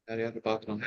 யாரையாவது பார்க்கலாம்.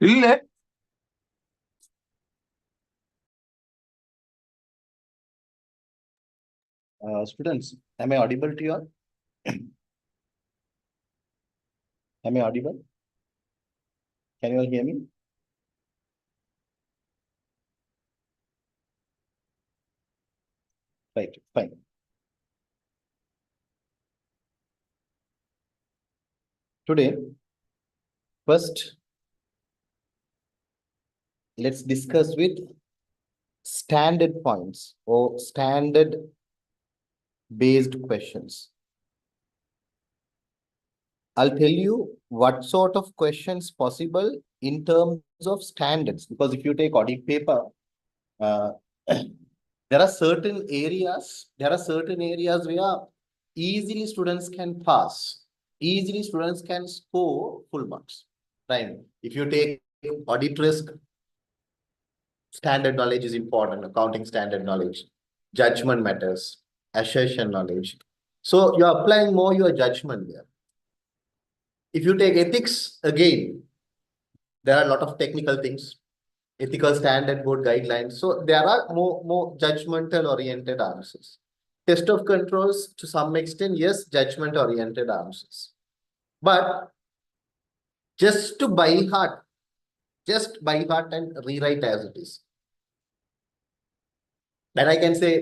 ഇല്ലേ? Students, am I audible to you all? Am I audible? Can you all hear me? Right, fine. Today, first, let's discuss with standard points or standard based questions. I'll tell you what sort of questions possible in terms of standards, because if you take audit paper, there are certain areas where easily students can pass, easily students can score full marks, right? If you take audit risk, standard knowledge is important, accounting standard knowledge, judgment matters, assertion knowledge. So you're applying more your judgment there. If you take ethics, again, there are a lot of technical things, ethical standard board guidelines. So there are more judgmental oriented answers. Test of controls, to some extent, yes, judgment oriented answers. But just by heart and rewrite as it is. Then I can say,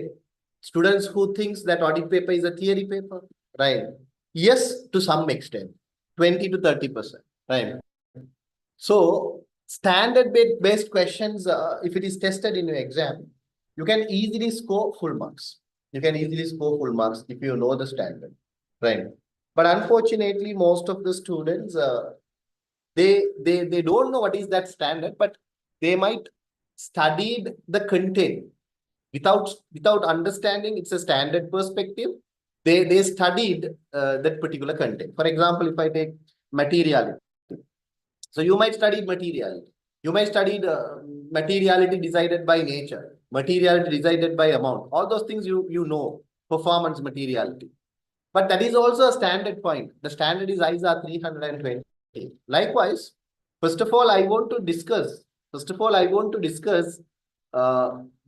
students who thinks that audit paper is a theory paper, right? Yes, to some extent, 20 to 30%, right? So standard based questions, if it is tested in your exam, you can easily score full marks. You can easily score full marks if you know the standard, right? But unfortunately, most of the students, they don't know what is that standard, but they might studied the content without understanding it's a standard perspective. They studied that particular content. For example, if I take materiality, so you might study materiality. You might study materiality decided by nature, materiality decided by amount. All those things you know, performance materiality. But that is also a standard point. The standard is ISA 320. Likewise, first of all, I want to discuss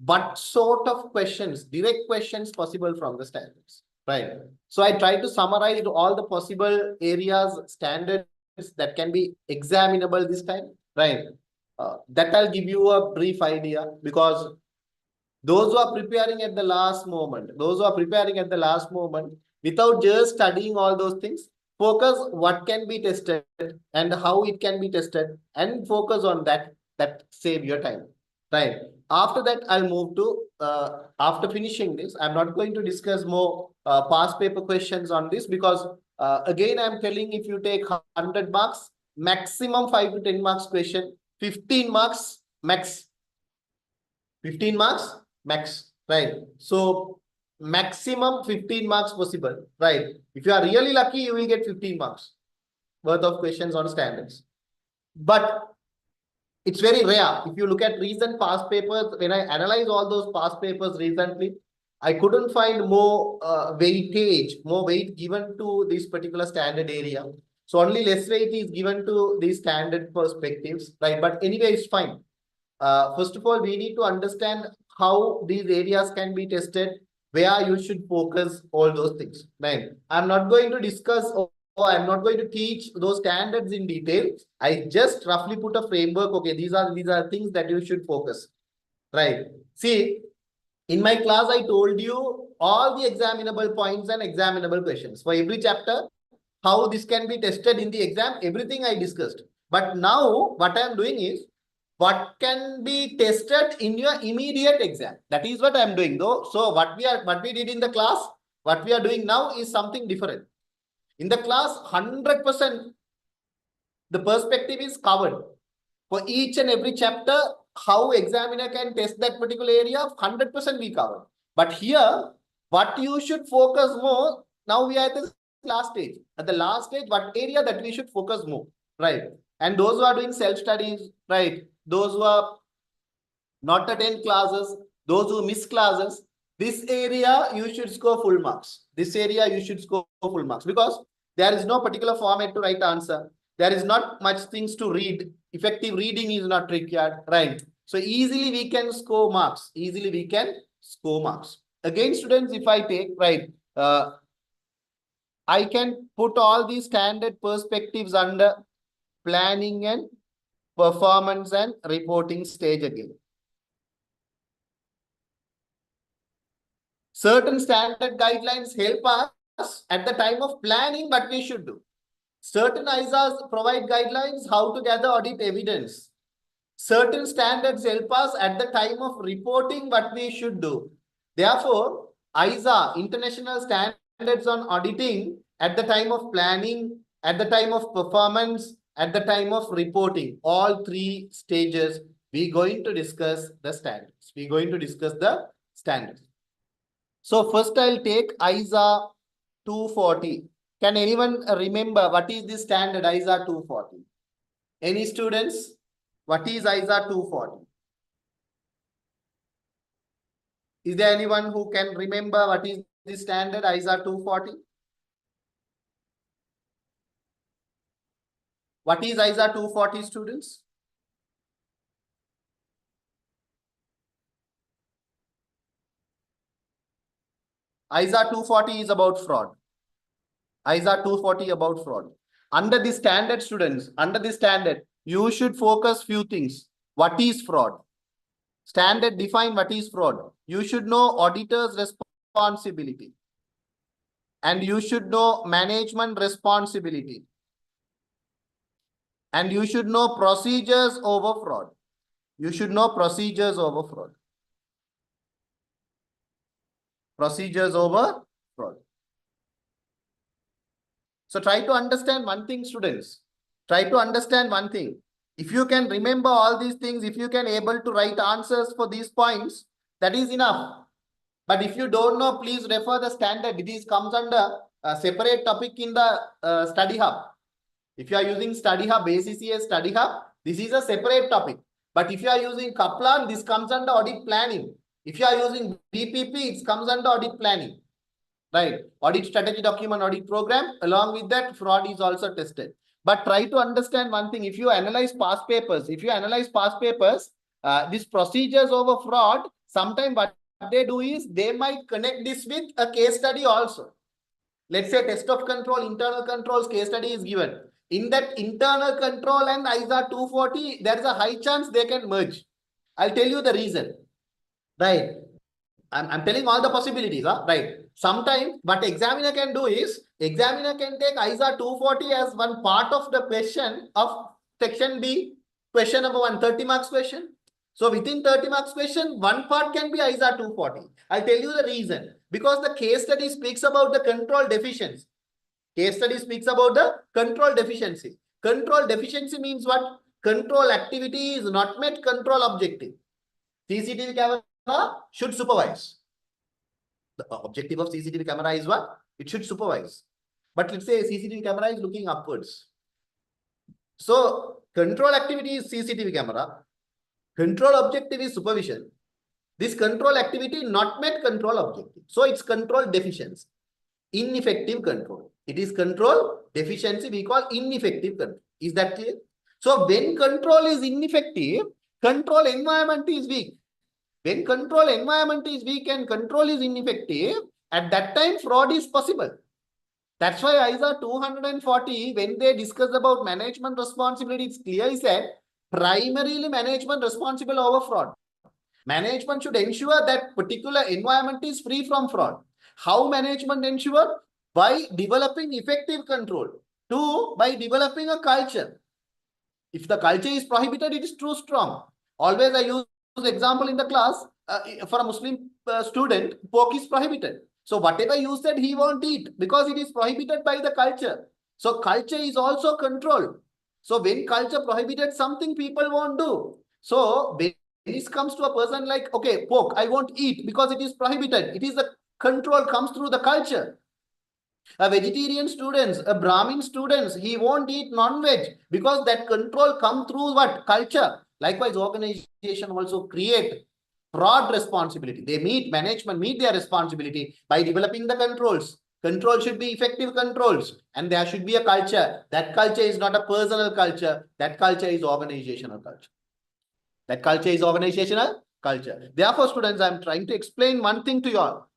what sort of questions, direct questions possible from the standards, right? So I try to summarize all the possible areas, standards that can be examinable this time, right? That I'll give you a brief idea, because those who are preparing at the last moment, without just studying all those things, focus what can be tested and how it can be tested, and focus on that save your time, right? After that, I'll move to after finishing this, I'm not going to discuss more past paper questions on this because again, I'm telling if you take 100 marks, maximum 5 to 10 marks question, 15 marks max. 15 marks max, right? So maximum 15 marks possible, right? If you are really lucky, you will get 15 marks worth of questions on standards. But it's very rare. If you look at recent past papers, when I analyze all those past papers recently, I couldn't find more more weight given to this particular standard area. So only less weight is given to these standard perspectives, right? But anyway, it's fine. First of all, we need to understand how these areas can be tested, where you should focus, all those things, right? I'm not going to discuss I'm not going to teach those standards in detail. I just roughly put a framework. Okay, these are things that you should focus, right? See, in my class, I told you all the examinable points and examinable questions for every chapter, how this can be tested in the exam, everything I discussed. But now what I'm doing is what can be tested in your immediate exam. That is what I'm doing though. So what we did in the class, what we are doing now is something different. In the class, 100% the perspective is covered. For each and every chapter, how examiner can test that particular area, 100% we cover. But here, what you should focus more, now we are at the last stage. At the last stage, what area that we should focus more, right? And those who are doing self-studies, right? Those who are not attend classes, those who miss classes, this area you should score full marks. This area you should score full marks because there is no particular format to write answer. There is not much things to read. Effective reading is not required, right? So easily we can score marks. Easily we can score marks. Again, students, if I take, right, I can put all these standard perspectives under planning and performance and reporting stage again. Certain standard guidelines help us at the time of planning what we should do. Certain ISAs provide guidelines how to gather audit evidence. Certain standards help us at the time of reporting what we should do. Therefore, ISA, International Standards on Auditing, at the time of planning, at the time of performance, at the time of reporting, all three stages, we're going to discuss the standards. We're going to discuss the standards. So first I'll take ISA 240. Can anyone remember what is the standard ISA 240? Any students? What is ISA 240? Is there anyone who can remember what is the standard ISA 240? What is ISA 240, students? ISA 240 is about fraud. ISA 240 about fraud. Under the standard, students, under the standard, you should focus few things. What is fraud? Standard define what is fraud. You should know auditor's responsibility. And you should know management responsibility. And you should know procedures over fraud. You should know procedures over fraud. Procedures over fraud. So try to understand one thing, students. Try to understand one thing. If you can remember all these things, if you can able to write answers for these points, that is enough. But if you don't know, please refer the standard. This comes under a separate topic in the study hub. If you are using study hub, ACCA study hub, this is a separate topic. But if you are using Kaplan, this comes under audit planning. If you are using BPP, it comes under audit planning. Right? Audit strategy document, audit program. Along with that, fraud is also tested. But try to understand one thing. If you analyze past papers, these procedures over fraud, sometimes what they do is they might connect this with a case study also. Let's say test of control, internal controls case study is given. In that internal control and ISA 240, there is a high chance they can merge. I'll tell you the reason. Right? I'm telling all the possibilities, right? Sometimes what examiner can do is, examiner can take ISA 240 as one part of the question of section B, question number 130 marks question. So within 30 marks question, one part can be ISA 240. I'll tell you the reason. Because the case study speaks about the control deficiency. Case study speaks about the control deficiency. Control deficiency means what? Control activity is not met, control objective. CCTV camera should supervise. The objective of CCTV camera is what? It should supervise. But let's say CCTV camera is looking upwards. So control activity is CCTV camera. Control objective is supervision. This control activity not met control objective. So it's control deficiency. Ineffective control. It is control deficiency we call ineffective control. Is that clear? So when control is ineffective, control environment is weak. When control environment is weak and control is ineffective, at that time fraud is possible. That's why ISA 240, when they discuss about management responsibility, it's clearly said, primarily management responsible over fraud. Management should ensure that particular environment is free from fraud. How management ensure? By developing effective control. Two, by developing a culture. If the culture is prohibited, it is too strong. Always I use example in the class, for a Muslim student, pork is prohibited. So whatever you said, he won't eat because it is prohibited by the culture. So culture is also controlled. So when culture prohibited something, people won't do. So when this comes to a person like, okay, pork, I won't eat because it is prohibited. It is the control comes through the culture. A vegetarian students, a Brahmin students, he won't eat non-veg because that control come through what? Culture. Likewise, organization also create broad responsibility. They management meet their responsibility by developing the controls. Control should be effective controls and there should be a culture. That culture is not a personal culture. That culture is organizational culture. That culture is organizational culture. Therefore, students, I'm trying to explain one thing to you all.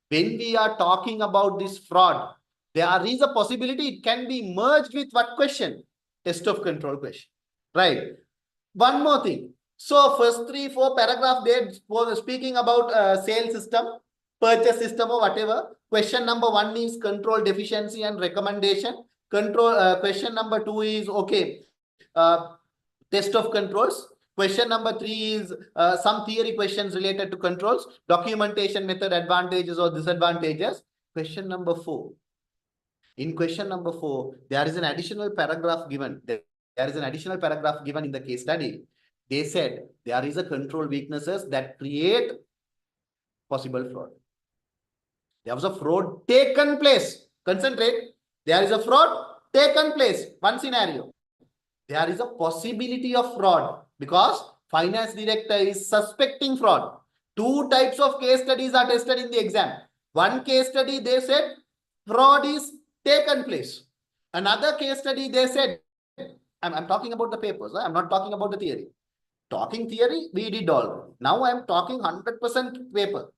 When we are talking about this fraud, there is a possibility it can be merged with what question? Test of control question. Right. One more thing. So first 3-4 paragraph they were speaking about sale system, purchase system or whatever. Question number 1 is control deficiency and recommendation. Question number 2 is okay. Test of controls. Question number 3 is some theory questions related to controls, documentation method, advantages or disadvantages. Question number 4. In question number 4, there is an additional paragraph given. There is an additional paragraph given in the case study. They said there is a control weaknesses that create possible fraud. There was a fraud taken place. Concentrate. There is a fraud taken place. One scenario. There is a possibility of fraud because finance director is suspecting fraud. 2 types of case studies are tested in the exam. One case study, they said fraud is taken place. Another case study, they said, I'm talking about the papers. I'm not talking about the theory. Talking theory, we did already. Now I'm talking 100% paper.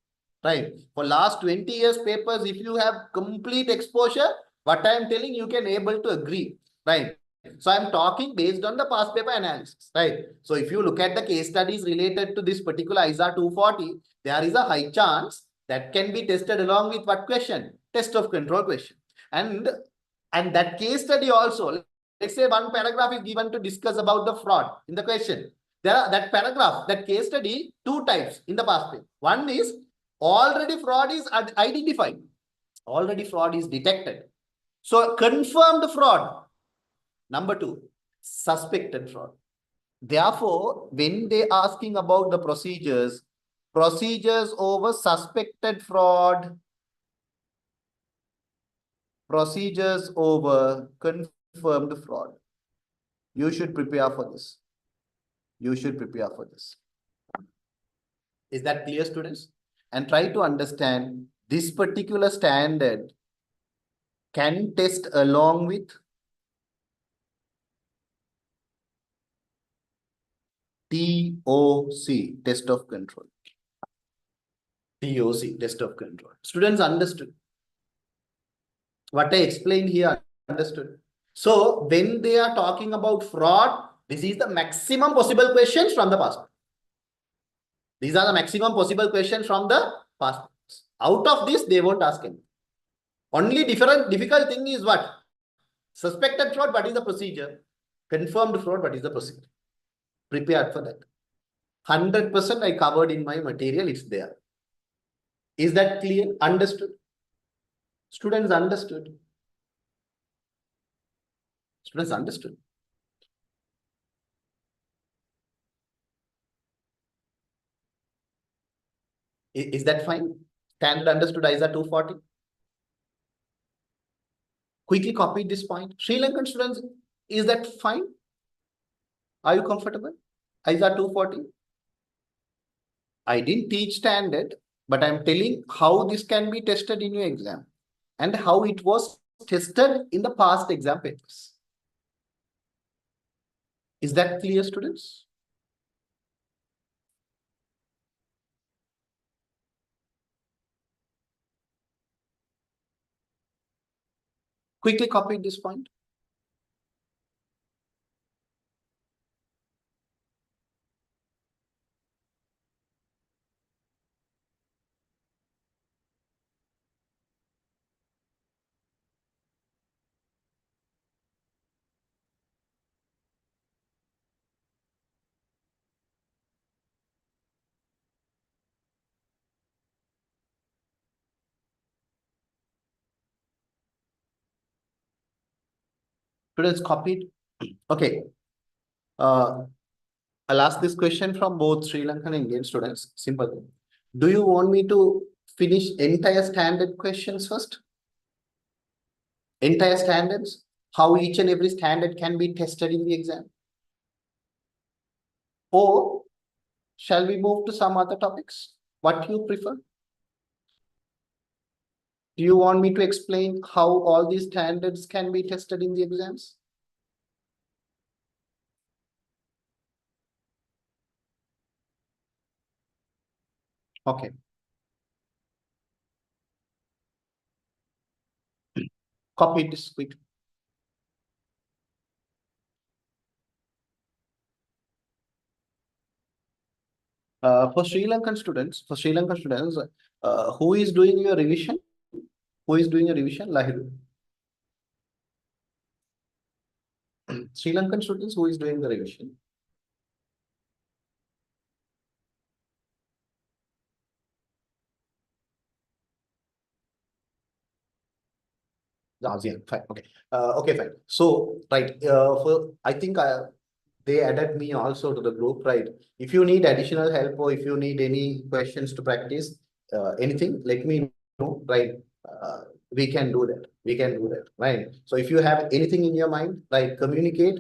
Right. For last 20 years papers, if you have complete exposure, what I am telling, you can able to agree. Right. So I'm talking based on the past paper analysis, right? So if you look at the case studies related to this particular ISA 240, there is a high chance that can be tested along with what question? Test of control question. And that case study also, let's say one paragraph is given to discuss about the fraud in the question. There are that paragraph, that case study, 2 types in the past paper. One is already fraud is identified. Already fraud is detected. So confirmed fraud. Number 2, suspected fraud. Therefore, when they asking about the procedures over suspected fraud, procedures over confirmed fraud, you should prepare for this. Is that clear, students? And try to understand this particular standard can test along with TOC, test of control. TOC, test of control. Students understood? What I explained here, understood? So when they are talking about fraud, this is the maximum possible questions from the past. These are the maximum possible questions from the past. Out of this, they won't ask any. Only difficult thing is what? Suspected fraud, what is the procedure? Confirmed fraud, what is the procedure? prepared for that. 100% I covered in my material, it's there. Is that clear? Understood? Students understood? Students understood? Is that fine? Standard understood ISA 240? Quickly copy this point. Sri Lankan students, is that fine? Are you comfortable? ISA 240? I didn't teach standard, but I'm telling how this can be tested in your exam and how it was tested in the past exam papers. Is that clear, students? Quickly copy this point. Students copied. Okay. I'll ask this question from both Sri Lankan and Indian students. Simple. Do you want me to finish entire standard questions first? Entire standards? How each and every standard can be tested in the exam? Or shall we move to some other topics? What you prefer? Do you want me to explain how all these standards can be tested in the exams? Okay. Copy this quick. For Sri Lankan students, who is doing your revision? Who is doing a revision? Lahiru. Sri Lankan students, who is doing the revision? The ASEAN, fine. Okay. Okay, fine. So, right. I think they added me also to the group, right? If you need additional help or if you need any questions to practice, anything, let me know, right? We can do that. We can do that, right? So if you have anything in your mind, right, communicate.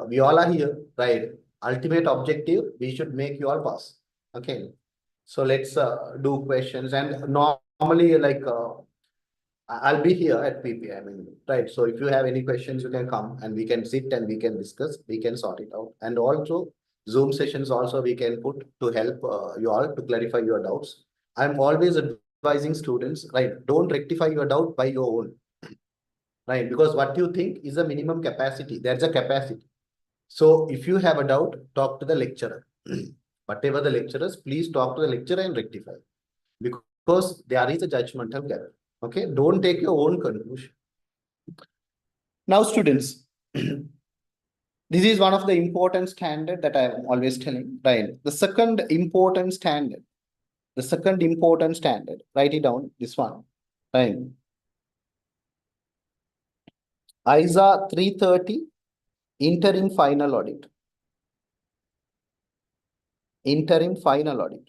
We all are here, right? Ultimate objective, we should make you all pass. Okay. So let's do questions and normally like I'll be here at PP. I mean, right. So if you have any questions, you can come and we can sit and we can discuss. We can sort it out. And also Zoom sessions also we can put to help you all to clarify your doubts. I'm always advising students, right? Don't rectify your doubt by your own, right? Because what you think is a minimum capacity. There's a capacity. So if you have a doubt, talk to the lecturer. Whatever the lecturers, please talk to the lecturer and rectify. Because there is a judgmental gap. Okay, don't take your own conclusion. Now, students, this is one of the important standard that I am always telling, right? The second important standard, write it down, this one, right? ISA 330, interim final audit. Interim final audit.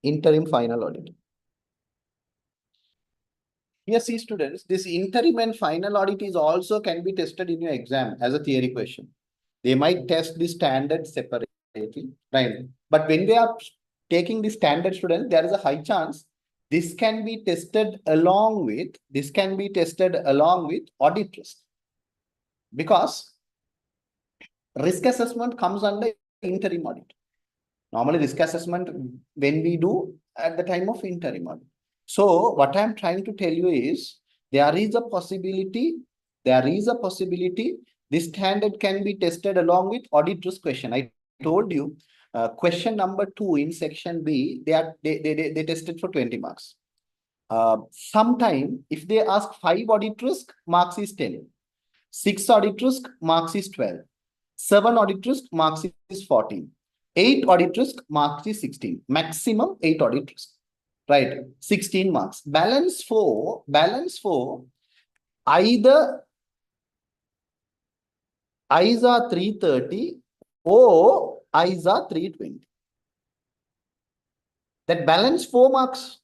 Interim final audit. Yes, see students, this interim and final audit is also can be tested in your exam as a theory question. They might test the standard separately, right? But when they are taking the standard student, there is a high chance this can be tested along with audit risk. Because risk assessment comes under interim audit. Normally risk assessment when we do at the time of interim audit. So what I'm trying to tell you is there is a possibility this standard can be tested along with audit risk question. I told you question number 2 in section B, they tested for 20 marks. Sometime if they ask 5 audit risk, marks is 10. 6 audit risk, marks is 12. 7 audit risk, marks is 14. 8 audit risk, marks is 16. Maximum 8 audit risk. Right, 16 marks. Balance 4, either I's are 330 or I's are 320. That balance 4 marks.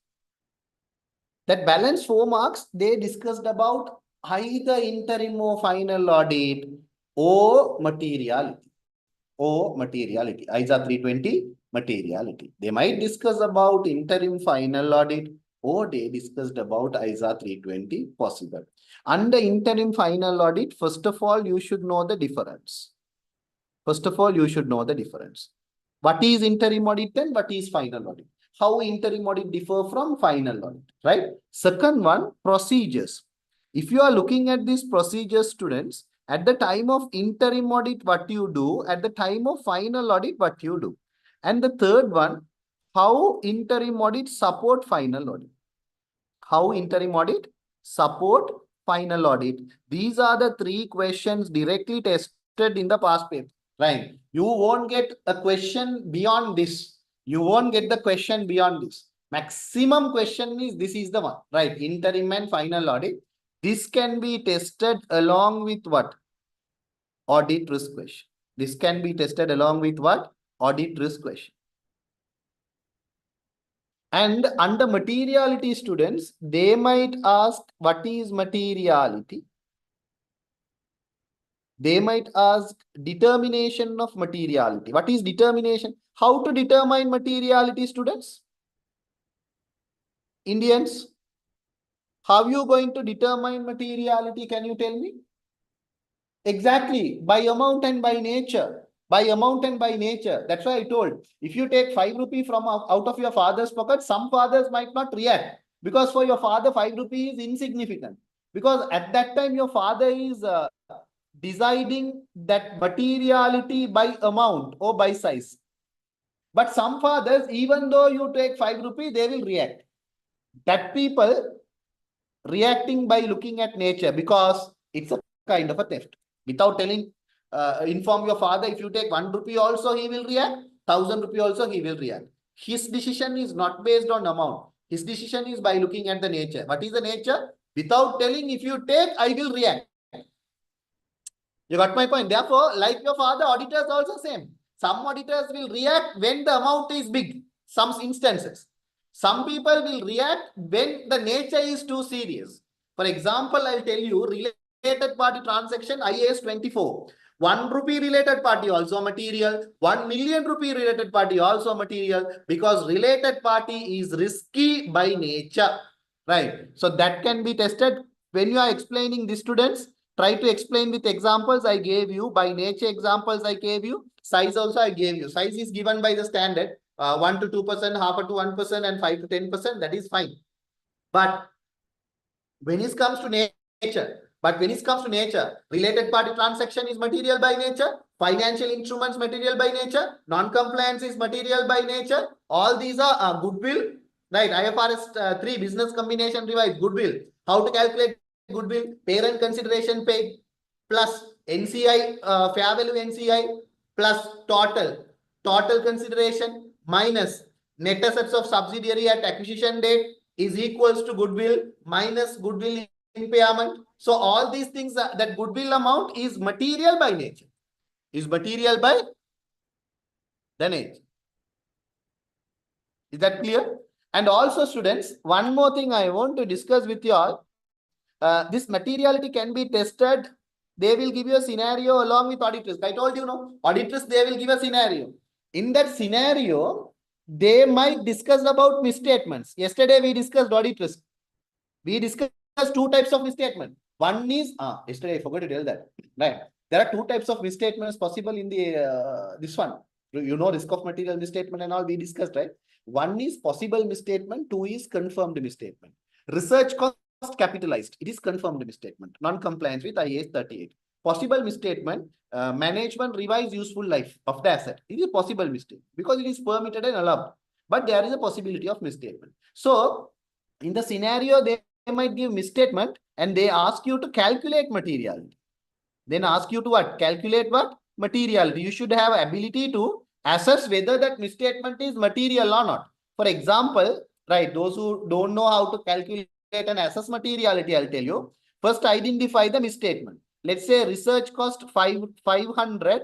That balance 4 marks, they discussed about either interim or final audit or materiality. I's are 320, materiality. They might discuss about interim final audit or they discussed about I's are 320 possible. Under interim final audit, first of all, you should know the difference. First of all, you should know the difference. What is interim audit and what is final audit? How interim audit differ from final audit, right? Second one, procedures. If you are looking at these procedures, students, at the time of interim audit, what you do, at the time of final audit, what you do. And the third one, how interim audit support final audit. How interim audit support final audit. These are the 3 questions directly tested in the past paper. Right. You won't get a question beyond this. You won't get the question beyond this. Maximum question is this is the one. Right. Interim and final audit. This can be tested along with what? Audit risk question. This can be tested along with what? Audit risk question. And under materiality, students, they might ask what is materiality? They might ask determination of materiality. What is determination? How to determine materiality, students? Indians, how are you going to determine materiality? Can you tell me? Exactly, by amount and by nature. By amount and by nature. That's why I told, if you take 5 rupee from out of your father's pocket, some fathers might not react. Because for your father, 5 rupee is insignificant. Because at that time, your father is deciding that materiality by amount or by size. But some fathers, even though you take 5 rupee, they will react. That people reacting by looking at nature because it's a kind of a theft. Without telling, inform your father, if you take 1 rupee also, he will react. 1000 rupee also, he will react. His decision is not based on amount. His decision is by looking at the nature. What is the nature? Without telling, if you take, I will react. You got my point. Therefore, like your father, auditors also same. Some auditors will react when the amount is big. Some instances. Some people will react when the nature is too serious. For example, I'll tell you, related party transaction IAS 24. 1 rupee related party also material. 1 million rupee related party also material, because related party is risky by nature. Right. So that can be tested. When you are explaining the students, try to explain with examples I gave you. By nature examples I gave you. Size also I gave you. Size is given by the standard. 1 to 2%, half to 1%, and 5 to 10%. That is fine. But when it comes to nature, related party transaction is material by nature. Financial instruments material by nature. Non-compliance is material by nature. All these are goodwill. Right. IFRS 3 business combination revised goodwill. How to calculate goodwill? Parent consideration paid plus NCI, fair value NCI plus total consideration minus net assets of subsidiary at acquisition date is equals to goodwill minus goodwill impairment. So all these things, that goodwill amount is material by nature. Is material by the nature. Is that clear? And also, students, one more thing I want to discuss with you all. This materiality can be tested. They will give you a scenario along with audit risk. I told you, no, audit risk, they will give a scenario. In that scenario, they might discuss about misstatements. Yesterday, we discussed audit risk. We discussed 2 types of misstatement. One is, yesterday I forgot to tell that. Right. There are 2 types of misstatements possible in the this one. You know, risk of material misstatement and all we discussed, right? One is possible misstatement. 2 is confirmed misstatement. Research cost capitalized. It is confirmed misstatement. Non-compliance with IAS 38. Possible misstatement. Management revise useful life of the asset. It is a possible mistake because it is permitted and allowed. But there is a possibility of misstatement. So, in the scenario, they might give misstatement and they ask you to calculate materiality. Then ask you to what? Calculate what? Materiality. You should have ability to assess whether that misstatement is material or not. For example, right, those who don't know how to calculate and assess materiality, I'll tell you. First, identify the misstatement. Let's say research cost 500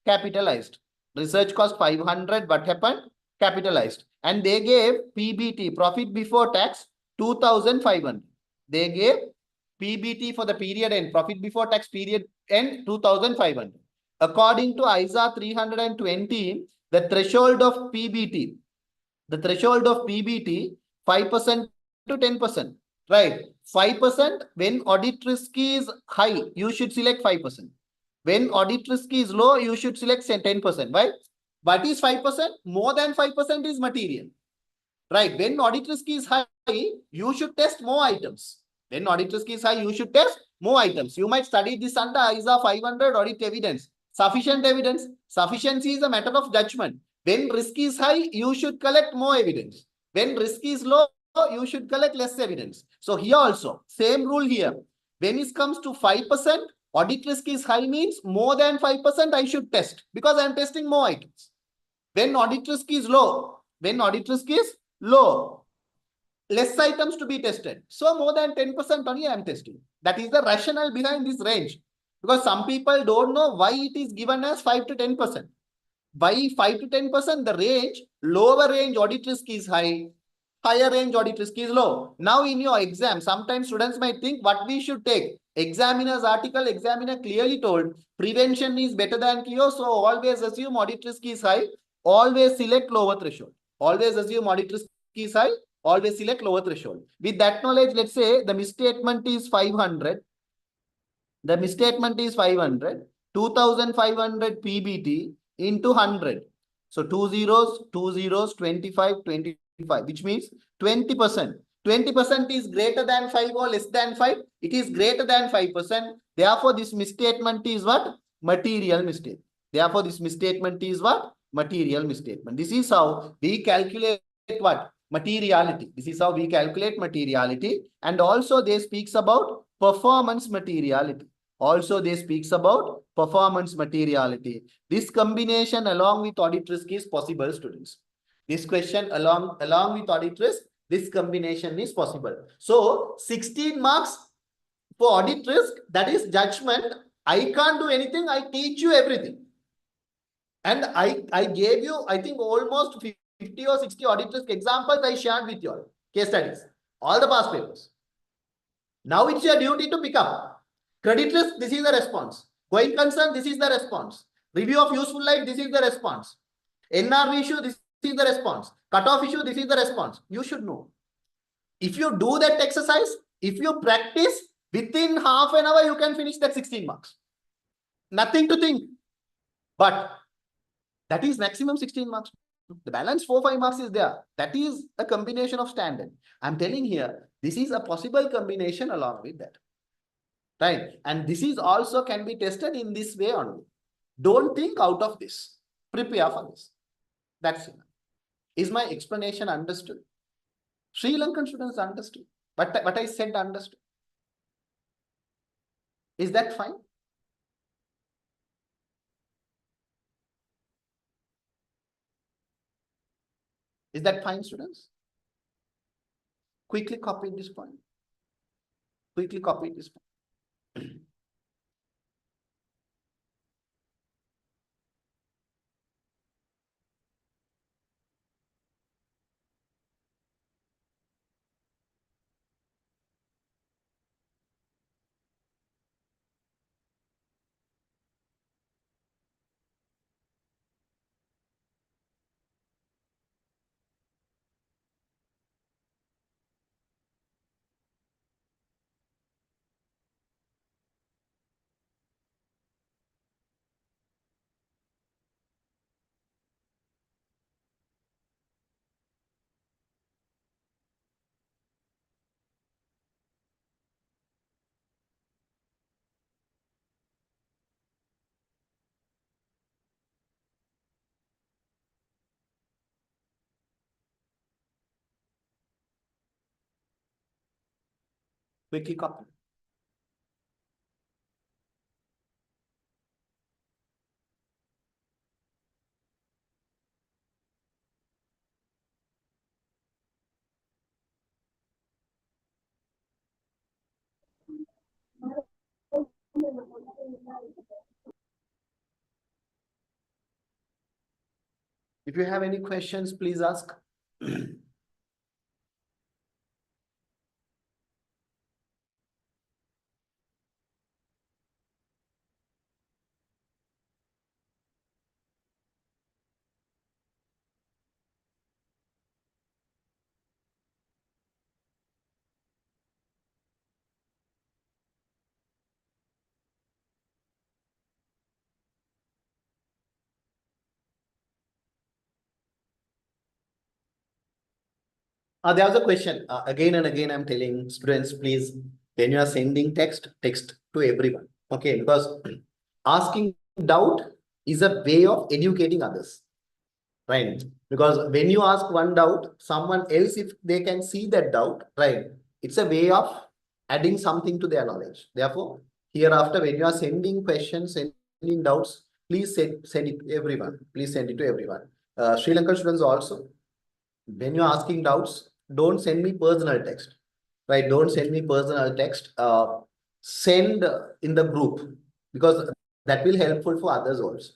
capitalized. Research cost 500, what happened? Capitalized. And they gave PBT, profit before tax, 2,500. They gave PBT for the period end, profit before tax period end, 2,500. According to ISA 320, the threshold of PBT, 5% to 10%, right? 5% when audit risk is high, you should select 5%. When audit risk is low, you should select 10%, right? What is 5%? More than 5% is material. Right. When audit risk is high, you should test more items. When audit risk is high, you should test more items. You might study this under ISA 500 audit evidence. Sufficient evidence. Sufficiency is a matter of judgment. When risk is high, you should collect more evidence. When risk is low, you should collect less evidence. So here also, same rule here. When it comes to 5%, audit risk is high means more than 5% I should test because I am testing more items. When audit risk is low, less items to be tested. So more than 10% only I am testing. That is the rationale behind this range. Because some people don't know why it is given as 5 to 10%. By 5 to 10%, the range, lower range audit risk is high, higher range audit risk is low. Now in your exam, sometimes students might think what we should take. Examiner's article, examiner clearly told prevention is better than cure. So always assume audit risk is high. Always select lower threshold. Always assume audit risk is high. Always select lower threshold. With that knowledge, let's say the misstatement is 500. The misstatement is 500. 2,500 PBT into 100. So two zeros, 25, 25, which means 20%. 20% is greater than 5 or less than 5. It is greater than 5%. Therefore, this misstatement is what? Material mistake. Therefore, this misstatement is what? Material misstatement. This is how we calculate what? Materiality. This is how we calculate materiality. And also, they speaks about performance materiality. Also, they speaks about performance materiality. This combination along with audit risk is possible, students. This question along with audit risk, this combination is possible. So, 16 marks for audit risk, that is judgment. I can't do anything. I teach you everything. And I gave you, I think, almost 50 or 60 audit risk examples I shared with you all. Case studies. All the past papers. Now it's your duty to pick up. Credit risk, this is the response. Going concern, this is the response. Review of useful life, this is the response. NRV issue, this is the response. Cutoff issue, this is the response. You should know. If you do that exercise, if you practice, within half an hour, you can finish that 16 marks. Nothing to think. But that is maximum 16 marks. The balance 4-5 marks is there. That is a combination of standard. I'm telling here, this is a possible combination along with that. Right? And this is also can be tested in this way only. Don't think out of this. Prepare for this. That's enough. Is my explanation understood? Sri Lankan students understood. But what I said understood. Is that fine? Is that fine, students? Quickly copy this point. Quickly copy this point. Quickly copy. If you have any questions, please ask. There was a question. Again and again, I'm telling students, please, when you are sending text, text to everyone. Okay, because asking doubt is a way of educating others. Right? Because when you ask one doubt, someone else, if they can see that doubt, right? It's a way of adding something to their knowledge. Therefore, hereafter, when you are sending questions, sending doubts, please send it to everyone. Please send it to everyone. Sri Lankan students also, when you're asking doubts, don't send me personal text, right? Don't send me personal text. Send in the group, because that will helpful for others also.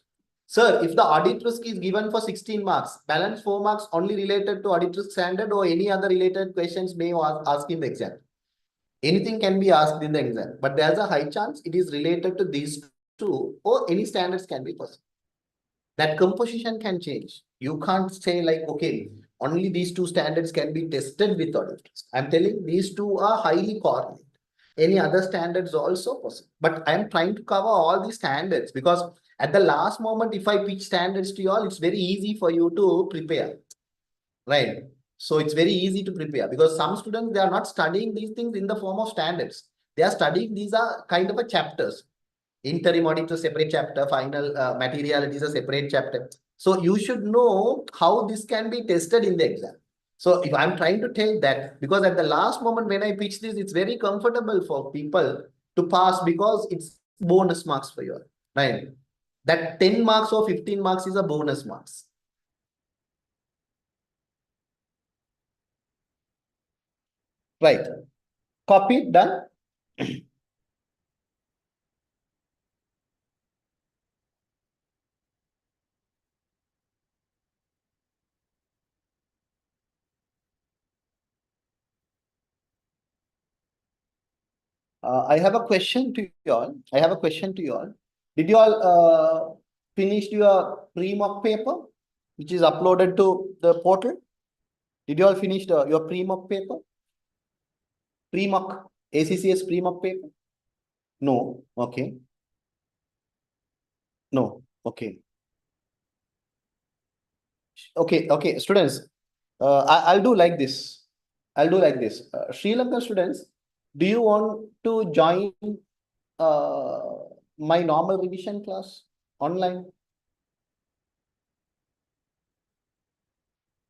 Sir, if the audit risk is given for 16 marks, balance 4 marks only related to audit risk standard or any other related questions may ask in the exam. Anything can be asked in the exam, but there's a high chance it is related to these two or any standards can be possible. That composition can change. You can't say like, okay, only these two standards can be tested with audit risk. I'm telling these two are highly correlated. Any other standards also possible. But I'm trying to cover all these standards because at the last moment, if I pitch standards to you all, it's very easy for you to prepare, right? So it's very easy to prepare because some students, they are not studying these things in the form of standards. They are studying, these are kind of a chapters. Interim audit is a separate chapter, final materiality is a separate chapter. So you should know how this can be tested in the exam. So if I'm trying to tell that, because at the last moment when I pitch this, it's very comfortable for people to pass because it's bonus marks for you, right? That 10 marks or 15 marks is a bonus marks. Right. Copy, done. I have a question to you all. I have a question to you all. Did you all finish your pre-mock paper, which is uploaded to the portal? Did you all finish your pre-mock paper? Pre-mock, ACCS pre-mock paper? No. Okay. No. Okay. Okay. Okay. Students, I'll do like this. I'll do like this. Sri Lanka students, do you want to join uh, my normal revision class online?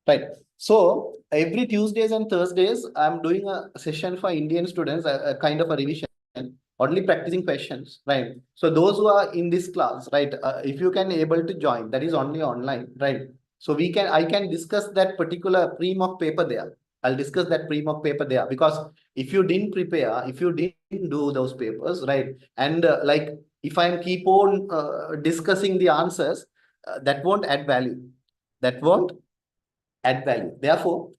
Right. So every Tuesdays and Thursdays, I'm doing a session for Indian students, a kind of a revision, only practicing questions, right? So those who are in this class, right, if you can able to join, that is only online, right? So I can discuss that particular pre-mock paper there. I'll discuss that pre-mock paper there because if you didn't prepare, if you didn't do those papers, right, and like if I'm keep on discussing the answers, that won't add value. That won't add value. Therefore,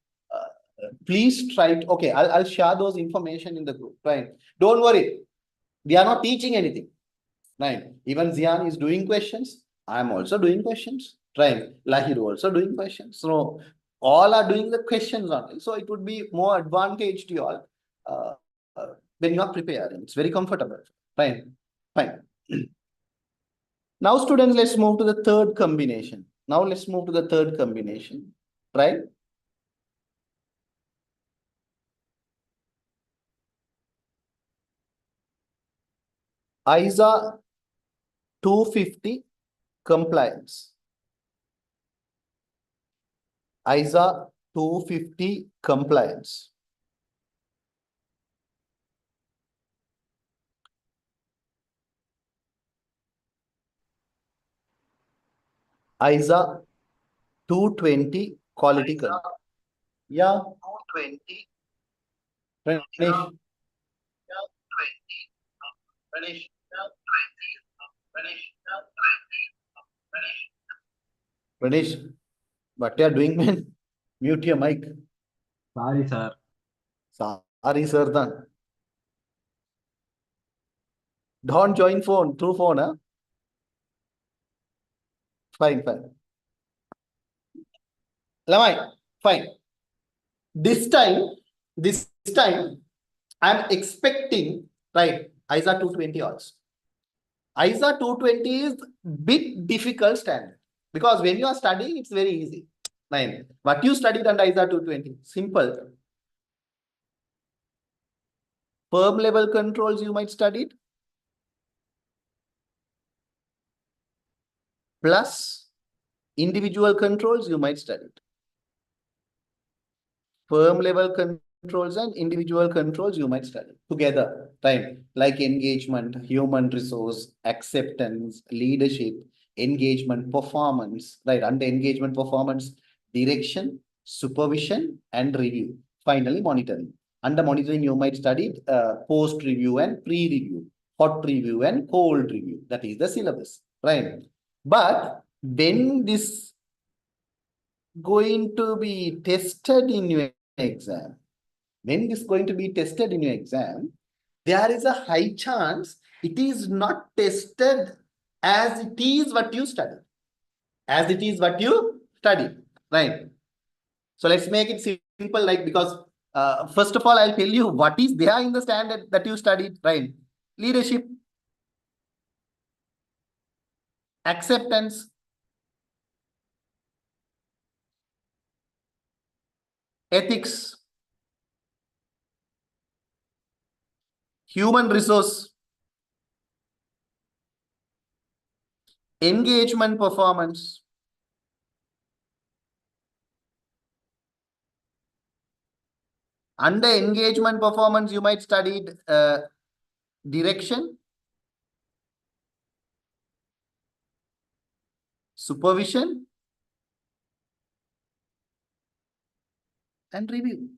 please try to, okay, I'll share those information in the group, right? Don't worry. We are not teaching anything, right? Even Zian is doing questions. I'm also doing questions, right? Lahir also doing questions. So all are doing the questions only. So it would be more advantage to you all uh, when you are preparing. It's very comfortable, right? Fine. Now, students, let's move to the third combination. Now, let's move to the third combination, right? ISA 250 compliance. ISA 250 compliance. ISA 220 quality control. Yeah. 220. Ramesh. Ramesh. Ramesh. What you are doing, man? Mute your mic. Sorry, sir. Sorry, sir. Then. Don't join phone, through phone, huh? Fine, fine. Lamai, fine. This time, I'm expecting, right, ISA 220 also. ISA 220 is bit difficult standard because when you are studying, it's very easy. Fine. What you studied under ISA 220, simple. Firm level controls you might study it, plus individual controls you might study it. Firm level controls and individual controls you might study together, right? Like engagement, human resource, acceptance, leadership, engagement, performance, right? Under engagement, performance, direction, supervision, and review. Finally, monitoring. Under monitoring, you might study post review and pre review, hot review and cold review. That is the syllabus, right? But when this going to be tested in your exam, when this is going to be tested in your exam, there is a high chance it is not tested as it is what you study. As it is what you study, right? So let's make it simple, like, because first of all, I'll tell you what is there in the standard that you studied, right? Leadership, acceptance, ethics, human resource, engagement, performance. Under engagement performance, you might study direction, supervision, and review.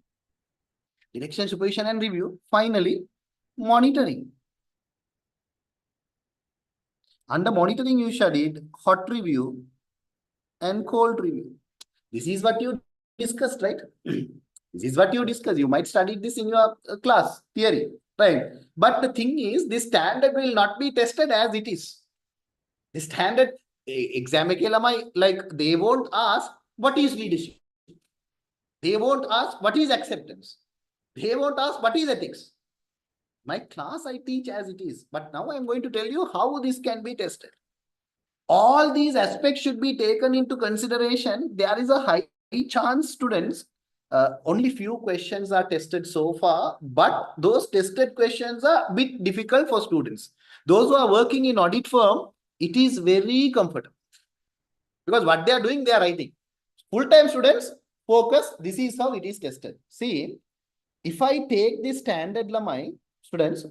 Direction, supervision, and review. Finally, monitoring. Under monitoring, you studied hot review and cold review. This is what you discussed, right? This is what you discussed. You might study this in your class theory, right? But the thing is, this standard will not be tested as it is. The standard exam, like, they won't ask what is leadership. They won't ask what is acceptance. They won't ask what is ethics. My class I teach as it is, but now I'm going to tell you how this can be tested. All these aspects should be taken into consideration. There is a high chance, students, only few questions are tested so far, but those tested questions are a bit difficult for students. Those who are working in audit firm, it is very comfortable because what they are doing, they are writing. Full-time students, focus, this is how it is tested. See, if I take this standard Lamai, students,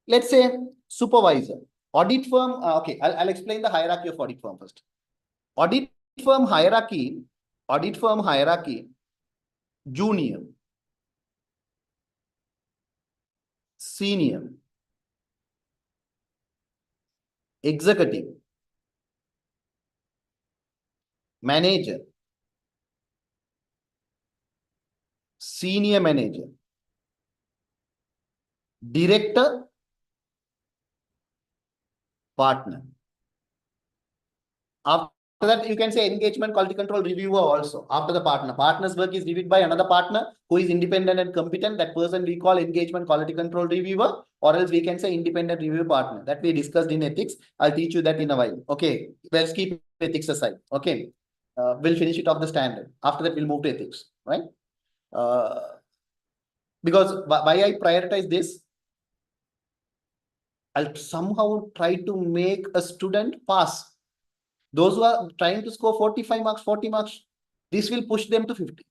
let's say supervisor, audit firm, okay, I'll explain the hierarchy of audit firm first. Audit firm hierarchy, junior, senior, executive, manager, senior manager, director, partner. After that, you can say engagement, quality control reviewer also. After the partner, partner's work is reviewed by another partner who is independent and competent. That person we call engagement, quality control reviewer, or else we can say independent review partner. That we discussed in ethics. I'll teach you that in a while. Okay, let's keep ethics aside. Okay, we'll finish it off the standard. After that, we'll move to ethics, right? Because why I prioritize this, I'll somehow try to make a student pass. Those who are trying to score 45 marks, 40 marks, this will push them to 50.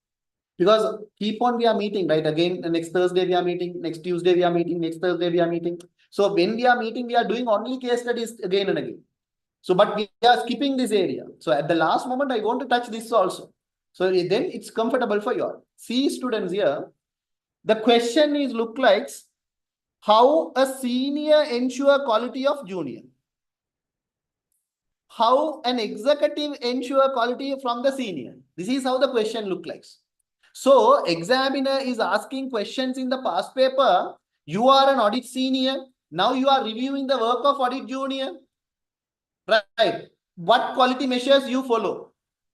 Because keep on we are meeting, right? Again, next Thursday we are meeting, next Tuesday we are meeting, next Thursday we are meeting. So when we are meeting, we are doing only case studies again and again. So, but we are skipping this area. So at the last moment, I want to touch this also. So then it's comfortable for you all. See, students, here, the question is look like how a senior ensure quality of junior. how an executive ensure quality from the senior. This is how the question look like. So examiner is asking questions in the past paper. You are an audit senior. Now you are reviewing the work of audit junior. Right. What quality measures you follow?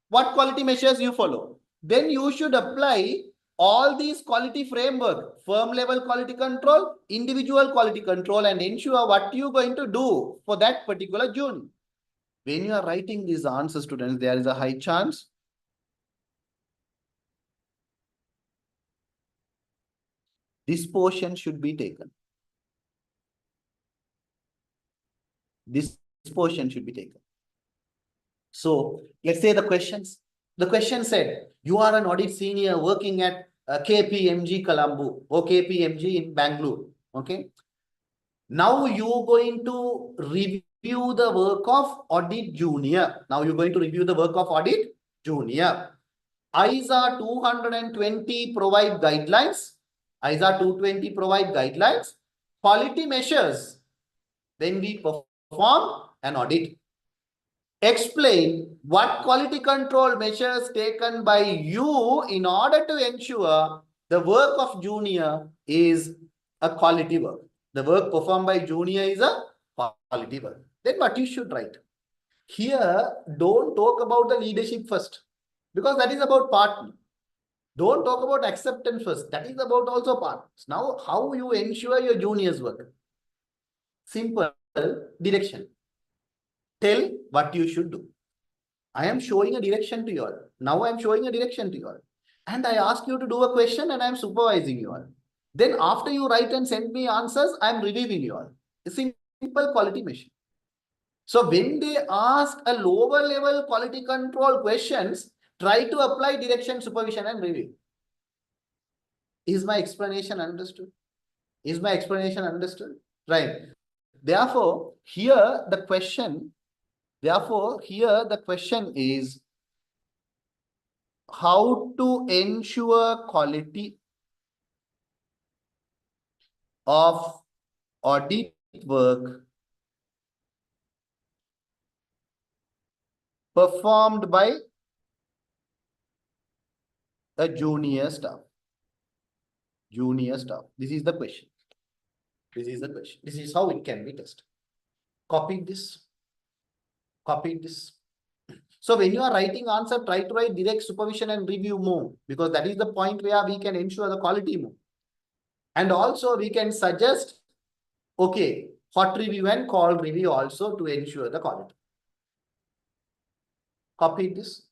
What quality measures you follow? Then you should apply all these quality framework, firm level quality control, individual quality control, and ensure what you're going to do for that particular junior. When you are writing these answers, students, there is a high chance this portion should be taken. This portion should be taken. So let's say the questions. The question said, you are an audit senior working at KPMG Colombo or KPMG in Bangalore. Okay. Now you're going to review the work of audit junior. Now you're going to review the work of audit junior. ISA 220 provide guidelines. ISA 220 provide guidelines. Quality measures. Then we perform an audit. Explain what quality control measures taken by you in order to ensure the work of junior is a quality work. The work performed by junior is a quality work. Then what you should write? Here, don't talk about the leadership first, because that is about partner. Don't talk about acceptance first. That is about also partners. Now, how you ensure your juniors work? Simple direction. Tell what you should do. I am showing a direction to you all. Now I am showing a direction to you all. And I ask you to do a question and I am supervising you all. Then after you write and send me answers, I am reviewing you all. A simple quality measure. So when they ask a lower level quality control questions, try to apply direction, supervision and review. Is my explanation understood? Is my explanation understood? Right. Therefore, here the question is how to ensure quality of audit work performed by a junior staff. Junior staff. This is the question. This is the question. This is how it can be tested. Copy this. Copy this. So when you are writing answer, try to write direct supervision and review more, because that is the point where we can ensure the quality more. And also we can suggest, okay, hot review and cold review also to ensure the quality. Copy this.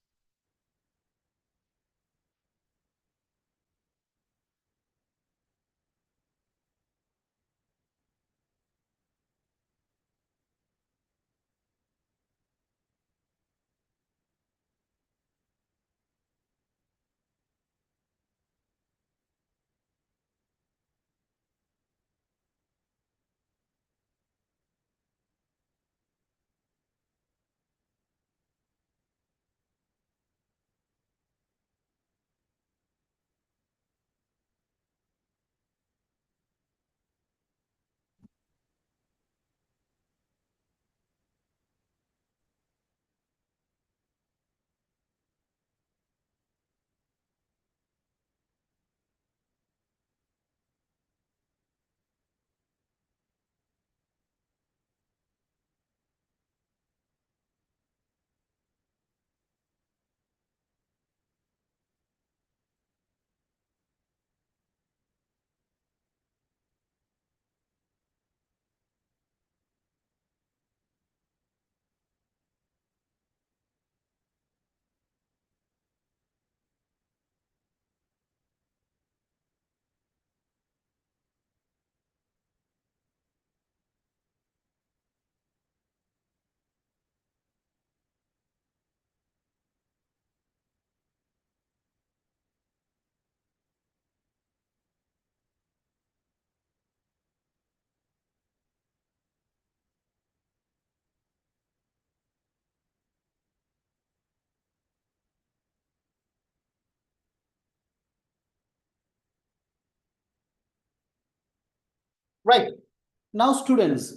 Right. Now students,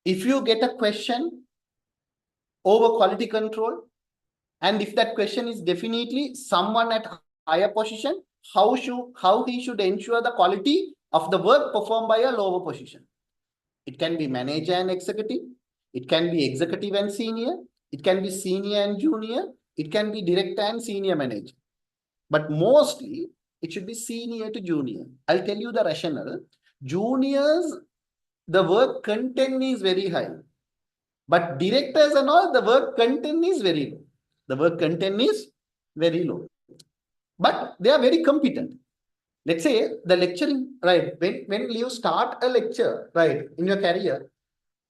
if you get a question over quality control, and if that question is definitely someone at higher position, how he should ensure the quality of the work performed by a lower position. It can be manager and executive. It can be executive and senior. It can be senior and junior. It can be director and senior manager. But mostly, it should be senior to junior. I'll tell you the rationale. Juniors, the work content is very high. But directors and all, the work content is very low. The work content is very low. But they are very competent. Let's say the lecturing, right? When you start a lecture, right, in your career,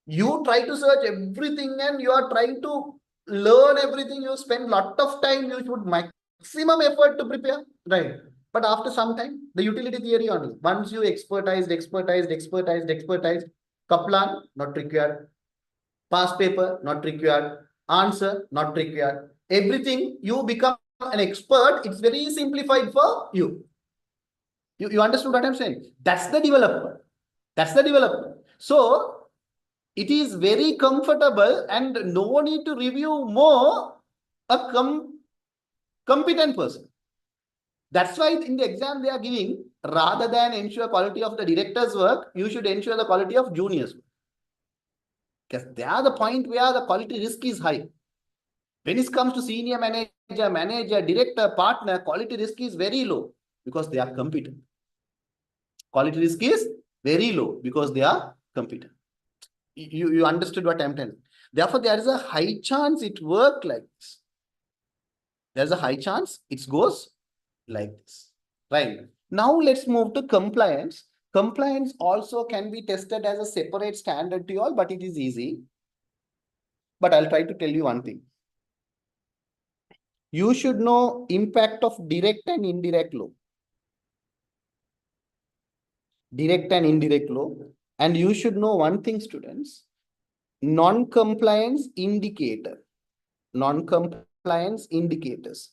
you try to search everything and you are trying to learn everything. You spend lot of time, you put maximum effort to prepare, right? But after some time, the utility theory only. Once you expertise, Kaplan, not required. Past paper, not required. Answer, not required. Everything, you become an expert. It's very simplified for you. You understood what I'm saying? That's the development. That's the development. So it is very comfortable and no need to review more a competent person. That's why in the exam they are giving, rather than ensure quality of the director's work, you should ensure the quality of juniors work. Because they are the point where the quality risk is high. When it comes to senior manager, director, partner, quality risk is very low because they are competent. Quality risk is very low because they are competent. You understood what I'm telling. Therefore, there is a high chance it works like this. There's a high chance it goes like this. Right. Now let's move to compliance. Compliance also can be tested as a separate standard to you all, but it is easy. But I'll try to tell you one thing. You should know impact of direct and indirect law. Direct and indirect law. And you should know one thing, students. Non-compliance indicator. Non-compliance indicators.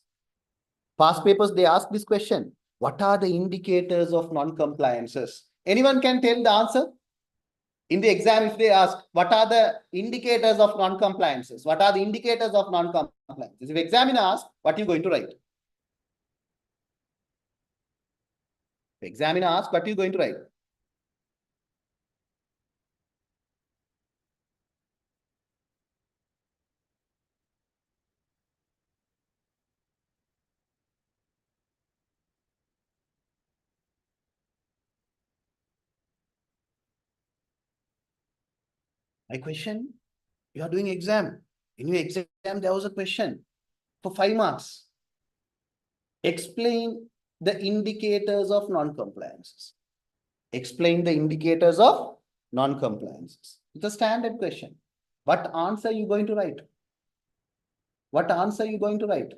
Past papers, they ask this question. What are the indicators of non-compliances? Anyone can tell the answer? In the exam, if they ask, what are the indicators of non-compliances? What are the indicators of non-compliances? If examiner asks, what are you going to write? If examiner asks, what are you going to write? My question, you are doing exam. In your exam, there was a question for 5 marks. Explain the indicators of non-compliances. Explain the indicators of non-compliances. It's a standard question. What answer are you going to write? What answer are you going to write?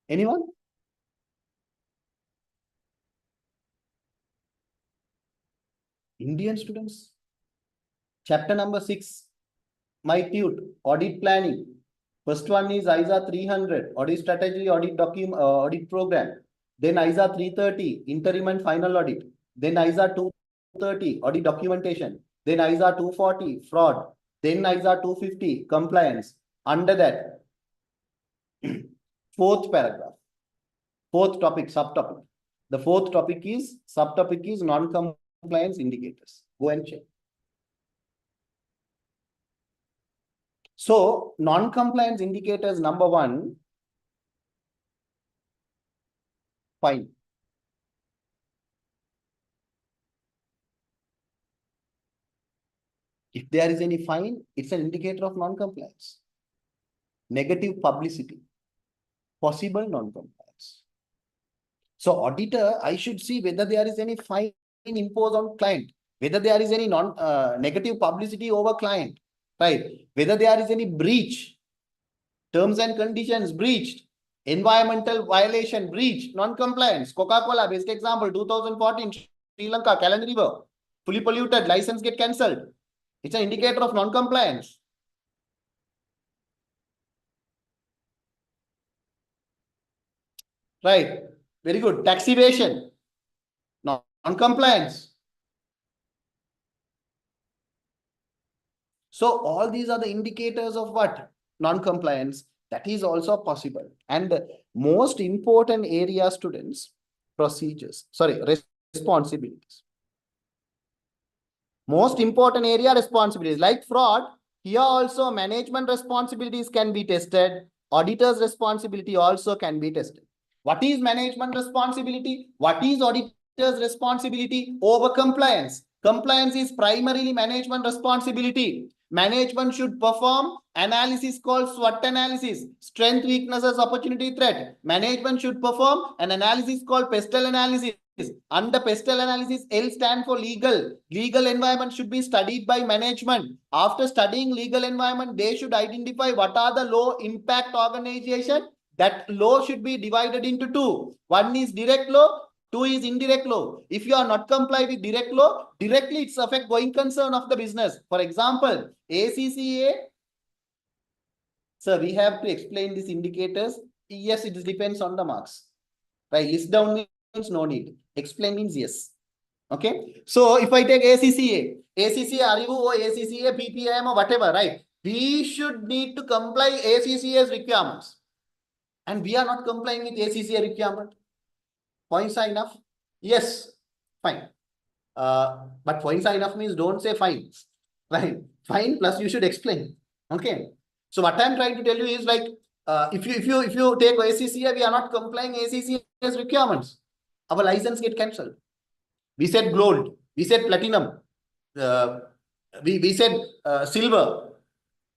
Anyone? Indian students. Chapter number 6, my tute, audit planning. First one is ISA 300, audit strategy, audit document, audit program. Then ISA 330, interim and final audit. Then ISA 230, audit documentation. Then ISA 240, fraud. Then ISA 250, compliance. Under that, fourth paragraph, fourth topic, subtopic. The fourth topic is, subtopic is non-compliance indicators. Go and check. So, non-compliance indicators, number 1, fine. If there is any fine, it's an indicator of non-compliance. Negative publicity, possible non-compliance. So, auditor, I should see whether there is any fine imposed on client, whether there is any negative publicity over client, right? Whether there is any breach, terms and conditions breached, environmental violation breach, non-compliance. Coca-Cola, best example, 2014, Sri Lanka, Callan River, fully polluted, license get cancelled. It's an indicator of non-compliance. Right. Very good. Tax evasion. non-compliance. So all these are the indicators of what? Non-compliance. That is also possible. And the most important area, students, responsibilities. Most important area, responsibilities. Like fraud, here also management responsibilities can be tested. Auditor's responsibility also can be tested. What is management responsibility? What is auditor's responsibility? Over compliance. Compliance is primarily management responsibility. Management should perform analysis called SWOT analysis, strength, weaknesses, opportunity, threat. Management should perform an analysis called pestle analysis. Under pestle analysis, L stand for legal. Legal environment should be studied by management. After studying legal environment, they should identify what are the low impact organization. That law should be divided into two. One is direct law, two is indirect law. If you are not comply with direct law, directly it's affect going concern of the business. For example, ACCA. Sir, we have to explain these indicators. Yes, it depends on the marks. Right? List down means no need. Explain means yes. Okay. So if I take ACCA, Arivu or ACCA, PPIM or whatever, right? We should need to comply ACCA's requirements. And we are not complying with ACCA requirement. Points are enough? Yes. Fine. But points are enough means don't say fine. Right? Fine plus you should explain. Okay. So what I'm trying to tell you is like, if you take ACCA, we are not complying ACCA's requirements. Our license get cancelled. We said gold. We said platinum. We said silver.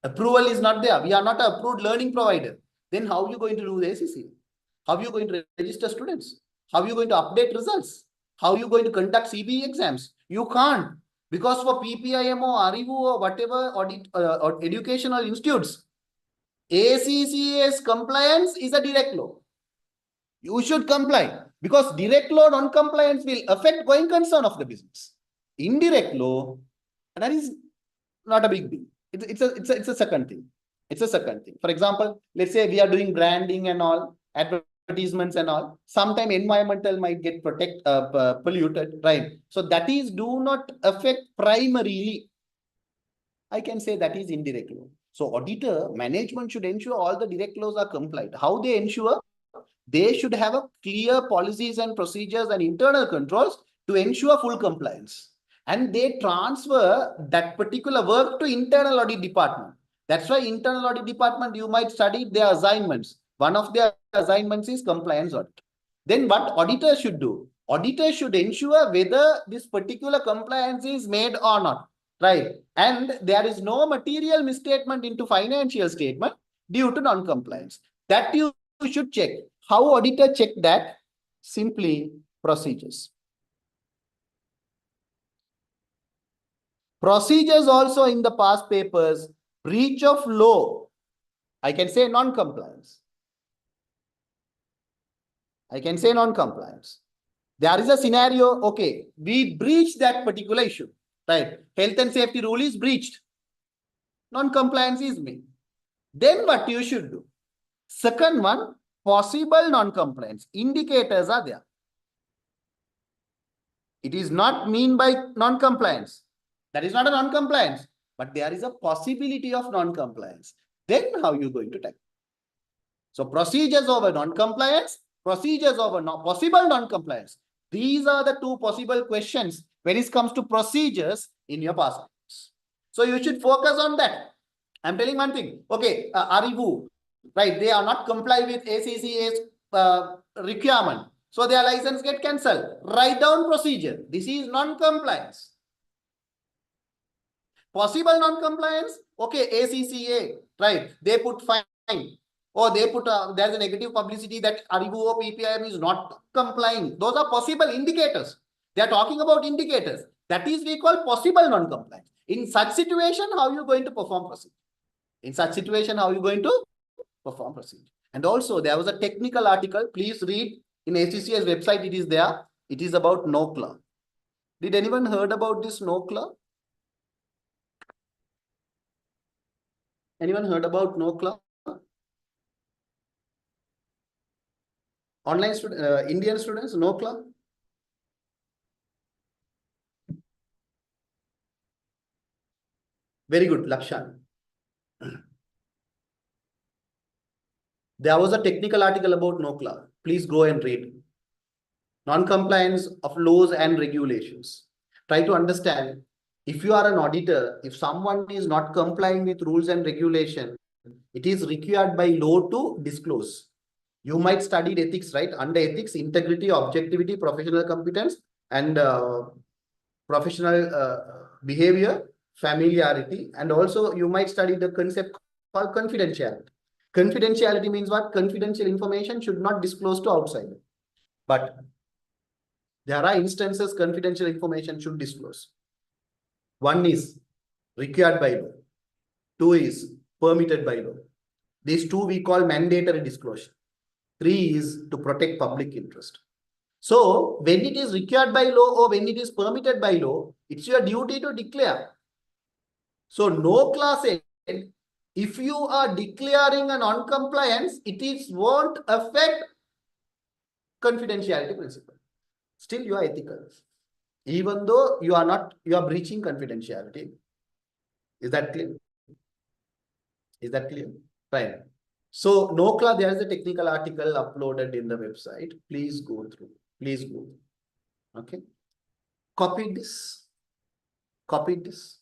Approval is not there. We are not an approved learning provider. Then how are you going to do the ACCA? How are you going to register students? How are you going to update results? How are you going to conduct CBE exams? You can't. Because for PPIM or Arivu or whatever audit or educational institutes, ACCA's compliance is a direct law. You should comply because direct law non-compliance will affect going concern of the business. Indirect law, that is not a big deal. It's a second thing. It's a second thing. For example, let's say we are doing branding and all, advertisements and all. Sometime environmental might get polluted, right? So that is do not affect primarily. I can say that is indirect law. So auditor, management should ensure all the direct laws are complied. How they ensure? They should have a clear policies and procedures and internal controls to ensure full compliance. And they transfer that particular work to internal audit department. That's why internal audit department, you might study their assignments. One of their assignments is compliance audit. Then what auditor should do? Auditor should ensure whether this particular compliance is made or not. Right. And there is no material misstatement into financial statement due to non-compliance. That you should check. How auditor check that? Simply procedures. Procedures also in the past papers, breach of law. I can say non-compliance. I can say non-compliance. There is a scenario, okay, we breach that particular issue, right? Health and safety rule is breached. Non-compliance is made. Then what you should do? Second one, possible non-compliance. Indicators are there. It is not mean by non-compliance. That is not a non-compliance, but there is a possibility of non-compliance. Then how are you going to tackle? So procedures over non-compliance, procedures over possible non-compliance. These are the two possible questions when it comes to procedures in your past papers. So you should focus on that. I'm telling one thing. Okay, Arivu, right? They are not comply with ACCA's requirement. So their license get cancelled. Write down procedure. This is non-compliance. Possible non-compliance. Okay, ACCA, right? They put fine. Or they put there's a negative publicity that Arivu or PPIM is not complying. Those are possible indicators. They are talking about indicators. That is we call possible non-compliance. In such situation, how are you going to perform procedure? In such situation, how are you going to perform procedure? And also, there was a technical article. Please read in ACCA's website. It is there. It is about NOCLA. Did anyone heard about this NOCLA? Anyone heard about NOCLA? Online student, Indian students, NOCLA? Very good, Lakshan. There was a technical article about NOCLA. Please go and read. Non-compliance of laws and regulations. Try to understand, if you are an auditor, if someone is not complying with rules and regulation, it is required by law to disclose. You might study ethics, right? Under ethics, integrity, objectivity, professional competence, and professional behavior, familiarity, and also you might study the concept called confidentiality. Confidentiality means what? Confidential information should not disclose to outside. But there are instances confidential information should disclose. One is required by law. Two is permitted by law. These two we call mandatory disclosure. Three is to protect public interest. So when it is required by law or when it is permitted by law, it's your duty to declare. So no class said, if you are declaring a non-compliance, it is won't affect confidentiality principle. Still you are ethical. Even though you are breaching confidentiality. Is that clear? Is that clear? Fine. So NOCLA, there is a technical article uploaded in the website. Please go through. Please go. Okay. Copy this. Copy this.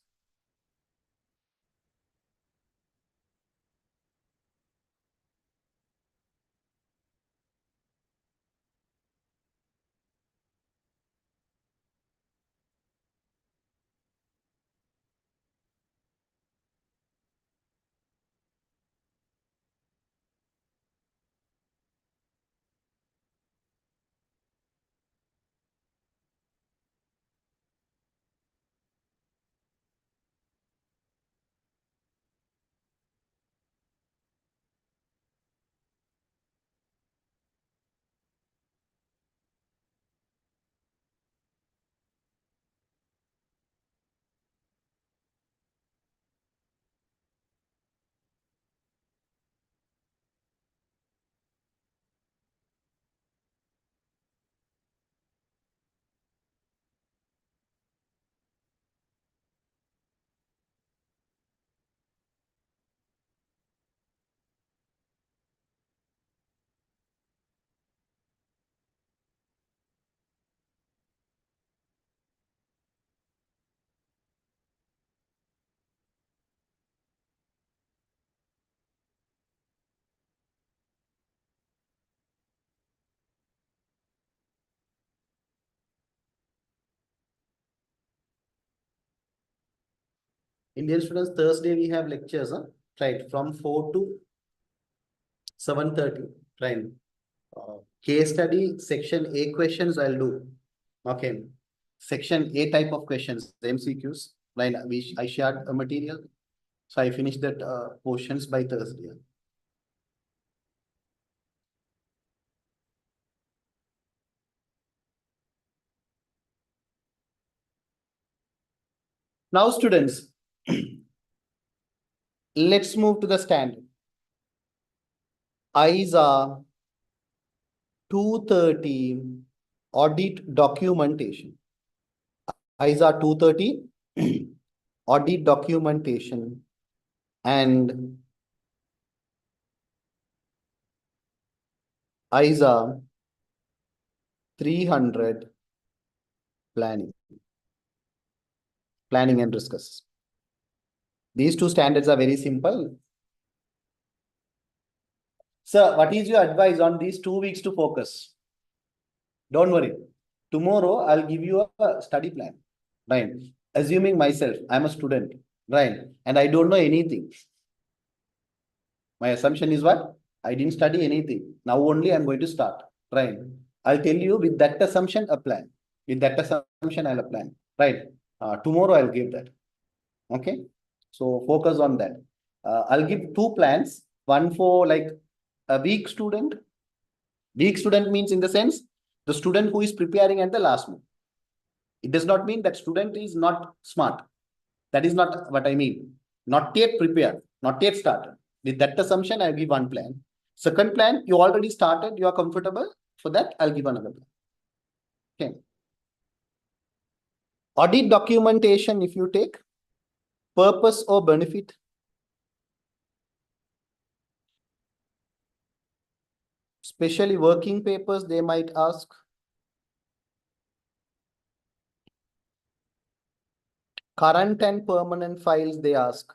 Indian students, Thursday we have lectures, huh? Right, from 4 to 7:30. Right. Case study, section A questions I'll do. Okay. Section A type of questions, MCQs. Right. I shared a material. So I finished that portions by Thursday. Now, students, let's move to the standard. ISA 230 audit documentation. ISA 230 audit documentation and ISA 300 planning and risk assessment. These two standards are very simple. Sir, what is your advice on these 2 weeks to focus? Don't worry. Tomorrow, I'll give you a study plan. Right. Assuming myself, I'm a student. Right. And I don't know anything. My assumption is what? I didn't study anything. Now only I'm going to start. Right. I'll tell you with that assumption, a plan. With that assumption, I'll plan. Right. Tomorrow, I'll give that. Okay. So focus on that. I'll give 2 plans. One for like a weak student. Weak student means in the sense, the student who is preparing at the last moment. It does not mean that student is not smart. That is not what I mean. Not yet prepared, not yet started. With that assumption, I'll give one plan. Second plan, you already started, you are comfortable. For that, I'll give another plan. Okay. Audit documentation, if you take, Purpose or benefit? Especially working papers, they might ask. Current and permanent files, they ask.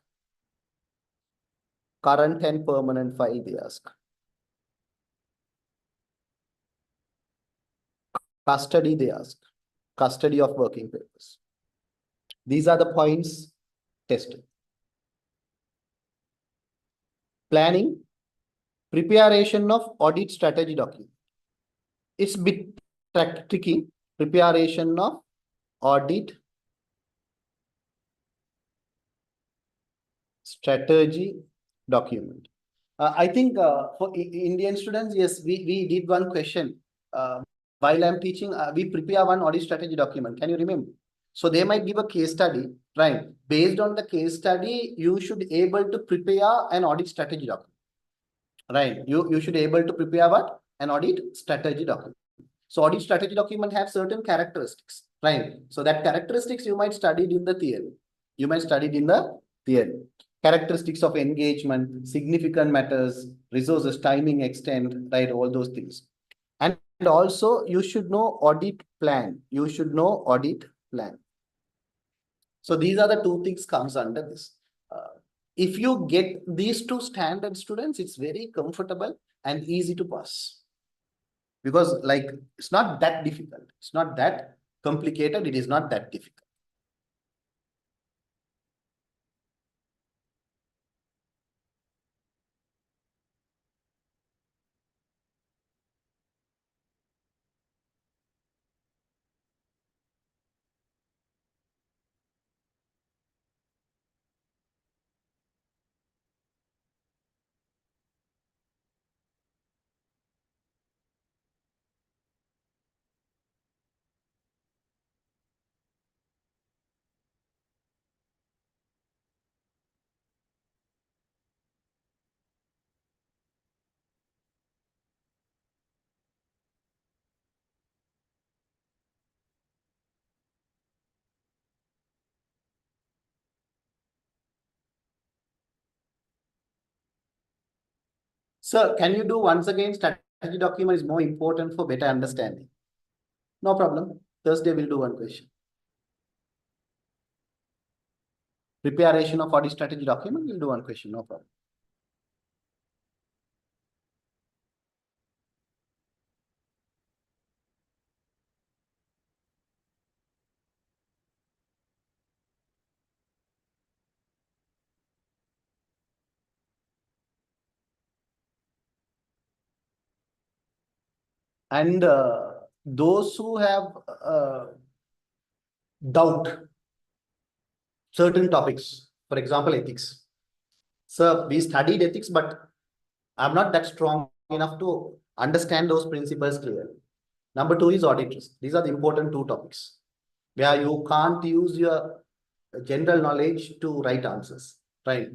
Current and permanent file, they ask. Custody, they ask. Custody of working papers. These are the points tested. Planning, preparation of audit strategy document. It's a bit tricky. Preparation of audit strategy document. I think for Indian students, yes, we did one question. While I'm teaching, we prepare one audit strategy document. Can you remember? So they might give a case study, right? Based on the case study, you should able to prepare an audit strategy document, right? You should able to prepare what? An audit strategy document. So audit strategy document have certain characteristics, right? So that characteristics you might studied in the theory. You might studied in the theory. Characteristics of engagement, significant matters, resources, timing, extent, right? All those things. And also you should know audit plan. You should know audit plan. So these are the two things comes under this. If you get these two standard students, it's very comfortable and easy to pass. Because like, it's not that difficult. It's not that complicated. It is not that difficult. Sir, can you do once again, strategy document is more important for better understanding. No problem. Thursday we'll do one question. Preparation of audit strategy document, we'll do one question, no problem. And those who have doubt certain topics, for example, ethics. So we studied ethics, but I'm not that strong enough to understand those principles clearly. Number two is audit risk. These are the important two topics where you can't use your general knowledge to write answers, right?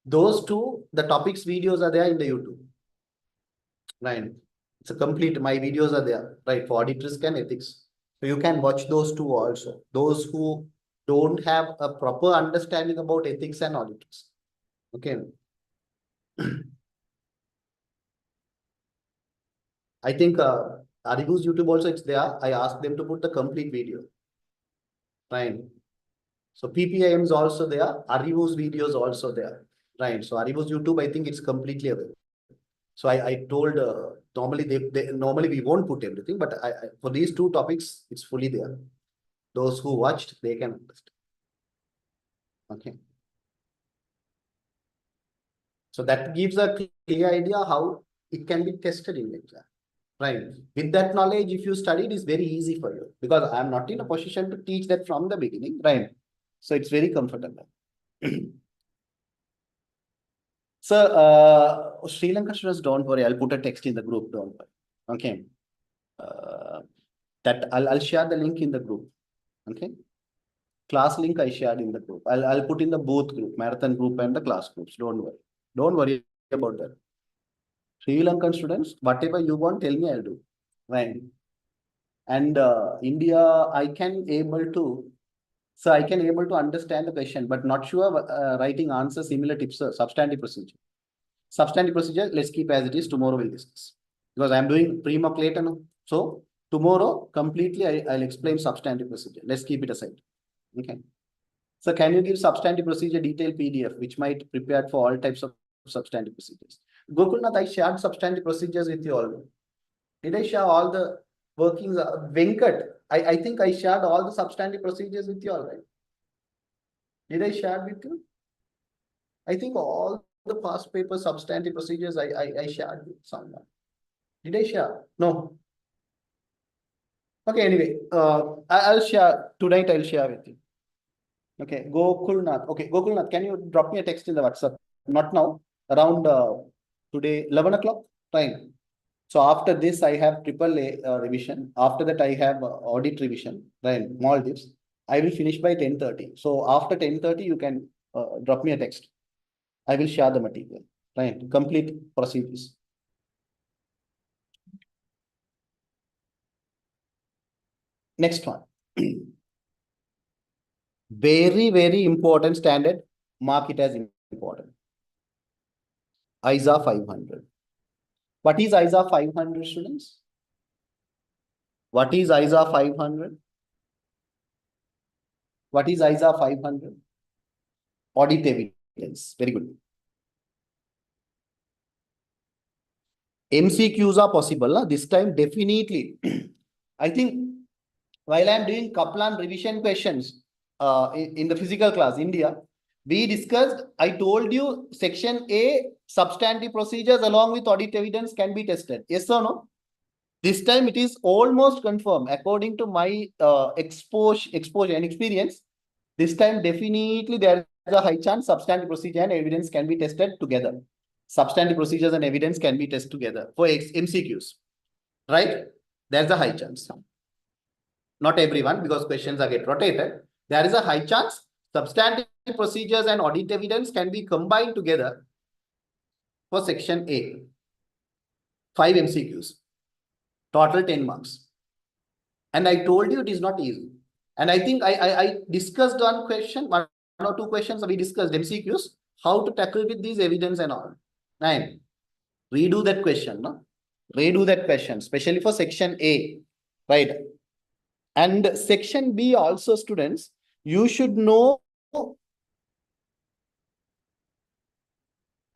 Those two, the topics videos are there in the YouTube, right? It's a complete, my videos are there, right? For audit risk and ethics. So you can watch those two also. Those who don't have a proper understanding about ethics and audit risk. Okay. I think Arivu's YouTube also it's there. I asked them to put the complete video. Right. So PPIM is also there. Arivu's videos also there. Right. So Arivu's YouTube, I think it's completely available. So I told normally we won't put everything, but for these two topics, it's fully there. Those who watched, they can understand. Okay. So that gives a clear idea how it can be tested in the exam. Right. With that knowledge, if you study, it is very easy for you because I'm not in a position to teach that from the beginning. Right. So it's very comfortable. So, Sri Lanka students, don't worry. I'll put a text in the group. Don't worry. Okay. That I'll share the link in the group. Okay. Class link I shared in the group. I'll put in the both group, marathon group and the class groups. Don't worry. Don't worry about that. Sri Lankan students, whatever you want, tell me, I'll do. Right. And India, I can able to So I can able to understand the question, but not sure writing answer similar tips, substantive procedure. Substantive procedure, let's keep as it is. Tomorrow we'll discuss. Because I'm doing pre-mock later now. So tomorrow completely I'll explain substantive procedure. Let's keep it aside. Okay. So can you give substantive procedure detailed PDF, which might prepared for all types of substantive procedures? Gokulnath, I shared substantive procedures with you all. Did I share all the workings? Venkat, I think I shared all the substantive procedures with you all, right? Did I share with you? I think all the past paper substantive procedures I shared with someone. Did I share? No. Okay, anyway, I'll share tonight. I'll share with you. Okay, Gokulnath. Okay, Gokulnath, can you drop me a text in the WhatsApp? Not now. Around today 11 o'clock time. So after this, I have triple A revision. After that, I have audit revision. Right, Maldives. I will finish by 10:30. So after 10:30, you can drop me a text. I will share the material. Right, complete procedures. Next one. Very, very important standard. Mark it as important. ISA 500. What is ISA 500, students? What is ISA 500? What is ISA 500? Audit evidence. Very good. MCQs are possible. This time, definitely. I think while I'm doing Kaplan revision questions in the physical class, India, we discussed, I told you, section A, substantive procedures along with audit evidence can be tested. Yes or no? This time it is almost confirmed. According to my exposure and experience, this time definitely there is a high chance substantive procedure and evidence can be tested together. Substantive procedures and evidence can be tested together for MCQs, right? There's a high chance. Not everyone, because questions are get rotated. There is a high chance substantive procedures and audit evidence can be combined together for section A. 5 MCQs. Total 10 marks. And I told you it is not easy. And I think I discussed one question, one or two questions we discussed MCQs, how to tackle with these evidence and all. 9. Redo that question, no? Redo that question, especially for section A, right? And section B also, students, you should know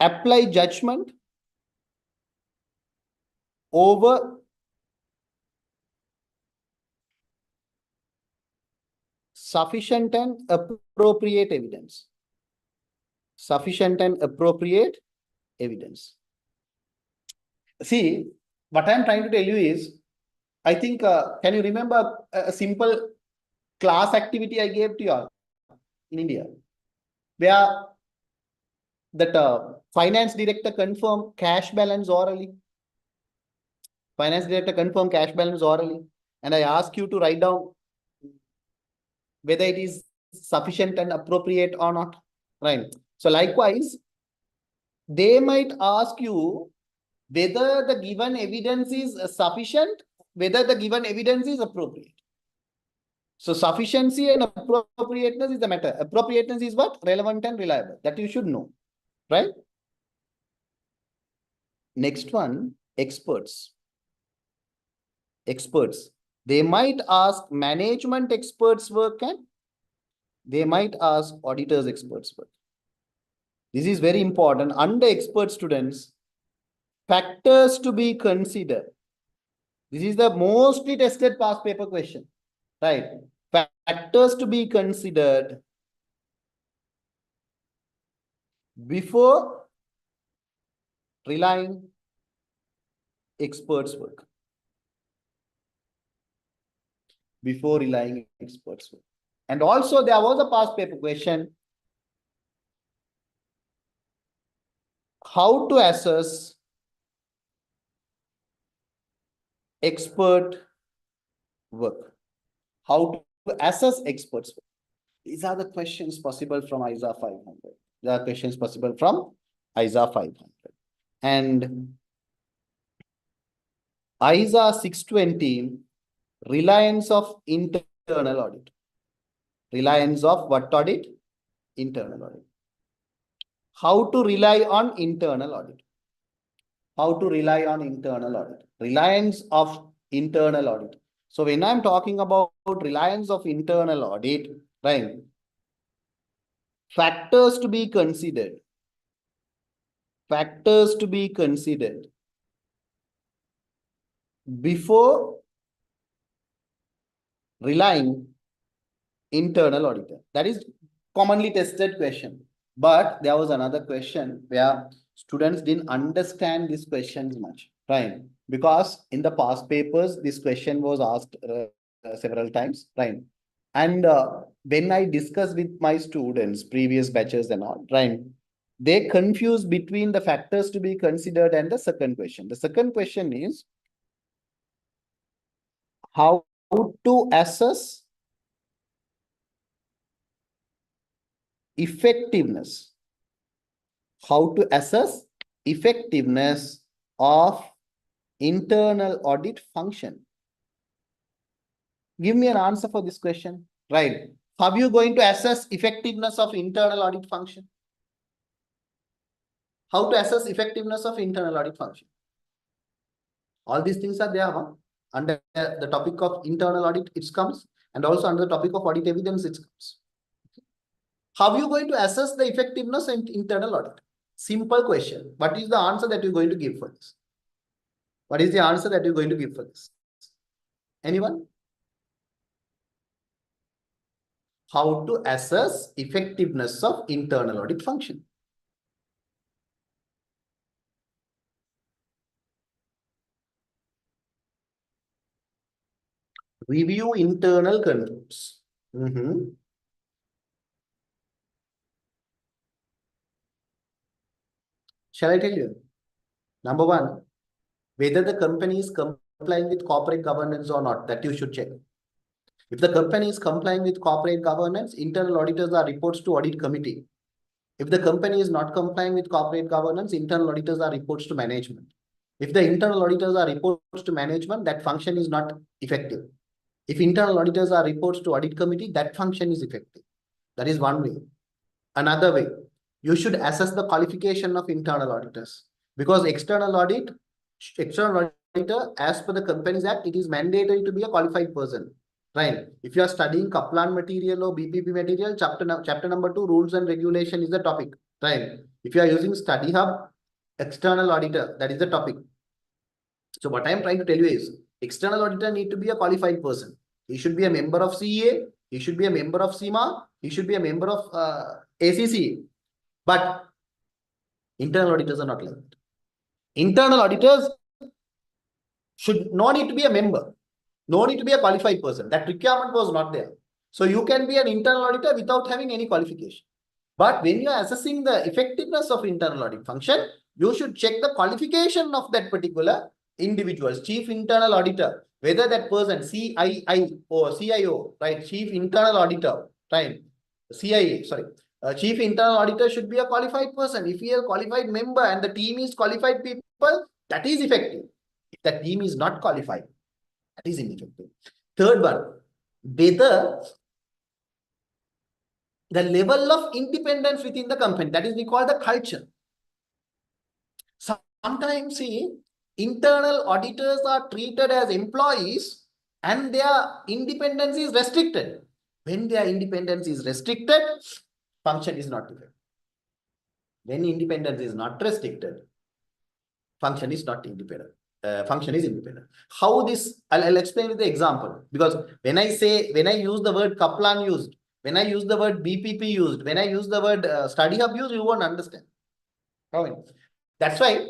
apply judgment over sufficient and appropriate evidence. Sufficient and appropriate evidence. See, what I'm trying to tell you is, I think, can you remember a simple class activity I gave to you all in India, where that finance director confirm cash balance orally. Finance director confirm cash balance orally. And I ask you to write down whether it is sufficient and appropriate or not. Right. So likewise, they might ask you whether the given evidence is sufficient, whether the given evidence is appropriate. So sufficiency and appropriateness is the matter. Appropriateness is what? Relevant and reliable. That you should know. Right? Next one, experts. Experts. They might ask management experts work and they might ask auditors experts work. This is very important. Under expert students, factors to be considered. This is the mostly tested past paper question, right? Factors to be considered before relying experts work. Before relying experts work. And also there was a past paper question. How to assess expert work? How to assess experts work? These are the questions possible from ISA 500. There are questions possible from ISA 500. And ISA 620, reliance of internal audit. Reliance of what audit? Internal audit. How to rely on internal audit? How to rely on internal audit? Reliance of internal audit. So when I'm talking about reliance of internal audit, right? Factors to be considered. Factors to be considered before relying internal auditor. That is commonly tested question. But there was another question where students didn't understand these questions much, right? Because in the past papers, this question was asked several times, right? And when I discuss with my students, previous batches and all, right? They confuse between the factors to be considered and the second question. The second question is how to assess effectiveness. How to assess effectiveness of internal audit function. Give me an answer for this question, right? How are you going to assess effectiveness of internal audit function? How to assess effectiveness of internal audit function? All these things are there, huh? Under the topic of internal audit, it comes, and also under the topic of audit evidence, it comes. How are you going to assess the effectiveness in internal audit? Simple question. What is the answer that you're going to give for this? What is the answer that you're going to give for this? Anyone? How to assess effectiveness of internal audit function? Review internal controls. Shall I tell you? Number one, whether the company is complying with corporate governance or not, that you should check. If the company is complying with corporate governance, internal auditors are reports to audit committee. If the company is not complying with corporate governance, internal auditors are reports to management. If the internal auditors are reports to management, that function is not effective. If internal auditors are reports to audit committee, that function is effective. That is one way. Another way, you should assess the qualification of internal auditors, because external auditor, as per the Companies Act, it is mandatory to be a qualified person, right? If you are studying Kaplan material or BPP material, chapter number 2, rules and regulation is the topic, right? If you are using Study Hub, external auditor, that is the topic. So what I am trying to tell you is, external auditor need to be a qualified person. He should be a member of CEA, he should be a member of CIMA, he should be a member of ACCA. But internal auditors are not like that. Internal auditors should not need to be a member, no need to be a qualified person. That requirement was not there. So you can be an internal auditor without having any qualification. But when you are assessing the effectiveness of internal audit function, you should check the qualification of that particular individual, chief internal auditor, whether that person CII or CIO, right? Chief internal auditor, right? CIA, sorry. Chief internal auditor should be a qualified person. If he is a qualified member and the team is qualified people, that is effective. If the team is not qualified, that is ineffective. Third one, whether the level of independence within the company, that is we call the culture. Sometimes, see, internal auditors are treated as employees and their independence is restricted. When their independence is restricted, function is not effective. When independence is not restricted, function is not independent. Function is independent. How this, I'll explain with the example. Because when I use the word Kaplan used, when I use the word BPP used, when I use the word Study Hub used, you won't understand. That's why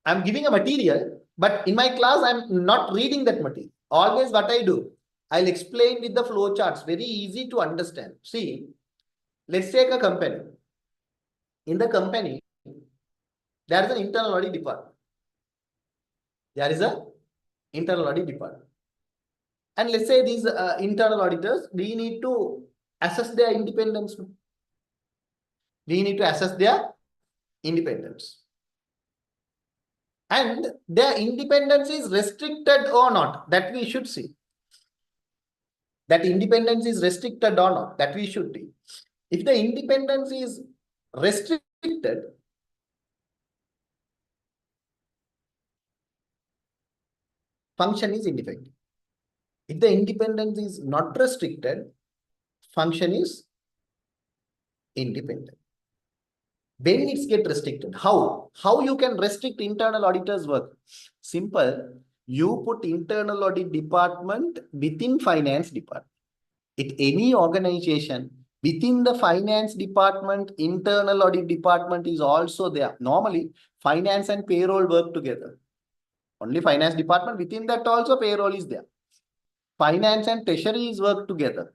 I'm giving a material, but in my class, I'm not reading that material. Always what I do, I'll explain with the flow charts, very easy to understand. See, let's take a company. In the company, there is an internal audit department. There is an internal audit department. And let's say these internal auditors, we need to assess their independence. We need to assess their independence. And their independence is restricted or not, that we should see. That independence is restricted or not, that we should do. If the independence is restricted, function is ineffective. If the independence is not restricted, function is independent. When it's get restricted, how you can restrict internal auditors work? Simple. You put internal audit department within finance department. At any organization, within the finance department, internal audit department is also there. Normally, finance and payroll work together. Only finance department, within that also payroll is there. Finance and treasury is work together.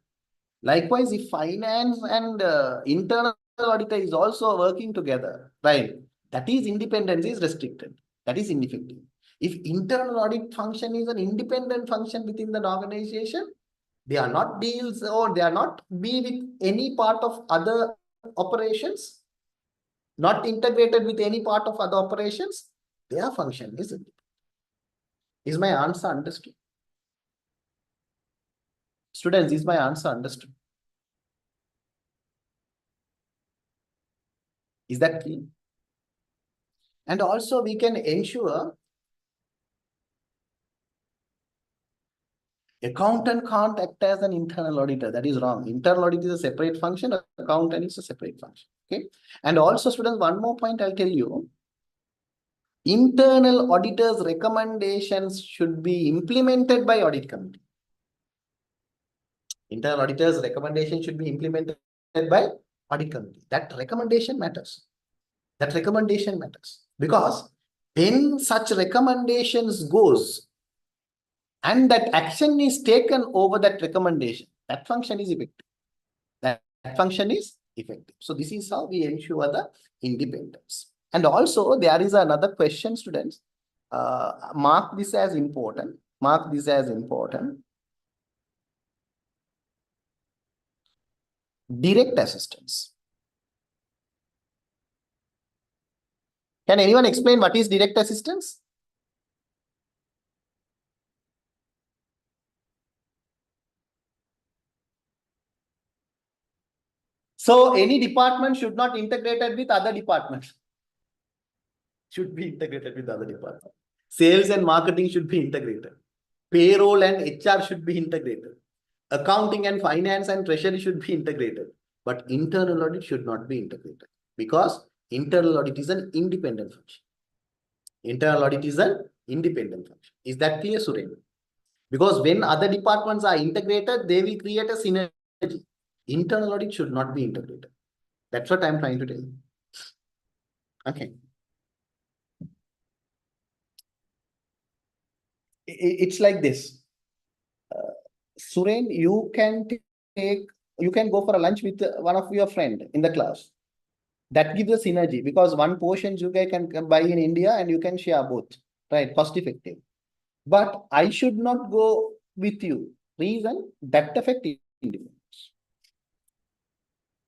Likewise, if finance and internal auditor is also working together, right? That is independence is restricted. That is ineffective. If internal audit function is an independent function within the organization, they are not deals or they are not be with any part of other operations, not integrated with any part of other operations, their function is independent. Is my answer understood? Students, is my answer understood? Is that clear? And also we can ensure accountant can't act as an internal auditor. That is wrong. Internal audit is a separate function. Accountant is a separate function. Okay. And also, students, one more point I'll tell you. Internal auditors' recommendations should be implemented by audit committee. Internal auditors' recommendation should be implemented by audit committee. That recommendation matters. That recommendation matters. Because when such recommendations goes, and that action is taken over that recommendation, that function is effective. That function is effective. So this is how we ensure the independence. And also there is another question, students. Mark this as important. Mark this as important. Direct assistance. Can anyone explain what is direct assistance? So any department should not integrated with other departments. Should be integrated with other departments. Sales and marketing should be integrated. Payroll and HR should be integrated. Accounting and finance and treasury should be integrated. But internal audit should not be integrated. Because internal audit is an independent function. Internal audit is an independent function. Is that clear, Suren? Because when other departments are integrated, they will create a synergy. Internal audit should not be integrated. That's what I'm trying to tell you. Okay. It's like this. Suren, you can go for a lunch with one of your friend in the class. That gives a synergy because one portion you guys can buy in India and you can share both, right? Cost effective. But I should not go with you. Reason that affect independence.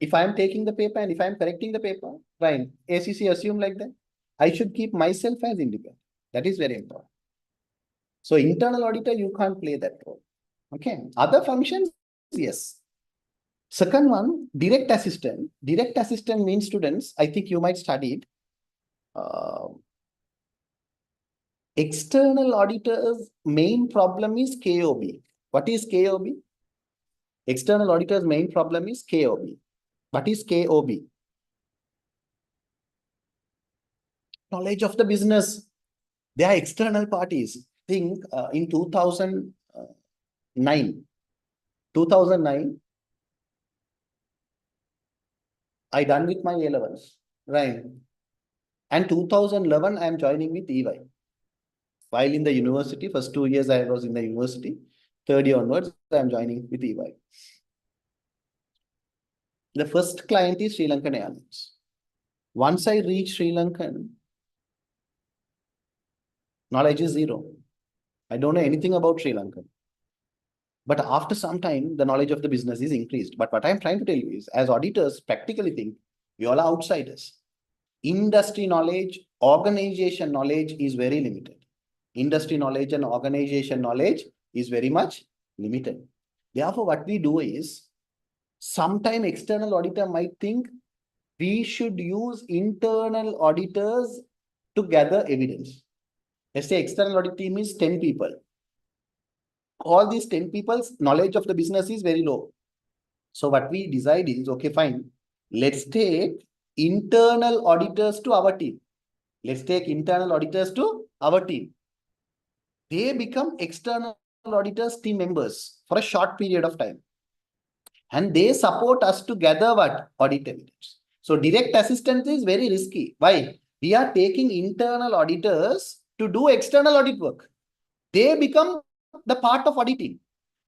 If I am taking the paper and if I am correcting the paper, right? ACCA assume like that. I should keep myself as independent. That is very important. So internal auditor, you can't play that role. Okay. Other functions, yes. Second one, direct assistant. Direct assistant means, students, I think you might study it. External auditors' main problem is KOB. What is KOB? External auditors' main problem is KOB. What is KOB? Knowledge of the business. They are external parties. Think in 2009, I done with my A-levels, right? And 2011, I am joining with EY. While in the university, first 2 years I was in the university, third year onwards, I am joining with EY. The first client is Sri Lankan Airlines. Once I reach Sri Lankan, knowledge is zero. I don't know anything about Sri Lankan. But after some time, the knowledge of the business is increased. But what I'm trying to tell you is, as auditors, practically think, we all are outsiders. Industry knowledge, organization knowledge is very limited. Industry knowledge and organization knowledge is very much limited. Therefore, what we do is, sometime external auditor might think we should use internal auditors to gather evidence. Let's say external audit team is 10 people. All these 10 people's knowledge of the business is very low. So what we decide is, okay, fine. Let's take internal auditors to our team. Let's take internal auditors to our team. They become external auditors team members for a short period of time. And they support us to gather what? Audit evidence. So direct assistance is very risky. Why? We are taking internal auditors to do external audit work. They become the part of auditing.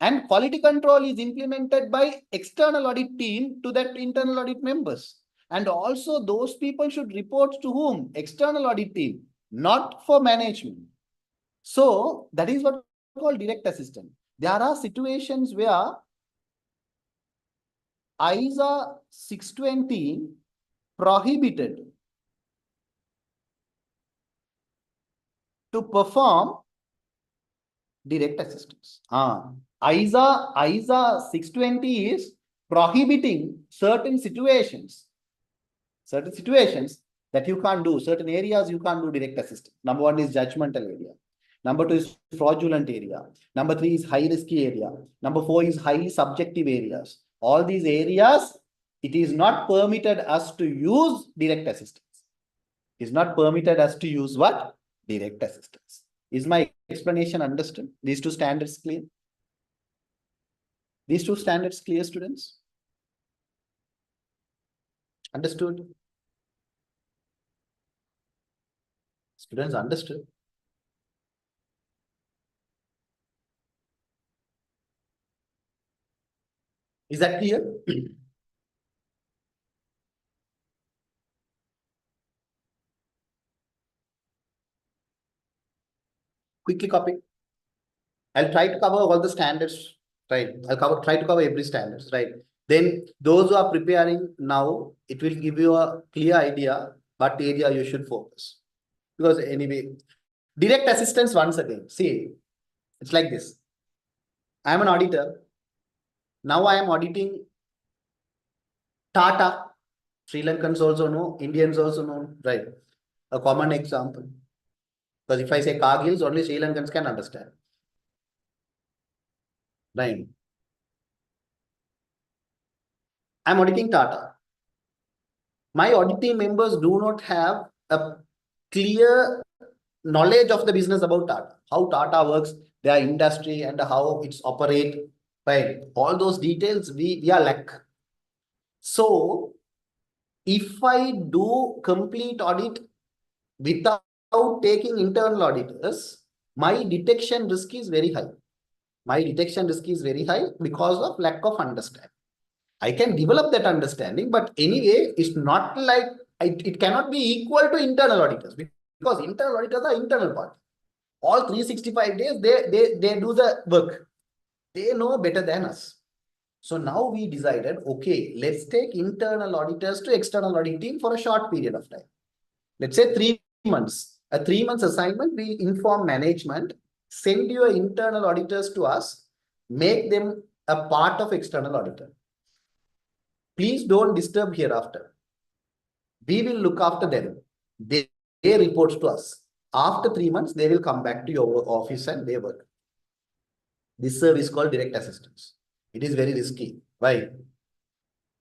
And quality control is implemented by external audit team to that internal audit members. And also those people should report to whom? External audit team, not for management. So that is what we call direct assistance. There are situations where ISA 620 prohibited to perform direct assistance. ISA 620 is prohibiting certain situations that you can't do, certain areas you can't do direct assistance. Number one is judgmental area. Number two is fraudulent area. Number three is high risky area. Number four is highly subjective areas. All these areas, it is not permitted us to use direct assistance. It is not permitted us to use what? Direct assistance. Is my explanation understood? These two standards clear? These two standards clear, students? Understood? Students understood? Is that clear? Quickly copy. I'll try to cover all the standards, right? Try to cover every standards, right? Then those who are preparing now, it will give you a clear idea what area you should focus. Because anyway, direct assistance once again. See, it's like this. I am an auditor. Now I am auditing Tata. Sri Lankans also know, Indians also know, right? A common example. Because if I say Cargills, only Sri Lankans can understand. Right. I'm auditing Tata. My auditing members do not have a clear knowledge of the business about Tata, how Tata works, their industry, and how it's operate. Right. All those details we are lack. So if I do complete audit without taking internal auditors, my detection risk is very high. My detection risk is very high because of lack of understanding. I can develop that understanding, but anyway, it's not like it cannot be equal to internal auditors, because internal auditors are internal party. All 365 days, they do the work. They know better than us. So now we decided, okay, let's take internal auditors to external audit team for a short period of time. Let's say 3 months. A 3 months assignment, we inform management, send your internal auditors to us, make them a part of external auditor. Please don't disturb hereafter. We will look after them. They report to us. After 3 months, they will come back to your office and they work. This service is called direct assistance. It is very risky. Why?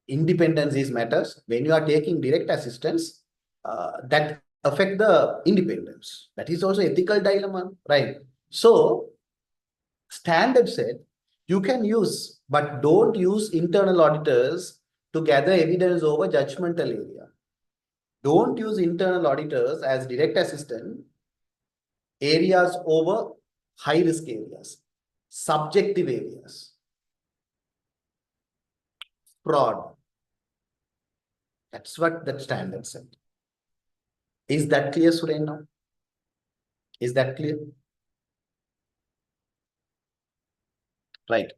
Independence is matters. When you are taking direct assistance, that affect the independence. That is also ethical dilemma, right? So, standard said, you can use, but don't use internal auditors to gather evidence over judgmental area. Don't use internal auditors as direct assistant areas over high risk areas, subjective areas, fraud. That's what that standard said. Is that clear, Suren, now? Is that clear? Right.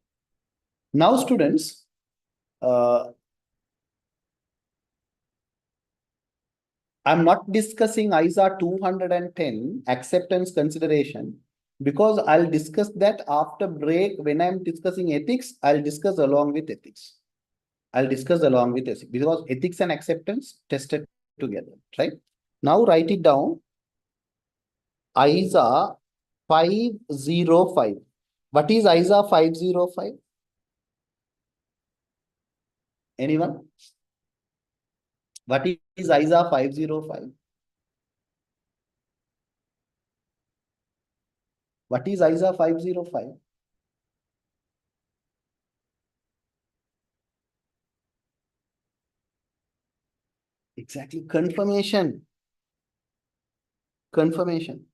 Now, students, I'm not discussing ISA 210 acceptance consideration Because I'll discuss that after break. When I'm discussing ethics, I'll discuss along with ethics. I'll discuss along with ethics because ethics and acceptance tested together, right? Now write it down. ISA 505. What is ISA 505? Anyone? What is ISA 505? What is ISA 505? Exactly. Confirmation. Confirmation.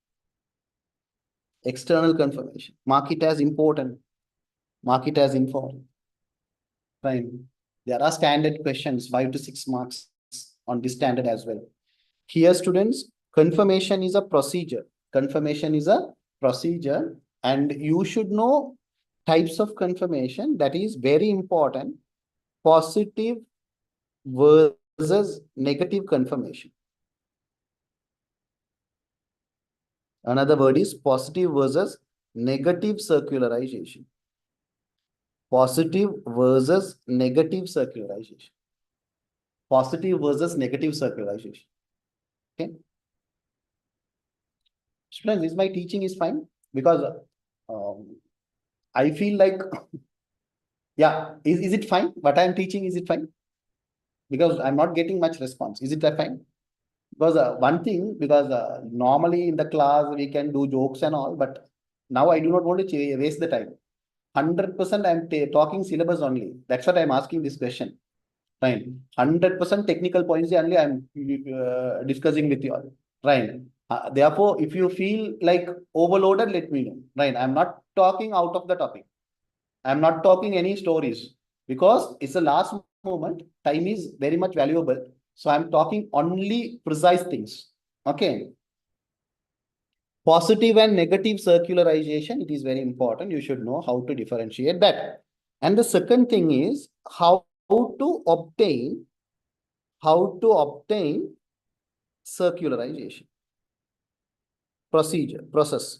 External confirmation. Mark it as important. Mark it as important. Fine. There are standard questions, 5 to 6 marks on this standard as well. Here, students, confirmation is a procedure. Confirmation is a procedure, and you should know types of confirmation. That is very important. Positive versus negative confirmation. Another word is positive versus negative circularization. Positive versus negative circularization. Positive versus negative circularization. Okay. Students, is my teaching is fine? Because I feel like, yeah, is it fine? What I'm teaching, is it fine? Because I'm not getting much response. Is it that fine? Because one thing, because normally in the class we can do jokes and all, but now I do not want to waste the time. 100% I'm talking syllabus only. That's what I'm asking this question. Fine. 100% technical points only I'm discussing with you all. Right. Therefore, if you feel like overloaded, let me know. Right. I'm not talking out of the topic. I'm not talking any stories because it's the last moment. Time is very much valuable. So I'm talking only precise things. Okay. Positive and negative circularization, it is very important. You should know how to differentiate that. And the second thing is how to obtain circularization. Process.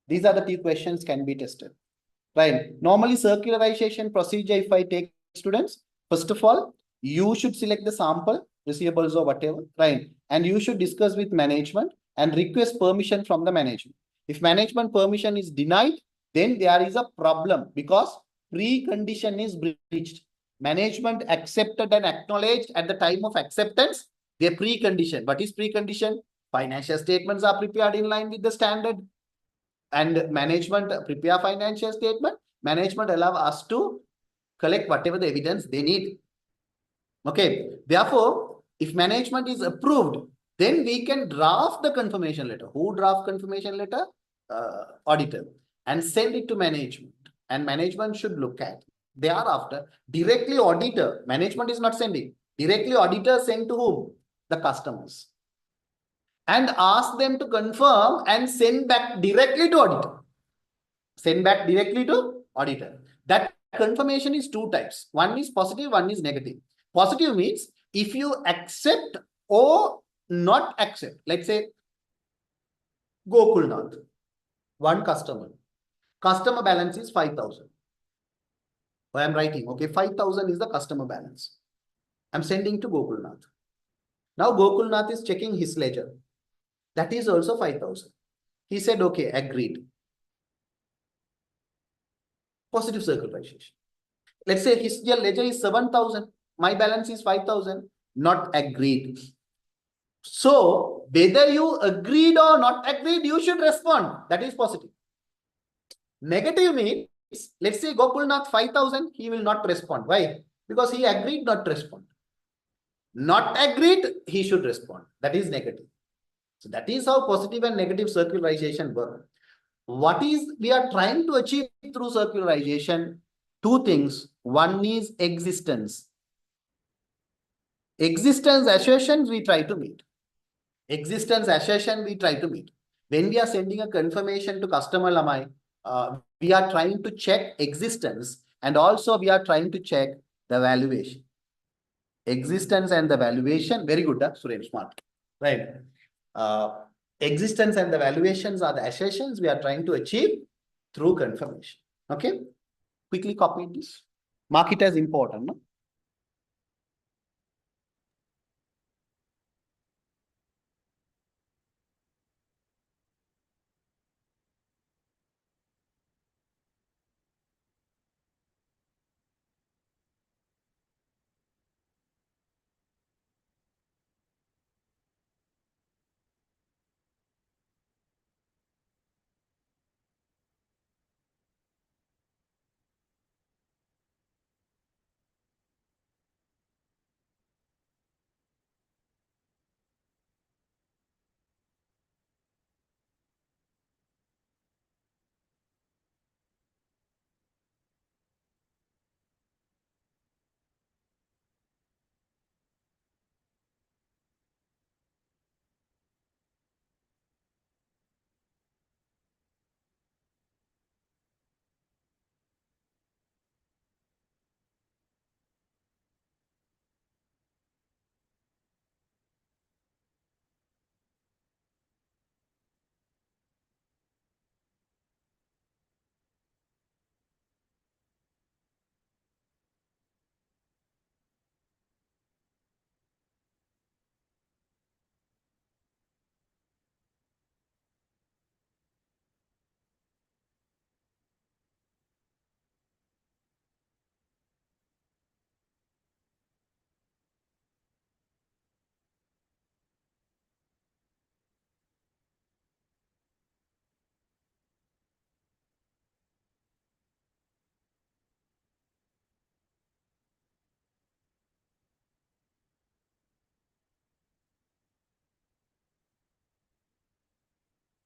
These are the two questions can be tested. Right. Normally circularization procedure, if I take students, first of all, you should select the sample, receivables or whatever, right? And you should discuss with management and request permission from the management. If management permission is denied, then there is a problem because precondition is breached. Management accepted and acknowledged at the time of acceptance their precondition. What is precondition? Financial statements are prepared in line with the standard. And management prepare financial statement, management allow us to collect whatever the evidence they need. Okay. Therefore, if management is approved, then we can draft the confirmation letter. Who draft confirmation letter? Auditor. And send it to management. And management should look at. Thereafter, directly auditor. Management is not sending. Directly auditor send to whom? The customers. And ask them to confirm and send back directly to auditor. Send back directly to auditor. That confirmation is two types. One is positive, one is negative. Positive means if you accept or not accept. Let's say Gokulnath, one customer. Customer balance is 5,000. I am writing, okay, 5,000 is the customer balance. I'm sending to Gokulnath. Now Gokulnath is checking his ledger. That is also 5,000. He said, okay, agreed. Positive circularization. Let's say his ledger is 7,000. My balance is 5,000. Not agreed. So whether you agreed or not agreed, you should respond. That is positive. Negative means, let's say Gokulnath 5,000, he will not respond. Why? Because he agreed not to respond. Not agreed, he should respond. That is negative. So that is how positive and negative circularization work. What is we are trying to achieve through circularization? Two things. One is existence. Existence assertions we try to meet. Existence assertion we try to meet. When we are sending a confirmation to customer Lamai, we are trying to check existence and also we are trying to check the valuation. Existence and the valuation, very good, Suren, smart. Right. existence and the valuations are the assertions we are trying to achieve through confirmation. Okay. Quickly copy this. Mark it as important. No?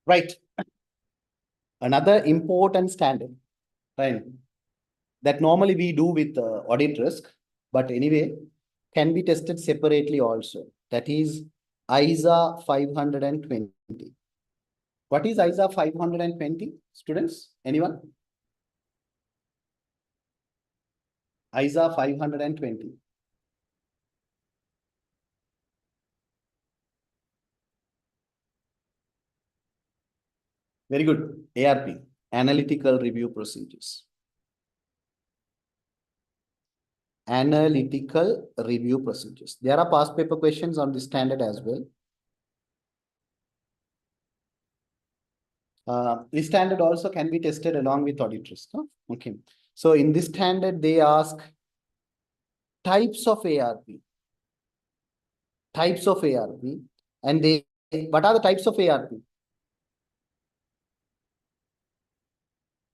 Right. Another important standard, right, that normally we do with audit risk, but anyway, can be tested separately also. That is ISA 520. What is ISA 520, students? Anyone? ISA 520. Very good. ARP, Analytical Review Procedures. Analytical Review Procedures. There are past paper questions on this standard as well. This standard also can be tested along with audit risk. Huh? Okay. So in this standard, they ask types of ARP. Types of ARP. And they, what are the types of ARP?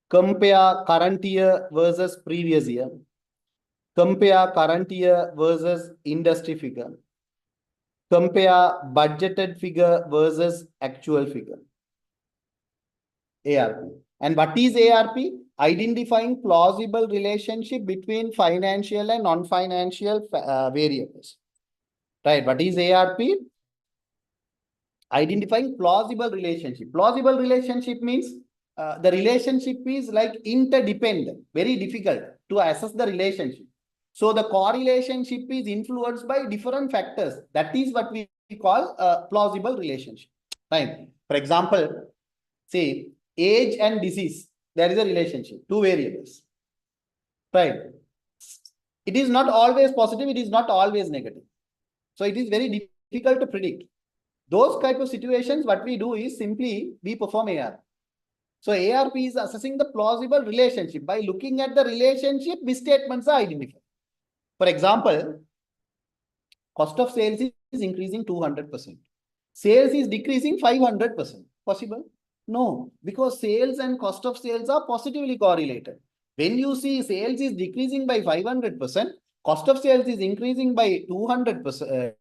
Compare current year versus previous year. Compare current year versus industry figure. Compare budgeted figure versus actual figure. ARP. And what is ARP? Identifying plausible relationship between financial and non-financial variables. Right. What is ARP? Identifying plausible relationship. Plausible relationship means the relationship is like interdependent, very difficult to assess the relationship. So the correlationship is influenced by different factors. That is what we call a plausible relationship. Right. For example, say age and disease, there is a relationship, two variables. Right. It is not always positive, it is not always negative. So it is very difficult to predict. Those type of situations, what we do is simply we perform ARP. So ARP is assessing the plausible relationship. By looking at the relationship, misstatements are identified. For example, cost of sales is increasing 200%. Sales is decreasing 500%. Possible? No, because sales and cost of sales are positively correlated. When you see sales is decreasing by 500%, cost of sales is increasing by 200%,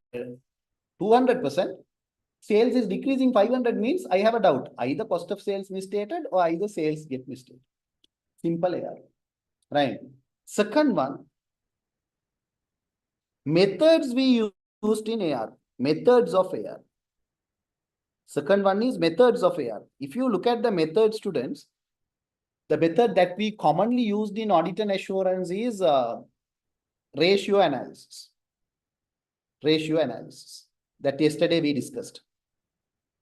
sales is decreasing 500 means I have a doubt. Either cost of sales misstated or either sales get misstated. Simple AR. Right. Second one, methods we used in AR. Methods of AR. Second one is methods of AR. If you look at the method, students, the method that we commonly used in audit and assurance is ratio analysis. Ratio analysis that yesterday we discussed.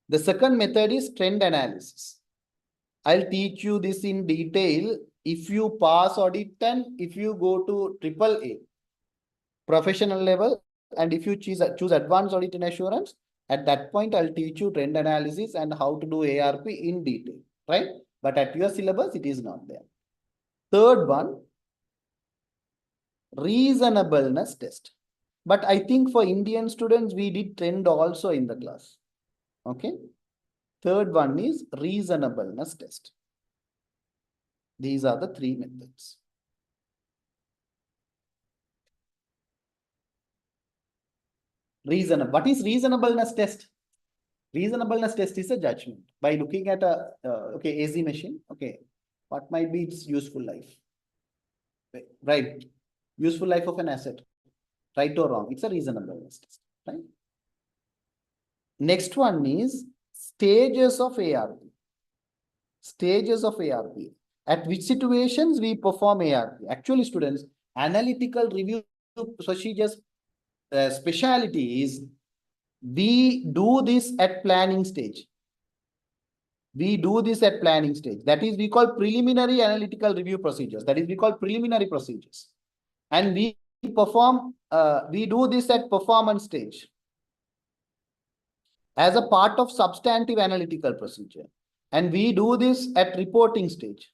The second method is trend analysis. I'll teach you this in detail if you pass audit and if you go to AAA, professional level, and if you choose advanced audit and assurance, at that point, I'll teach you trend analysis and how to do ARP in detail, right? But at your syllabus, it is not there. Third one, reasonableness test. But I think for Indian students, we did trend also in the class. Okay. Third one is reasonableness test. These are the three methods. What is reasonableness test? Reasonableness test is a judgment by looking at a AC machine. Okay, what might be its useful life? Right, useful life of an asset, right or wrong? It's a reasonableness test, right? Next one is stages of ARP. Stages of ARP. At which situations we perform ARP? Actually, students, analytical review procedures speciality is we do this at planning stage. We do this at planning stage. That is, we call preliminary analytical review procedures. That is, we call preliminary procedures. And we do this at performance stage as a part of substantive analytical procedure. And we do this at reporting stage.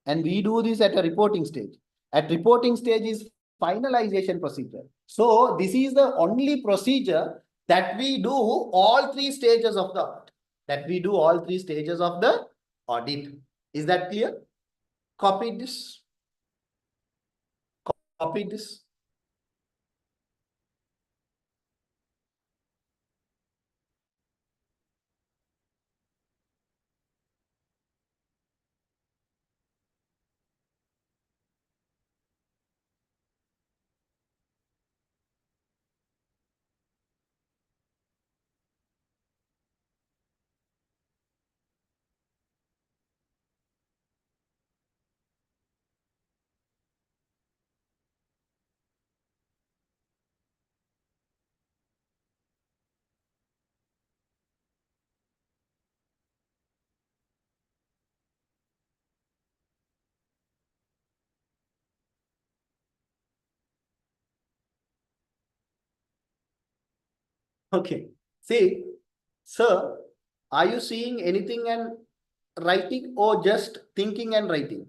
And we do this at a reporting stage. At reporting stage is finalization procedure. So this is the only procedure that we do all three stages of the audit. That we do all three stages of the audit. Is that clear? Copy this. Copy this. Okay. See, sir, are you seeing anything and writing or just thinking and writing?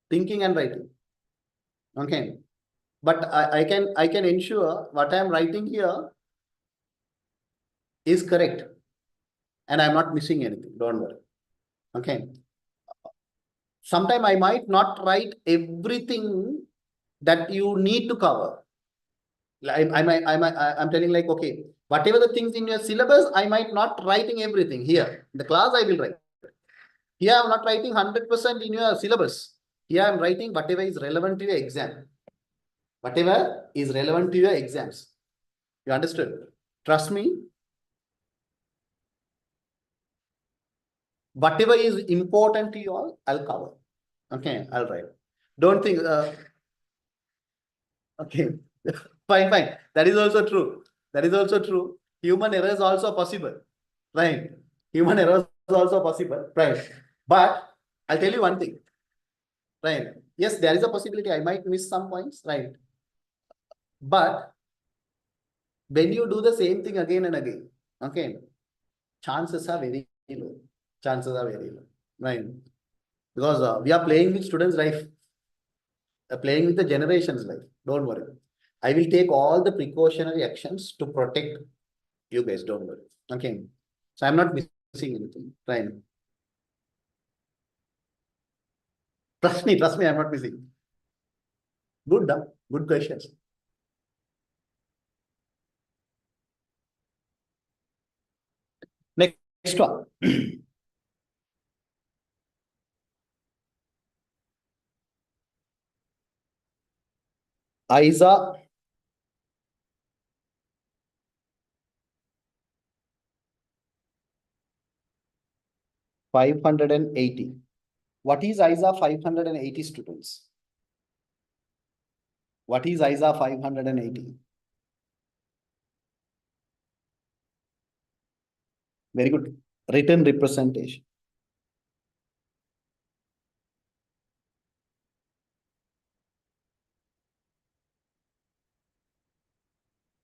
Thinking and writing. Okay. But I can ensure what I am writing here is correct. And I'm not missing anything. Don't worry. Okay. Sometimes I might not write everything that you need to cover. I'm telling like, okay, whatever the things in your syllabus, I might not writing everything here. In the class, I will write. Here, I'm not writing 100% in your syllabus. Here, I'm writing whatever is relevant to your exam. Whatever is relevant to your exams. You understood? Trust me. Whatever is important to you all, I'll cover. Okay, I'll write. Don't think, okay, fine. That is also true. That is also true. Human error is also possible, right? Human error is also possible, right? But I'll tell you one thing, right? Yes, there is a possibility I might miss some points, right? But when you do the same thing again and again, okay, chances are very low. Chances are very low, right? Because we are playing with students' life, playing with the generation's life. Don't worry. I will take all the precautionary actions to protect you guys. Don't worry. Okay. So I'm not missing anything, right? Trust me, I'm not missing. Good, good questions. Next one. ISA 580. What is ISA 580, students? What is ISA 580? Very good. Written representation.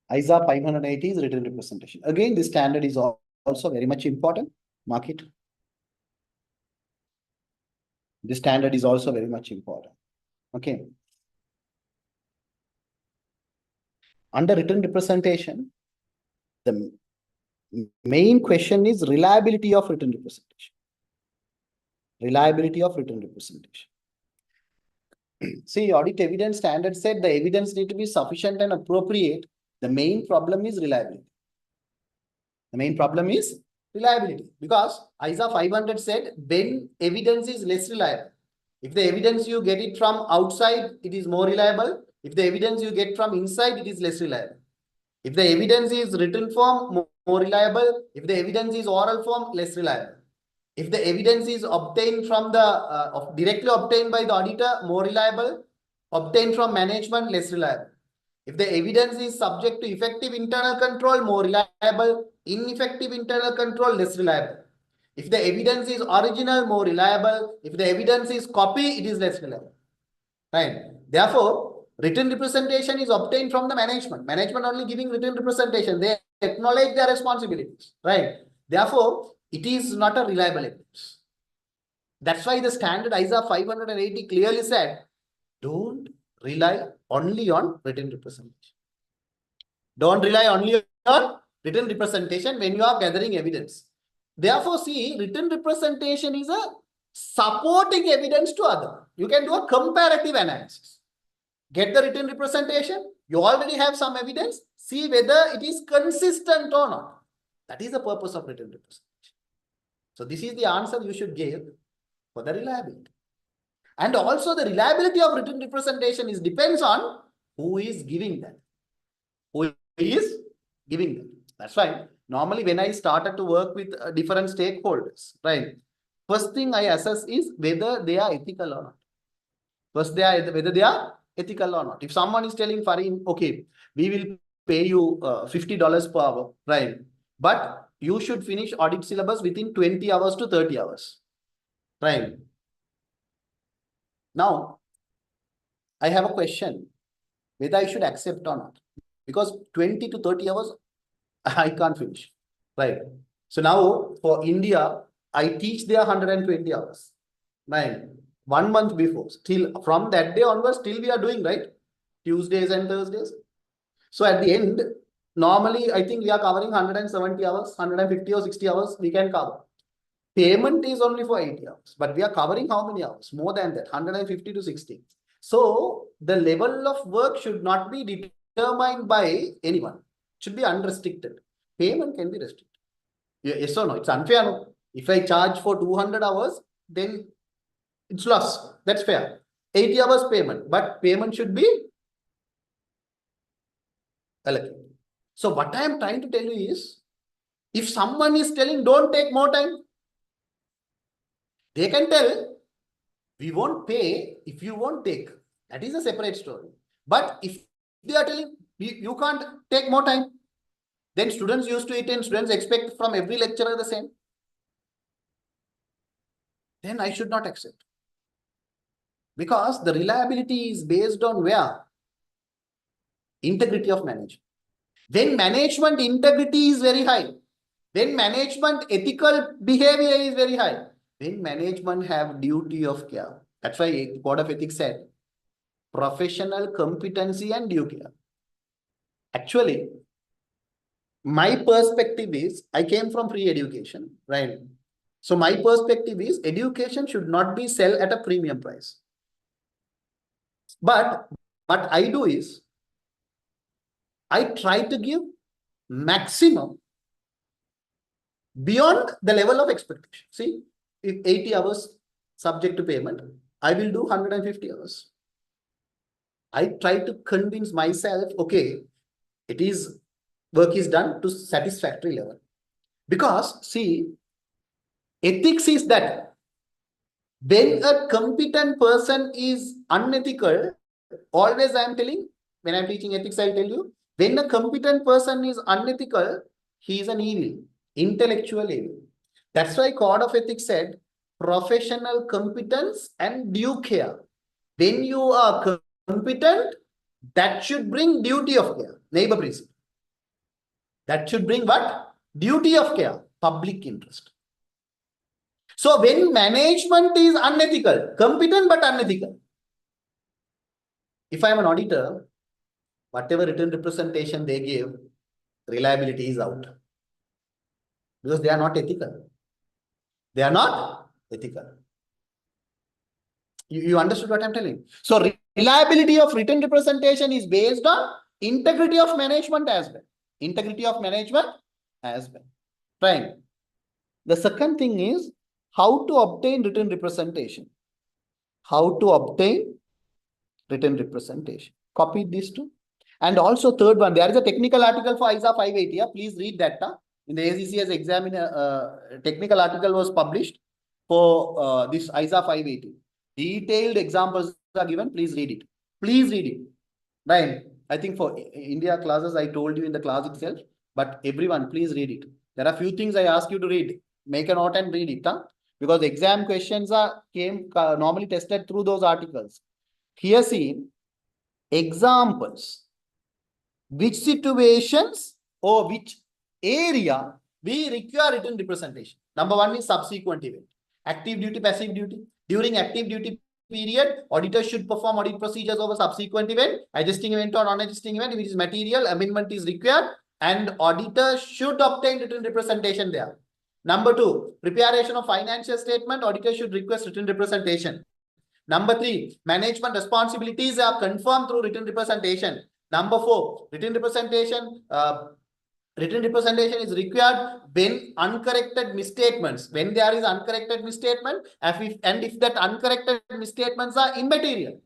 ISA 580 is written representation. Again, this standard is also very much important. Mark it. This standard is also very much important. Okay. Under written representation, the main question is reliability of written representation. Reliability of written representation. See, audit evidence standard said the evidence need to be sufficient and appropriate. The main problem is reliability. The main problem is reliability because ISA 500 said when evidence is less reliable. If the evidence you get it from outside, it is more reliable. If the evidence you get from inside, it is less reliable. If the evidence is written form, more reliable. If the evidence is oral form, less reliable. If the evidence is obtained from the directly obtained by the auditor, more reliable. Obtained from management, less reliable. If the evidence is subject to effective internal control, more reliable. Ineffective internal control, less reliable. If the evidence is original, more reliable. If the evidence is copy, it is less reliable. Right. Therefore, written representation is obtained from the management. Management only giving written representation. They acknowledge their responsibilities. Right. Therefore, it is not a reliable evidence. That's why the standard ISA 580 clearly said, don't rely only on written representation. Don't rely only on written representation when you are gathering evidence. Therefore, see, written representation is a supporting evidence to other. You can do a comparative analysis. Get the written representation. You already have some evidence. See whether it is consistent or not. That is the purpose of written representation. So this is the answer you should give for the reliability. And also the reliability of written representation is depends on who is giving that. Who is giving that. That's why normally when I started to work with different stakeholders, right? First thing I assess is whether they are ethical or not. First, whether they are ethical or not. If someone is telling Fareen, okay, we will pay you $50 per hour, right? But you should finish audit syllabus within 20 hours to 30 hours, right? Now, I have a question whether I should accept or not, because 20 to 30 hours, I can't finish, right? So now for India, I teach there 120 hours, right? 1 month before, still from that day onwards, still we are doing, right? Tuesdays and Thursdays. So at the end, normally I think we are covering 170 hours, 150 or 60 hours, we can cover. Payment is only for 80 hours, but we are covering how many hours? More than that, 150 to 60. So the level of work should not be determined by anyone. It should be unrestricted. Payment can be restricted. Yes or no? It's unfair. No? If I charge for 200 hours, then it's loss. That's fair. 80 hours payment, but payment should be allocated. So what I am trying to tell you is, if someone is telling don't take more time, they can tell, we won't pay if you won't take. That is a separate story. But if they are telling you can't take more time, then students used to it and students expect from every lecturer the same. Then I should not accept. Because the reliability is based on where? Integrity of management. When management integrity is very high, when management ethical behavior is very high, when management have duty of care. That's why Code of Ethics said professional competency and due care. Actually, my perspective is, I came from free education, right? So my perspective is education should not be sold at a premium price. But what I do is, I try to give maximum beyond the level of expectation. See, if 80 hours subject to payment, I will do 150 hours. I try to convince myself, okay, work is done to satisfactory level. Because see, ethics is that when a competent person is unethical, always I am telling, when I am teaching ethics, I'll tell you, when a competent person is unethical, he is an evil. intellectual area. That's why Code of Ethics said professional competence and due care. When you are competent, that should bring duty of care, neighbor principle. That should bring what? Duty of care, public interest. So when management is unethical, competent but unethical, if I am an auditor, whatever written representation they give, reliability is out. Because they are not ethical. They are not ethical. You understood what I'm telling? So reliability of written representation is based on integrity of management as well. Integrity of management as well. Right. The second thing is how to obtain written representation. How to obtain written representation. Copy these two. And also third one, there is a technical article for ISA 580. Please read that. In the ACCA's exam, technical article was published for this ISA 580. Detailed examples are given. Please read it. Please read it. Right. I think for India classes, I told you in the class itself, but everyone, please read it. There are few things I ask you to read. Make a note and read it. Because exam questions are normally tested through those articles. Here see examples. Which situations or which area we require written representation. Number one is subsequent event. Active duty, passive duty. During active duty period, auditors should perform audit procedures over subsequent event, adjusting event or non-adjusting event, which is material, amendment is required, and auditors should obtain written representation there. Number two, preparation of financial statement, auditors should request written representation. Number three, management responsibilities are confirmed through written representation. Number four, written representation is required when uncorrected misstatements, when there is uncorrected misstatement, and if that uncorrected misstatements are immaterial.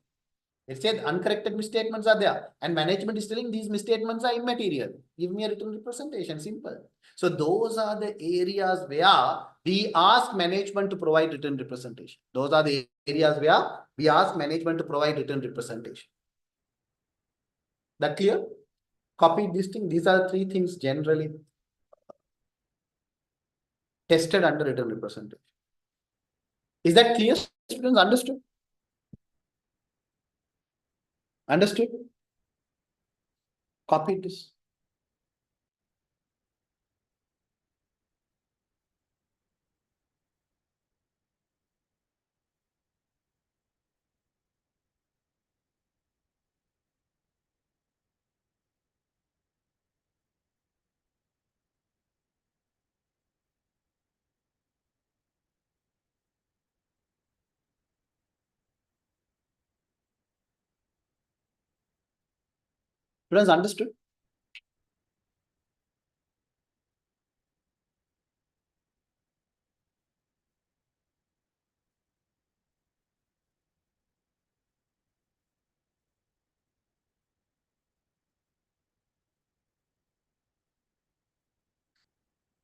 Let's say uncorrected misstatements are there and management is telling these misstatements are immaterial. Give me a written representation, simple. So those are the areas where we ask management to provide written representation. Those are the areas where we ask management to provide written representation. That clear? Copy this thing. These are three things generally tested under written representation. Is that clear, students? Understood? Understood? Copy this. Students, understood?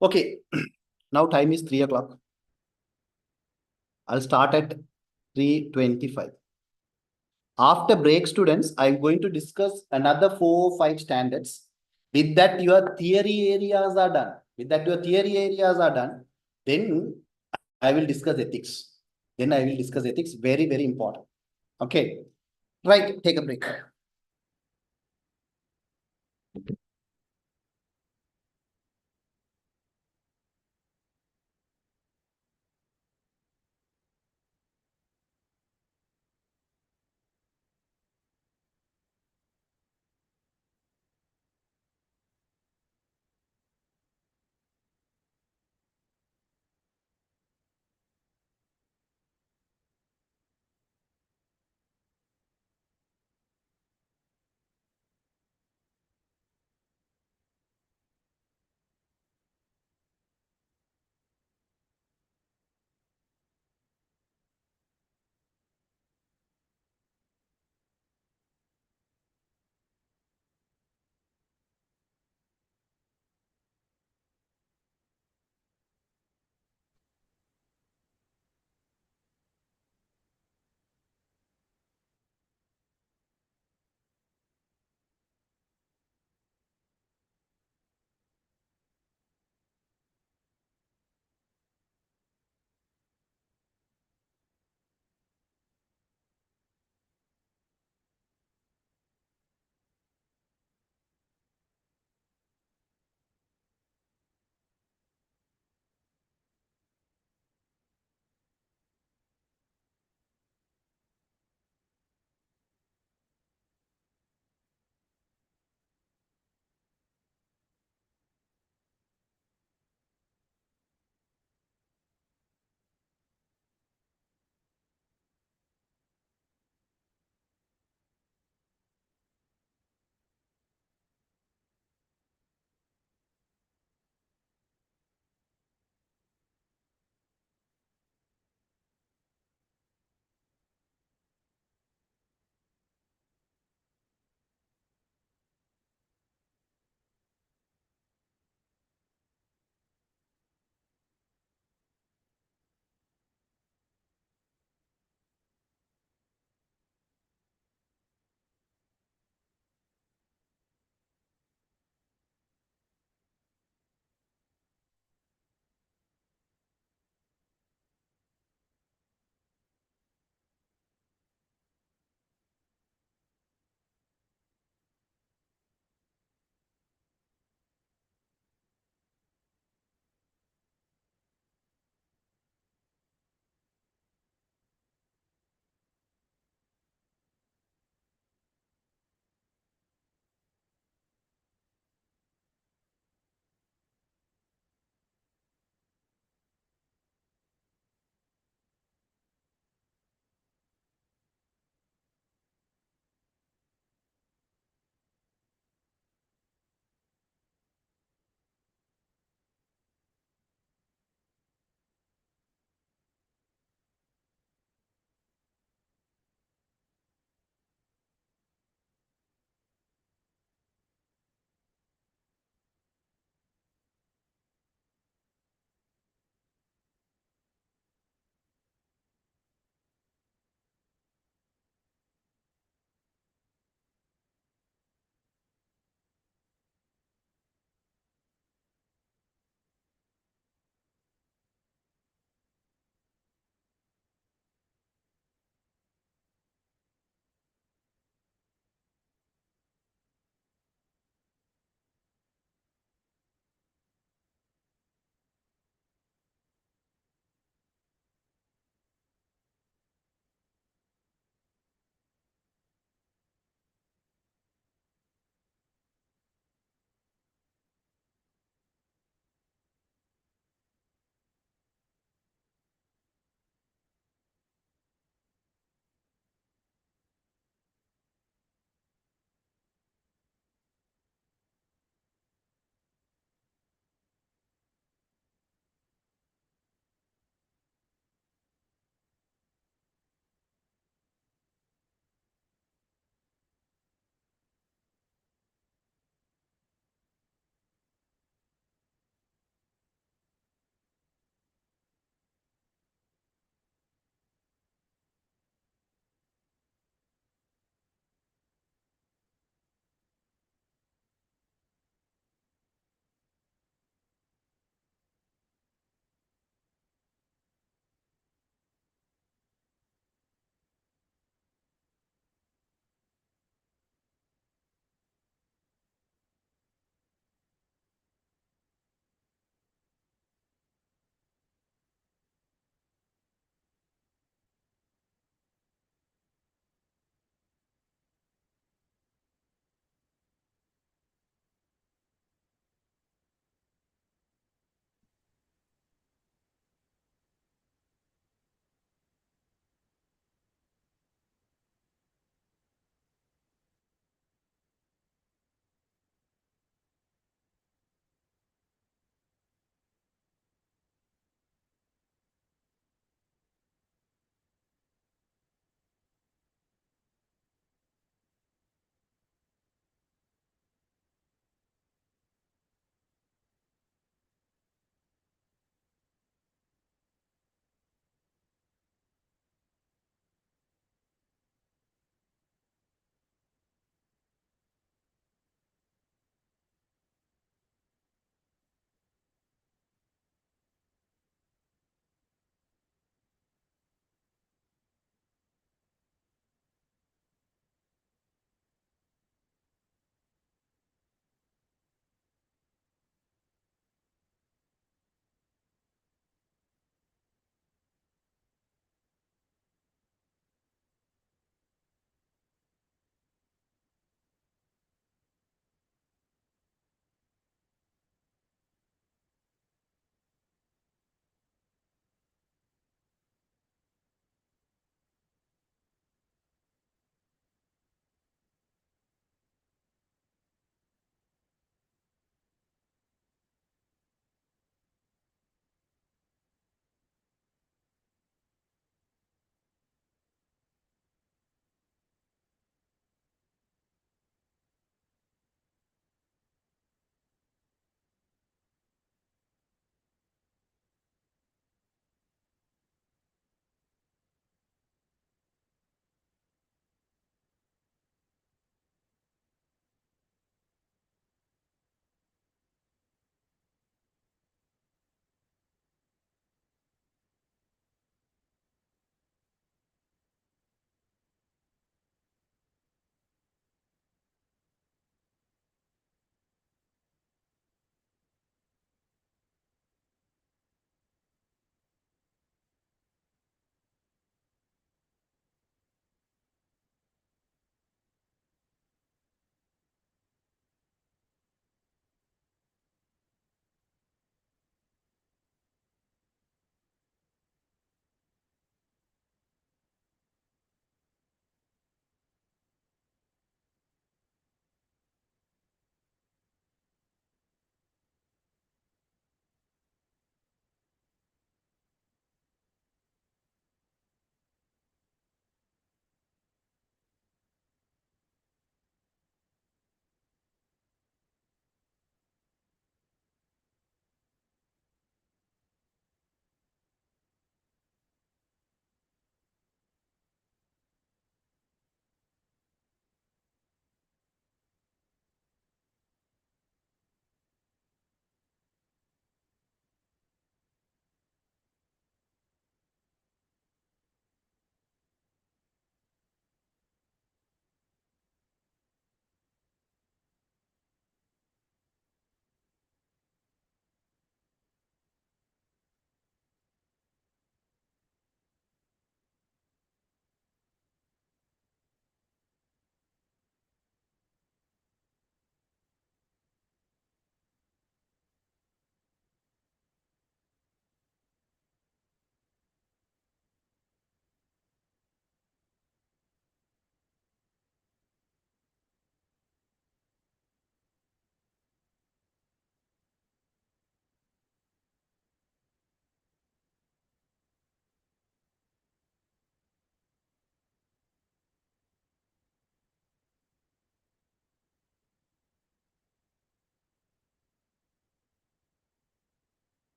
Okay. Now time is 3 o'clock. I'll start at 3:25. After break, students, I'm going to discuss another 4 or 5 standards. With that, your theory areas are done. Then I will discuss ethics. Very, very important. Okay. Right. Take a break.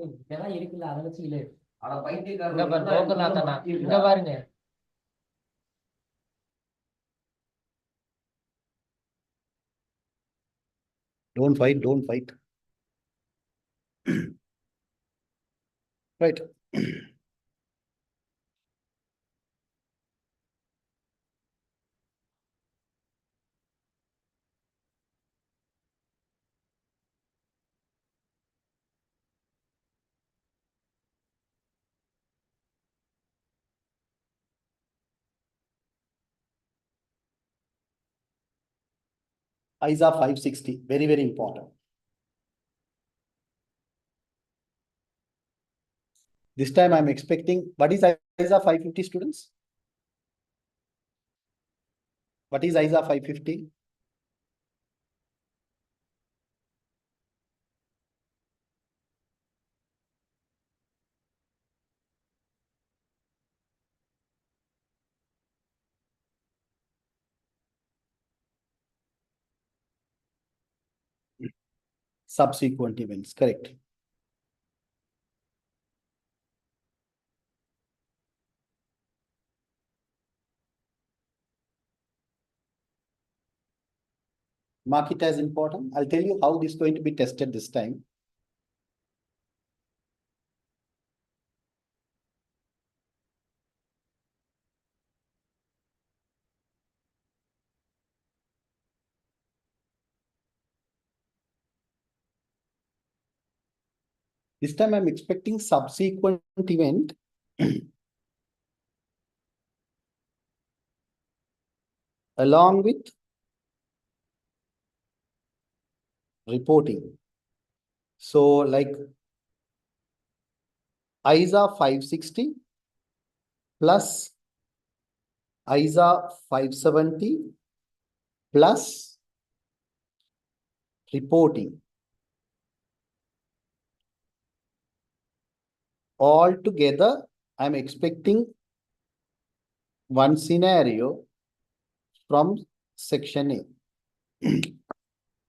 இதெல்லாம் இருக்குல்ல அதை வச்சு இல்ல இங்க பாரு broker தானா இங்க பாருங்க Don't fight, don't fight. Right. ISA 560, very, very important. This time I'm expecting, what is ISA 550 students? What is ISA 550? Subsequent events, correct. Mark it as important. I'll tell you how this is going to be tested this time. This time I'm expecting subsequent event. Along with reporting. So like ISA 560 plus ISA 570 plus reporting. All together, I'm expecting one scenario from section A.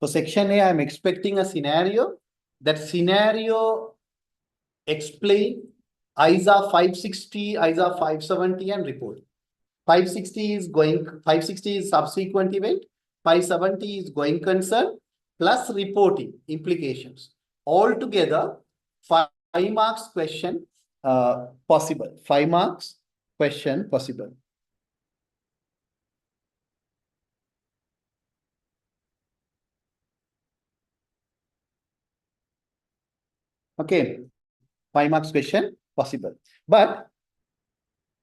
For section A, I'm expecting a scenario. That scenario explain ISA 560, ISA 570 and report. 560 is subsequent event, 570 is going concern, plus reporting implications. Altogether, 5 marks question possible. 5 marks question possible. Okay, 5 marks question possible. But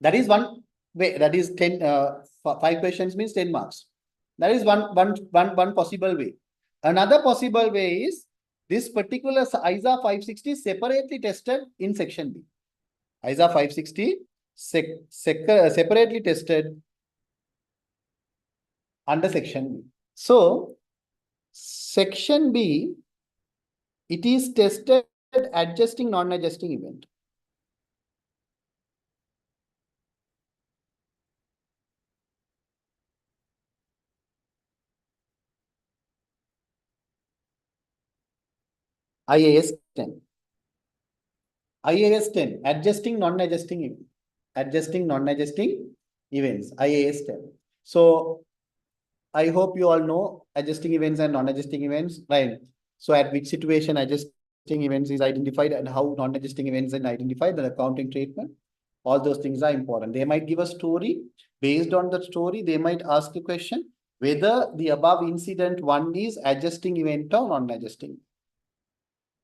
that is one way, that is 10, 5 questions means 10 marks. That is one possible way. Another possible way is this particular ISA 560 separately tested in section B. ISA 560 separately tested under section B. So section B, it is tested adjusting non-adjusting event. IAS 10. IAS 10, adjusting non-adjusting event. Adjusting non-adjusting events, IAS 10. So I hope you all know adjusting events and non-adjusting events, right? So at which situation adjusting events is identified and how non-adjusting events are identified, the accounting treatment, all those things are important. They might give a story. Based on the story, they might ask a question whether the above incident 1 is adjusting event or non-adjusting.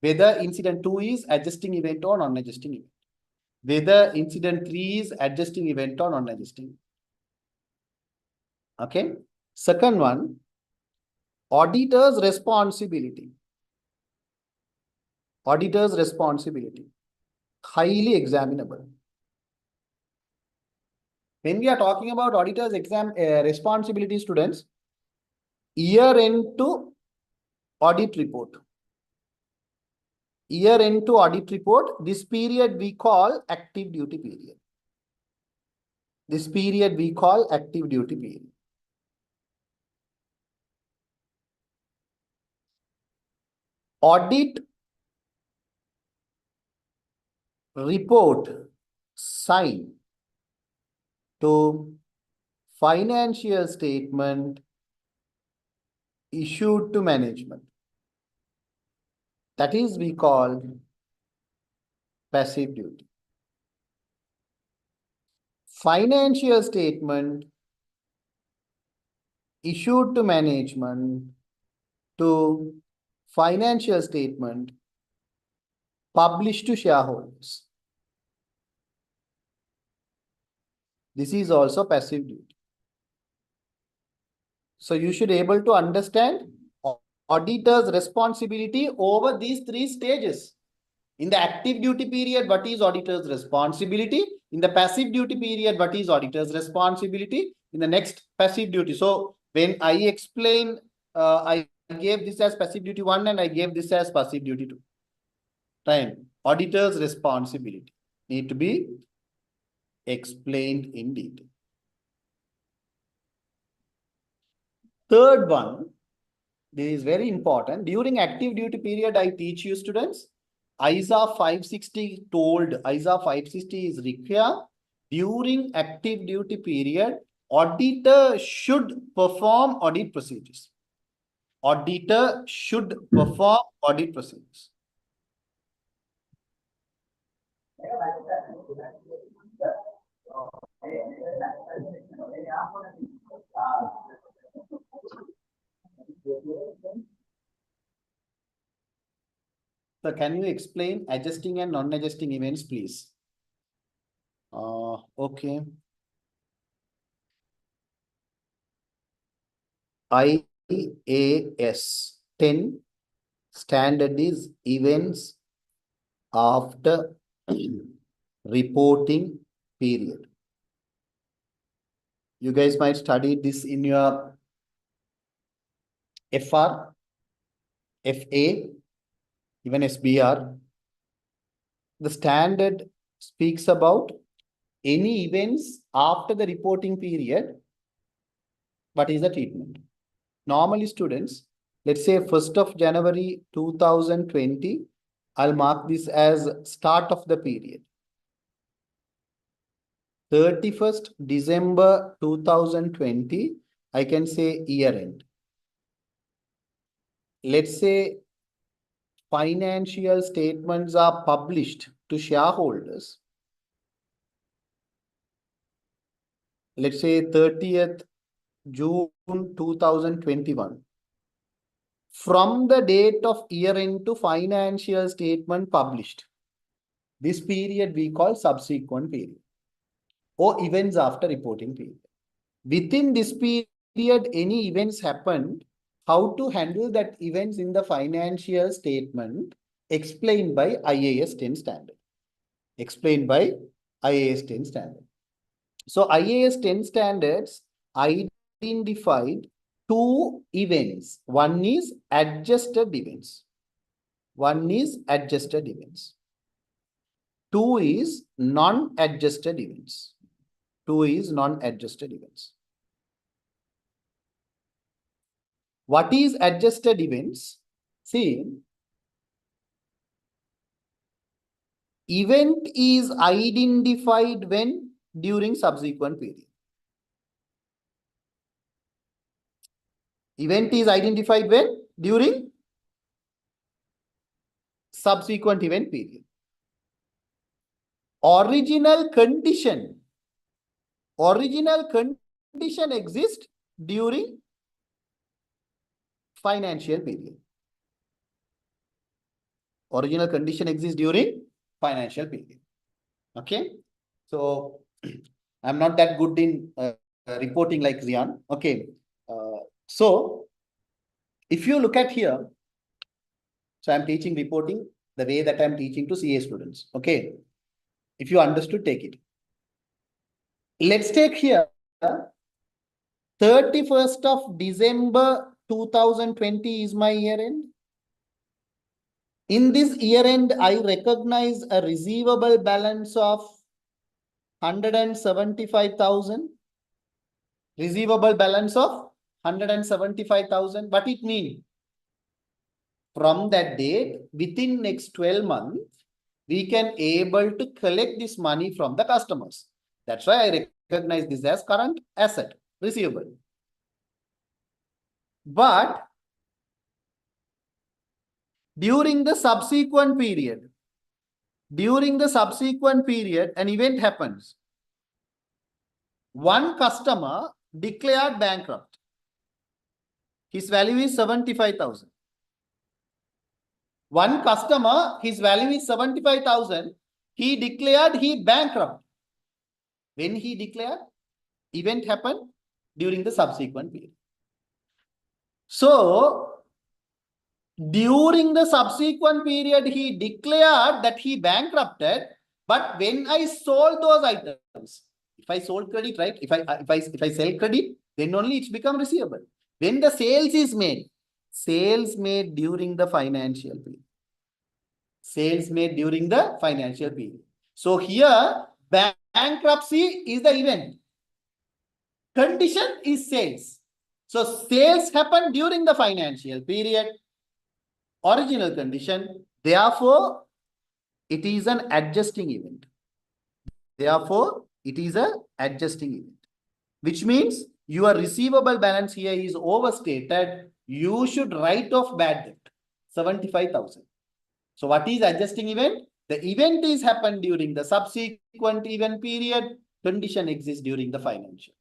Whether incident 2 is adjusting event or non-adjusting event. Whether incident 3 is adjusting event or non-adjusting. Okay. Second one, auditor's responsibility. Auditor's responsibility. Highly examinable. When we are talking about auditor's responsibility, students, year end to audit report. Year end to audit report, this period we call active duty period. This period we call active duty period. Audit report sign to financial statement issued to management. That is we call passive duty. Financial statement issued to management to financial statement published to shareholders. This is also passive duty. So you should be able to understand auditor's responsibility over these 3 stages. In the active duty period, what is auditor's responsibility? In the passive duty period, what is auditor's responsibility? In the next passive duty. So when I explain, I gave this as passive duty 1 and I gave this as passive duty 2. Right. Auditor's responsibility need to be explained in detail. Third one, this is very important. During active duty period, I teach you students, ISA 560 told, ISA 560 is required. During active duty period, auditor should perform audit procedures. Auditor should perform audit procedures. So can you explain adjusting and non-adjusting events, please? Okay. IAS 10 standard is events after reporting period. You guys might study this in your FR, FA, even SBR. The standard speaks about any events after the reporting period. What is the treatment? Normally, students, let's say 1st of January 2020, I'll mark this as start of the period. 31st December 2020, I can say year end. Let's say financial statements are published to shareholders. Let's say 30th June 2021. from the date of year end to financial statement published. This period we call subsequent period or events after reporting period. Within this period, any events happened, how to handle that events in the financial statement explained by IAS 10 standard. Explained by IAS 10 standard. So IAS 10 standards identified two events. One is adjusted events. One is adjusted events. Two is non-adjusted events. Two is non-adjusted events. What is adjusted events? See, event is identified when? During subsequent period. Event is identified when? During subsequent event period. Original condition exists during financial period. Original condition exists during financial period. Okay. So I'm not that good in reporting like Zian. Okay. So if you look at here, so I'm teaching reporting the way that I'm teaching to CA students. Okay. If you understood, take it. Let's take here 31st of December 2020 is my year end. In this year end, I recognize a receivable balance of 175,000. Receivable balance of 175,000. What it means? From that date, within next 12 months, we can able to collect this money from the customers. That's why I recognize this as current asset, receivable. But during the subsequent period, an event happens. One customer declared bankrupt. His value is 75,000. One customer, his value is 75,000. He declared he bankrupt. When he declared, event happened during the subsequent period. So, during the subsequent period, he declared that he bankrupted. But when I sold those items, if I sold credit, right? If I sell credit, then only it's become receivable. When the sales is made, sales made during the financial period. Sales made during the financial period. So here, bankruptcy is the event. Condition is sales. So sales happen during the financial period. Original condition. Therefore, it is an adjusting event. Therefore, it is an adjusting event. Which means your receivable balance here is overstated. You should write off bad debt. 75,000. So what is adjusting event? The event is happened during the subsequent event period. Condition exists during the financial.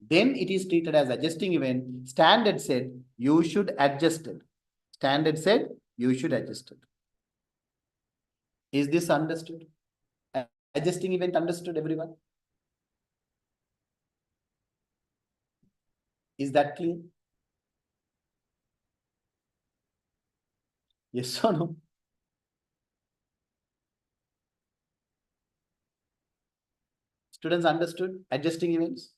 Then it is treated as adjusting event. Standard said you should adjust it. Standard said you should adjust it. Is this understood? Adjusting event understood, everyone? Is that clear? Yes or no? Students understood adjusting events?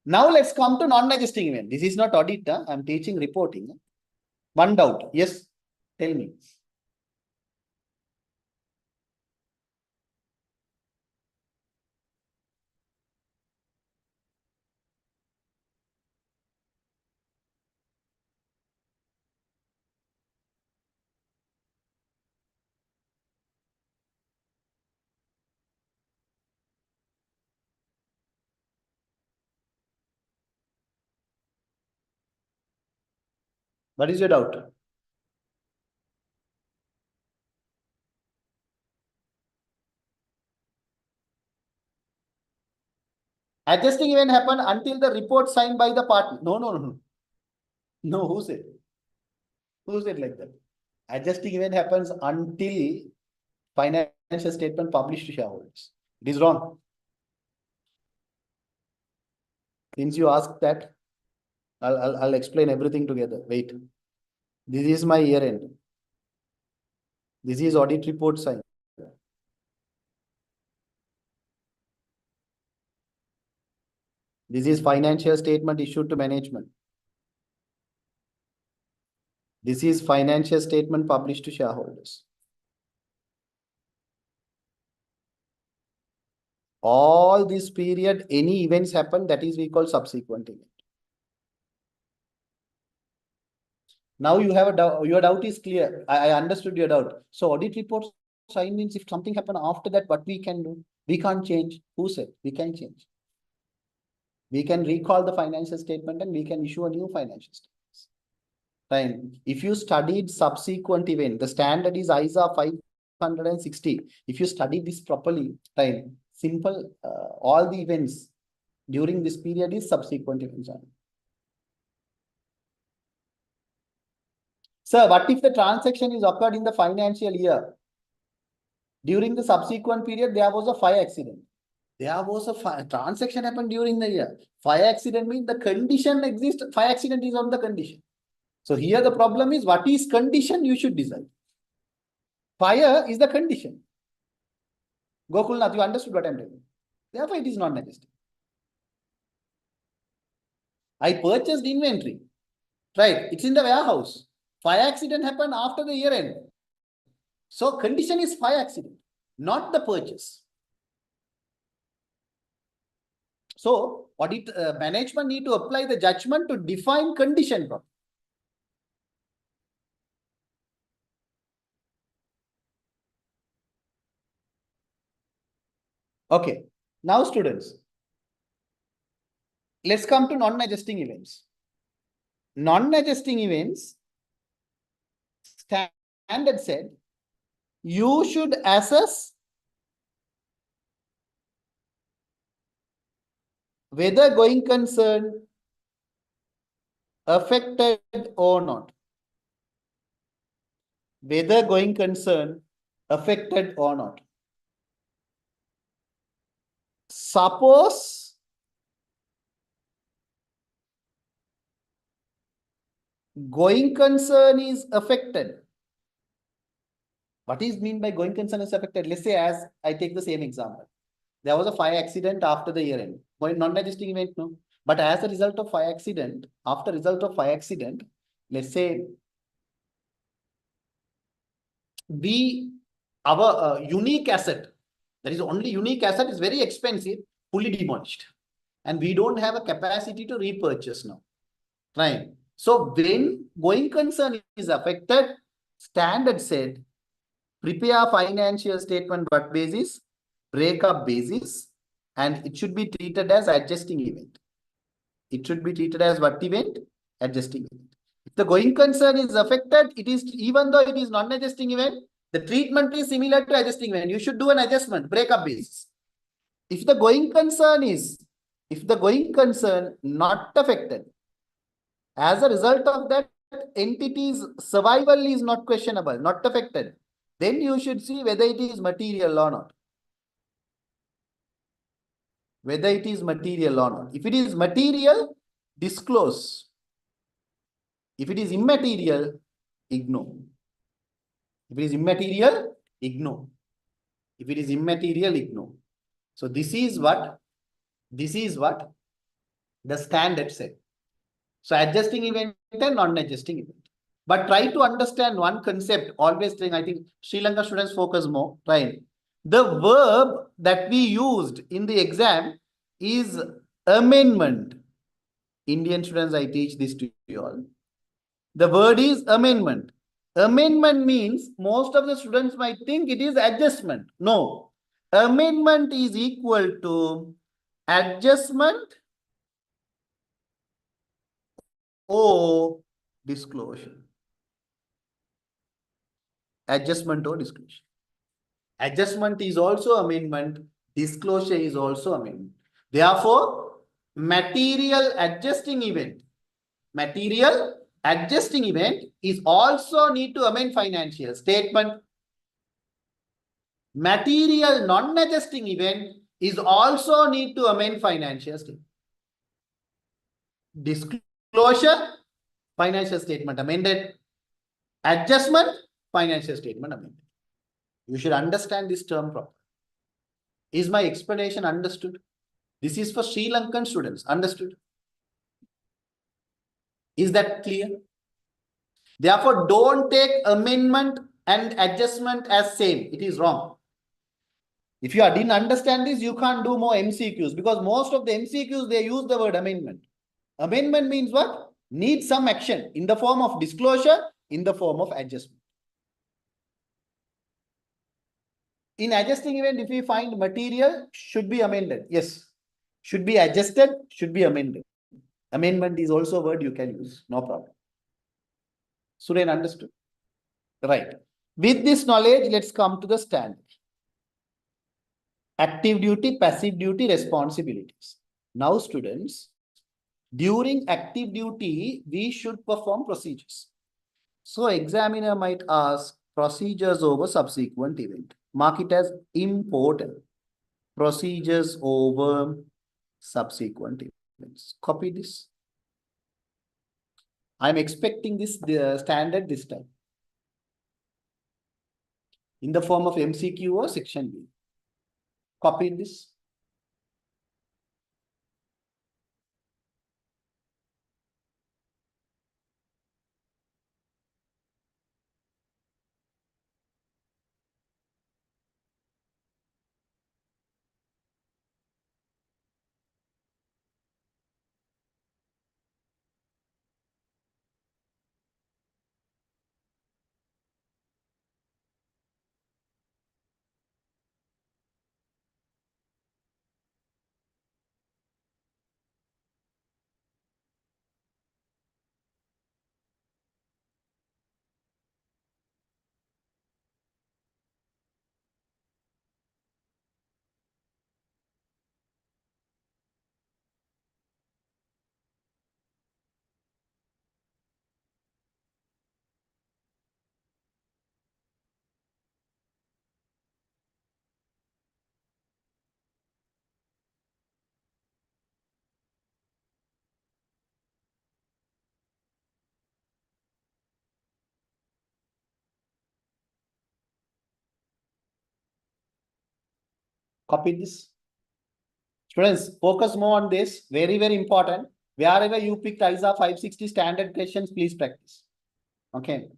Now let's come to non-adjusting event. This is not audit. I'm teaching reporting. One doubt. Yes, tell me. What is your doubt? Adjusting event happen until the report signed by the partner. No. No, who said? Who said like that? Adjusting event happens until financial statement published to shareholders. It is wrong. Since you asked that, I'll explain everything together. Wait. This is my year end. This is audit report sign. This is financial statement issued to management. This is financial statement published to shareholders. All this period, any events happen, that is we call subsequent event. Now you have a doubt, your doubt is clear. I understood your doubt. So audit report sign means if something happen after that, what we can do? We can't change. Who said? We can change. We can recall the financial statement and we can issue a new financial statement. Fine. If you studied subsequent event, the standard is ISA 560. If you study this properly, fine. Simple, all the events during this period is subsequent events. Sir, what if the transaction is occurred in the financial year? During the subsequent period, there was a fire accident. There was a transaction happened during the year. Fire accident means the condition exists. Fire accident is on the condition. So here the problem is what is condition you should decide. Fire is the condition. Gokulnath, you understood what I'm telling. Therefore, it is not necessary. I purchased inventory. Right. It's in the warehouse. Fire accident happened after the year end. So condition is fire accident, not the purchase. So audit management need to apply the judgment to define condition properly. Okay. Now students, let's come to non-adjusting events. Non-adjusting events, standard said, you should assess whether going concern affected or not. Whether going concern affected or not. Suppose going concern is affected. What is mean by going concern is affected? Let's say as I take the same example. There was a fire accident after the year end. Going non-adjusting event, no. But as a result of fire accident, after result of fire accident, let's say our unique asset, that is only unique asset is very expensive, fully demolished. And we don't have a capacity to repurchase now. Right. So when going concern is affected, standard said, prepare financial statement what basis, breakup basis, and it should be treated as adjusting event. It should be treated as what event? Adjusting event. If the going concern is affected, it is, even though it is non-adjusting event, the treatment is similar to adjusting event. You should do an adjustment, breakup basis. If the going concern not affected, as a result of that, entity's survival is not questionable, not affected, then you should see whether it is material or not. Whether it is material or not. If it is material, disclose. If it is immaterial, ignore. If it is immaterial, ignore. If it is immaterial, ignore. So this is what the standard said. So adjusting event and non-adjusting event. But try to understand one concept, always think, I think Sri Lanka students focus more, right? The verb that we used in the exam is amendment. Indian students, I teach this to you all. The word is amendment. Amendment means most of the students might think it is adjustment. No. Amendment is equal to adjustment or disclosure. Adjustment or disclosure. Adjustment is also amendment. Disclosure is also amendment. Therefore, material adjusting event Adjusting event is also need to amend financial statement. Material non-adjusting event is also need to amend financial statement. Disclosure, financial statement amended. Adjustment, financial statement amended. You should understand this term properly. Is my explanation understood? This is for Sri Lankan students. Understood? Is that clear? Therefore, don't take amendment and adjustment as same. It is wrong. If you didn't understand this, you can't do more MCQs because most of the MCQs, they use the word amendment. Amendment means what? Need some action in the form of disclosure, in the form of adjustment. In adjusting event, if we find material should be amended. Yes. Should be adjusted, should be amended. Amendment is also a word you can use. No problem. Suren understood? Right. With this knowledge, let's come to the standard. Active duty, passive duty, responsibilities. Now, students, during active duty, we should perform procedures. So, examiner might ask procedures over subsequent event. Mark it as important. Procedures over subsequent events. Copy this. I'm expecting this standard this time. In the form of MCQ or section B. Copy this. Copy this. Students, focus more on this. Very, very important. Wherever you picked ISA 560 standard questions, please practice. Okay.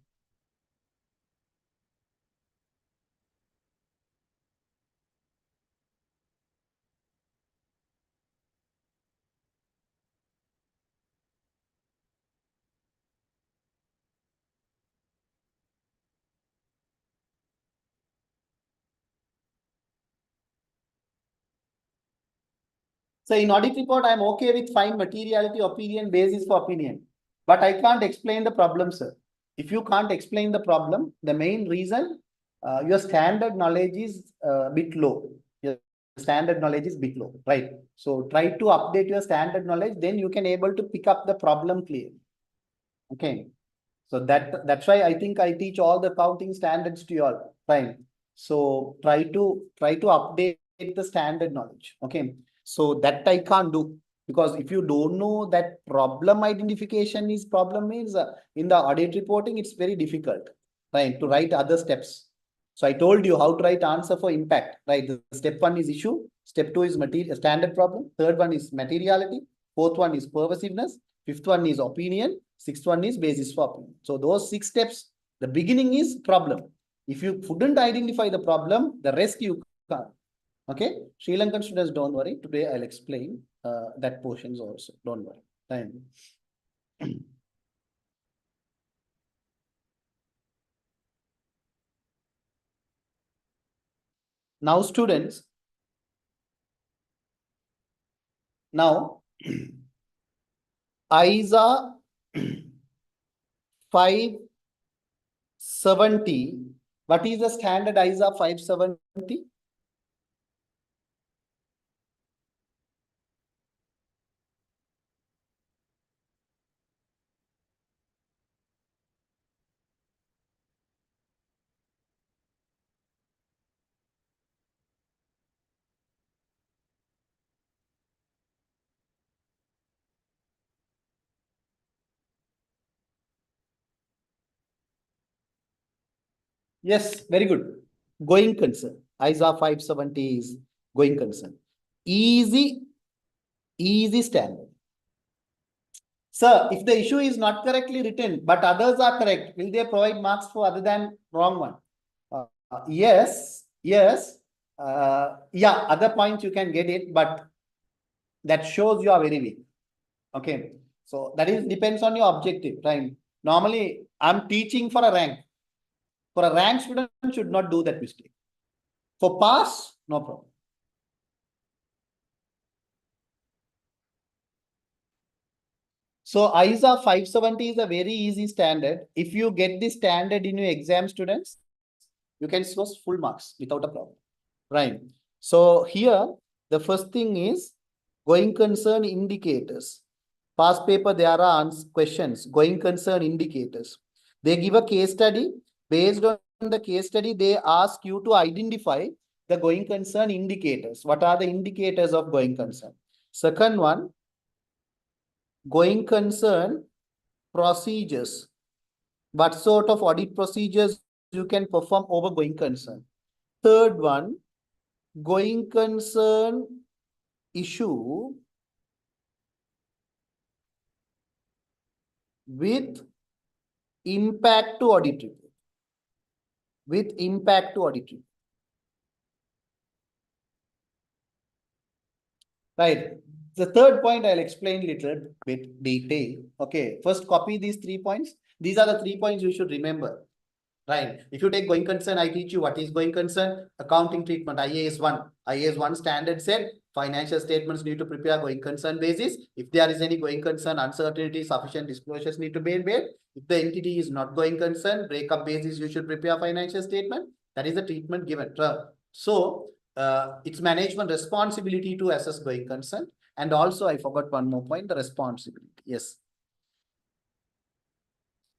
So in audit report, I'm okay with find materiality, opinion, basis for opinion. But I can't explain the problem, sir. If you can't explain the problem, the main reason, your standard knowledge is a bit low. Your standard knowledge is bit low, right? So try to update your standard knowledge, then you can able to pick up the problem clearly. Okay. So that's why I think I teach all the accounting standards to you all, right? So try to update the standard knowledge. Okay. So that I can't do because if you don't know that problem identification is problem means in the audit reporting, it's very difficult, right? To write other steps. So I told you how to write answer for impact, right? The step 1 is issue. Step 2 is material standard problem. Third one is materiality. Fourth one is pervasiveness. Fifth one is opinion. Sixth one is basis for opinion. So those 6 steps, the beginning is problem. If you couldn't identify the problem, the rest you can't. Okay, Sri Lankan students, don't worry. Today I'll explain that portions also. Don't worry. Time. Now, students. Now, ISA 570. What is the standard ISA 570? Yes, very good. Going concern. ISA 570 is going concern. Easy standard. Sir, if the issue is not correctly written, but others are correct, will they provide marks for other than wrong one? Yes. Yeah, other points you can get it, but that shows you are very weak. Okay. So that is depends on your objective, right? Normally, I'm teaching for a rank. For a rank student should not do that mistake. For pass, no problem. So ISA 570 is a very easy standard. If you get this standard in your exam, students, you can score full marks without a problem. Right. So here, the first thing is going concern indicators. Past paper, there are questions, going concern indicators. They give a case study. Based on the case study, they ask you to identify the going concern indicators. What are the indicators of going concern? Second one, going concern procedures. What sort of audit procedures you can perform over going concern? Third one, going concern issue with impact to audit report. With impact to audit report. Right. The third point I'll explain little bit detail. Okay. First, copy these 3 points. These are the 3 points you should remember. Right. If you take going concern, I teach you what is going concern. Accounting treatment, IAS 1. IAS 1 standard said financial statements need to prepare going concern basis. If there is any going concern, uncertainty, sufficient disclosures need to be made. If the entity is not going concern, breakup basis, you should prepare financial statement. That is the treatment given. So, it's management responsibility to assess going concern. And also, I forgot one more point, the responsibility. Yes.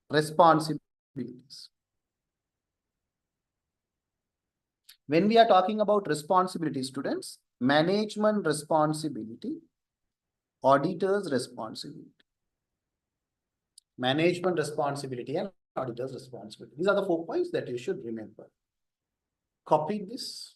Responsibilities. When we are talking about responsibility, students, management responsibility, auditor's responsibility. Management responsibility and auditor's responsibility. These are the 4 points that you should remember. Copy this.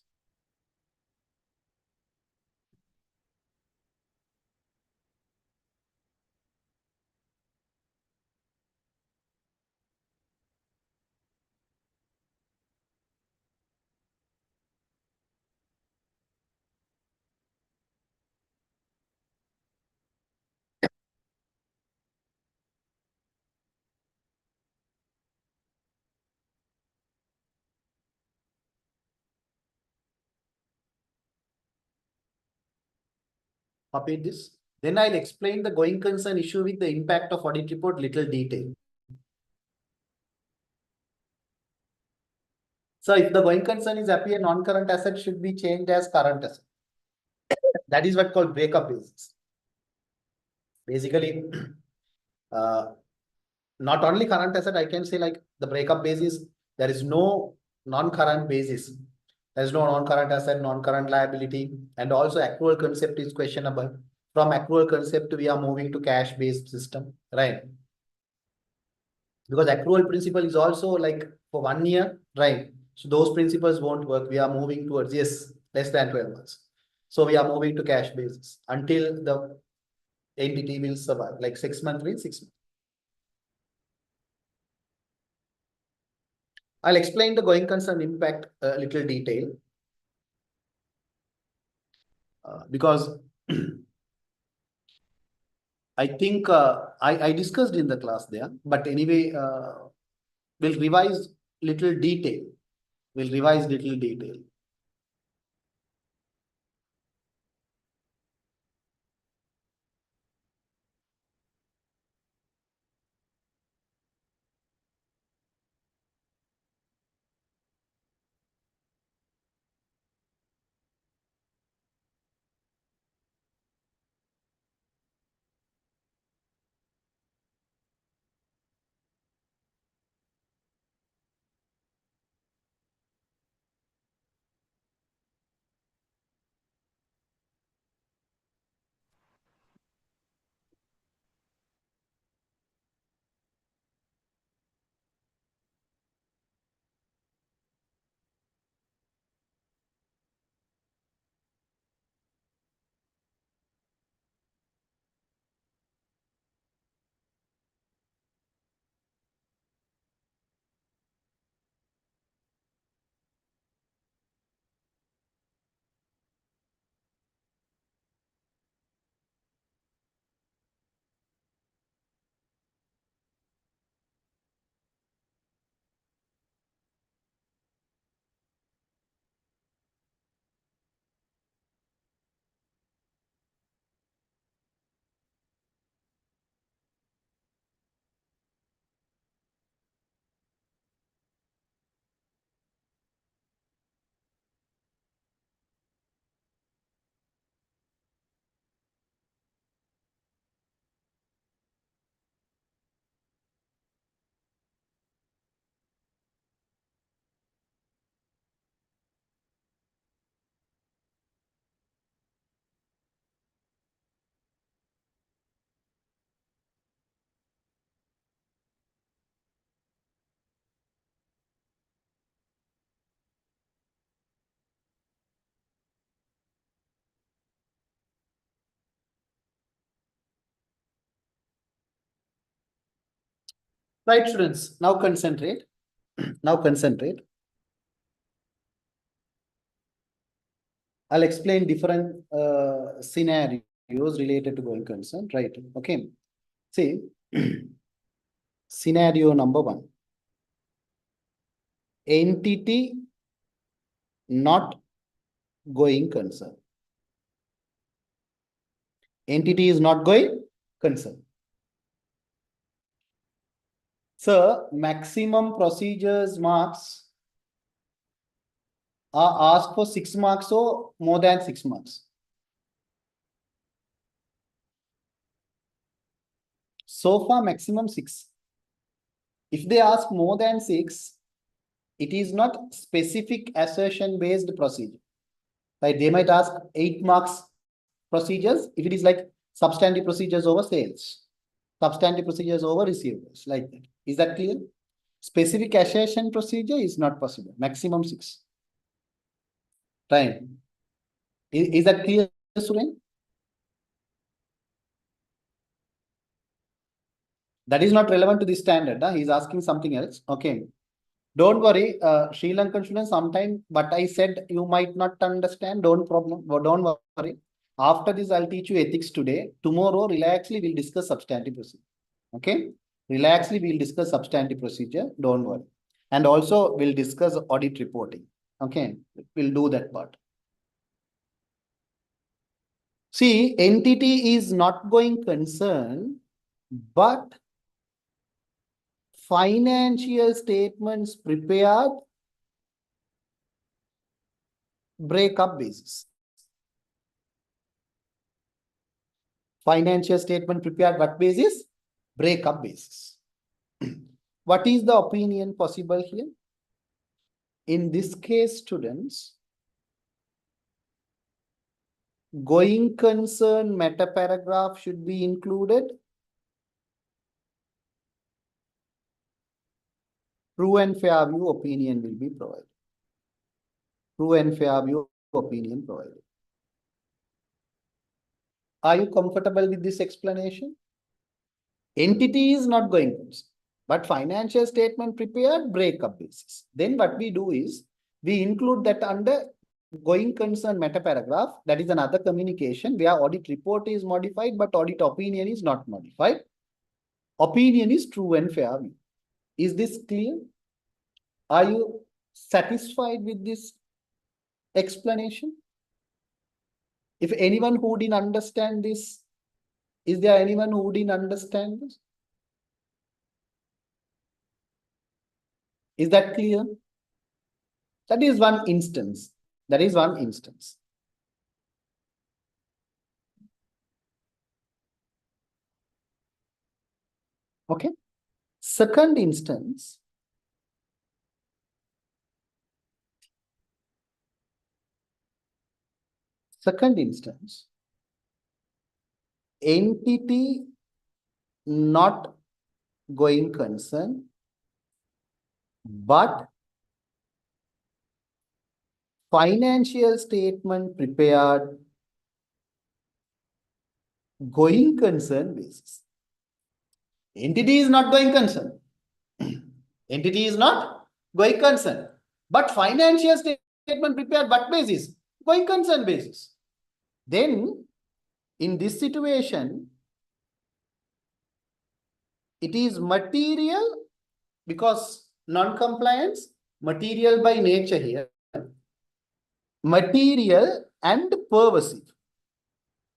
Copy this. Then I'll explain the going concern issue with the impact of audit report little detail. So if the going concern is appear non-current asset should be changed as current asset. That is what called breakup basis. Basically, not only current asset, I can say like the breakup basis, there is no non-current basis. There is no non-current asset, non-current liability, and also accrual concept is questionable. From accrual concept, we are moving to cash-based system, right? Because accrual principle is also like for 1 year, right? So those principles won't work. We are moving towards, yes, less than 12 months. So we are moving to cash basis until the entity will survive, like 6 months means 6 months. I'll explain the going concern impact a little detail. Because I think I discussed in the class there, but anyway, we'll revise little detail. We'll revise little detail. Right, students, now concentrate. Now concentrate. I'll explain different scenarios related to going concern, right? Okay. See, scenario number one. Entity not going concern. Entity is not going concern. So, maximum procedures marks are asked for 6 marks or more than 6 marks. So far, maximum 6. If they ask more than 6, it is not specific assertion based procedure. Right? They might ask 8 marks procedures if it is like substantive procedures over sales, substantive procedures over receivables, like that. Is that clear? Specific assertion procedure is not possible. Maximum 6. Right? Is that clear, Suren? That is not relevant to this standard. Huh? He's asking something else. Okay. Don't worry, Sri Lankan students, sometime what I said you might not understand. Don't worry. After this, I'll teach you ethics today. Tomorrow, relaxly, we'll discuss substantive procedure. Okay? Relaxly, we'll discuss substantive procedure. Don't worry. And also, we'll discuss audit reporting. Okay? We'll do that part. See, entity is not going concern, but financial statements prepared breakup basis. Financial statement prepared what basis? Breakup basis. What is the opinion possible here? In this case, students, going concern meta paragraph should be included. True and fair view opinion will be provided. True and fair view opinion provided. Are you comfortable with this explanation? Entity is not going concern, but financial statement prepared breakup basis. Then what we do is we include that under going concern meta paragraph. That is another communication where audit report is modified, but audit opinion is not modified. Opinion is true and fair view. Is this clear? Are you satisfied with this explanation? If anyone who didn't understand this, is there anyone who didn't understand this? Is that clear? That is one instance. That is one instance. Okay. Second instance. Second instance. Entity not going concern, but financial statement prepared going concern basis. Entity is not going concern. Entity is not going concern, but financial statement prepared what basis? Going concern basis. Then in this situation, it is material because non-compliance, material by nature here, material and pervasive.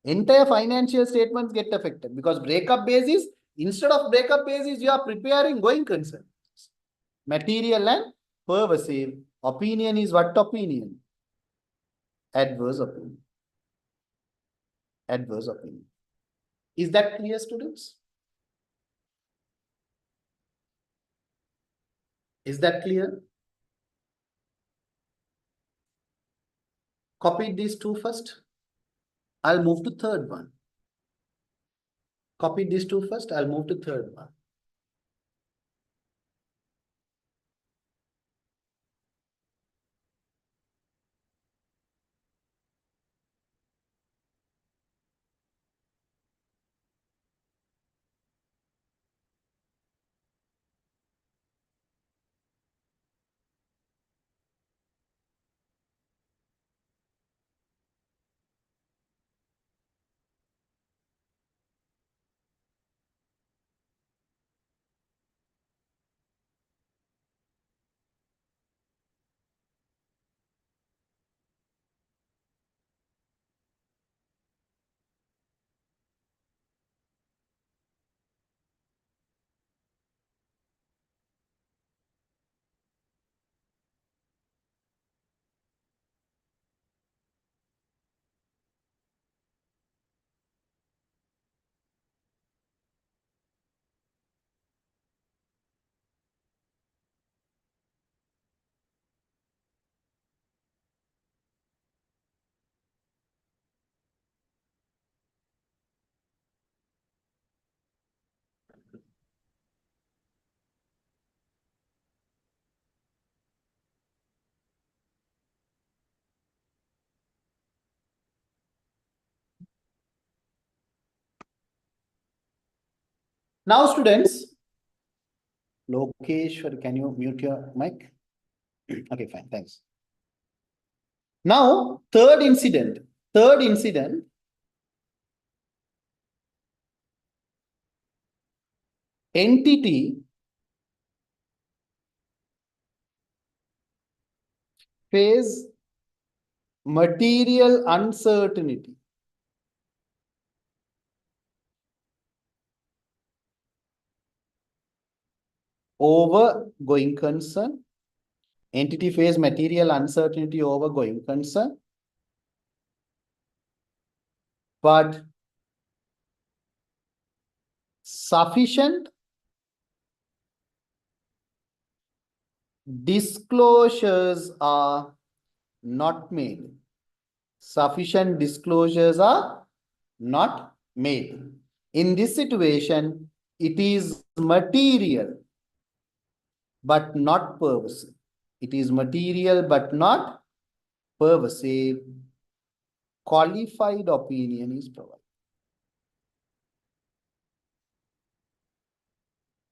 Entire financial statements get affected because breakup basis, instead of breakup basis, you are preparing going concern. Material and pervasive. Opinion is what opinion? Adverse opinion. Adverse opinion. Is that clear, students? Is that clear? Copy these two first. I'll move to third one. Copy these two first. I'll move to third one. Now, students, Lokeshwar, can you mute your mic? Okay, fine, thanks. Now, third incident, entity face material uncertainty over going concern. Entity face material uncertainty over going concern. But sufficient disclosures are not made. Sufficient disclosures are not made. In this situation, it is material but not pervasive. It is material but not pervasive. Qualified opinion is provided.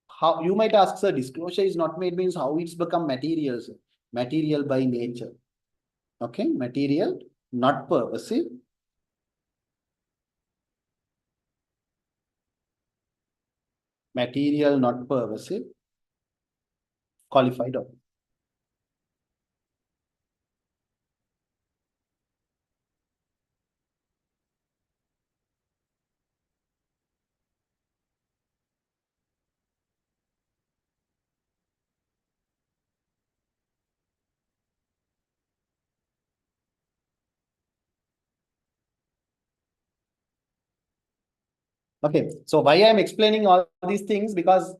How you might ask, sir, disclosure is not made means how it's become material, sir? Material by nature. Okay, material, not pervasive. Material, not pervasive. Qualified opinion. Okay, so why I am explaining all these things? Because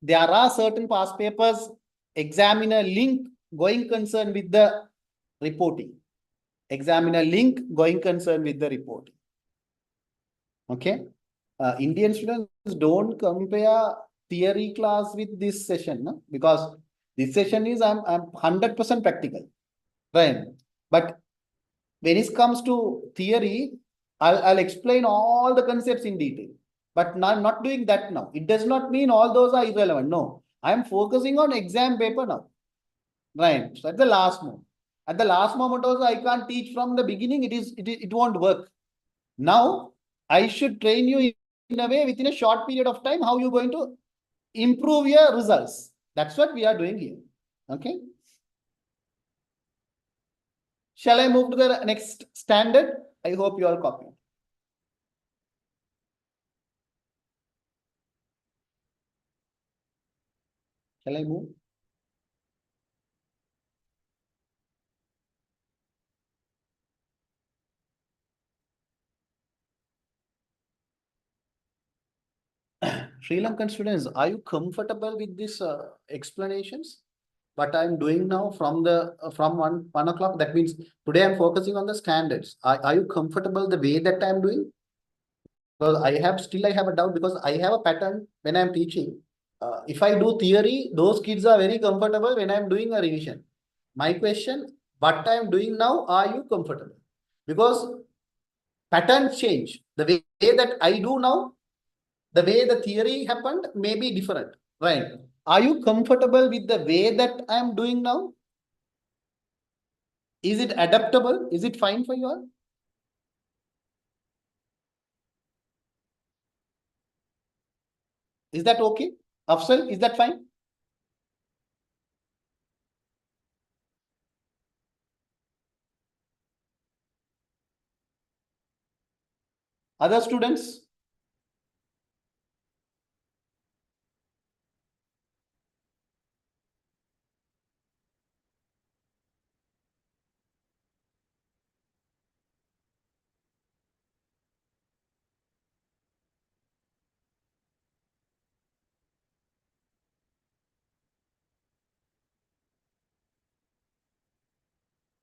there are certain past papers, examiner link going concern with the reporting. Examiner link going concern with the reporting. Okay. Indian students don't compare theory class with this session, no? Because this session is I'm 100% practical, right? But when it comes to theory, I'll explain all the concepts in detail. But I'm not doing that now. It does not mean all those are irrelevant. No, I'm focusing on exam paper now, right? So at the last moment, also I can't teach from the beginning. It won't work. Now I should train you in a way within a short period of time how you're going to improve your results. That's what we are doing here. Okay. Shall I move to the next standard? I hope you all copy. Shall I move? Sri Lankan students, are you comfortable with this explanations? What I'm doing now from the from 1 o'clock, that means today I'm focusing on the standards. Are you comfortable the way that I'm doing? Because I have a doubt because I have a pattern when I'm teaching. If I do theory, those kids are very comfortable when I'm doing a revision. My question, what I'm doing now, are you comfortable? Because patterns change. The way that I do now, the way the theory happened may be different, right? Are you comfortable with the way that I'm doing now? Is it adaptable? Is it fine for you all? Is that okay? Afsal, is that fine? Other students?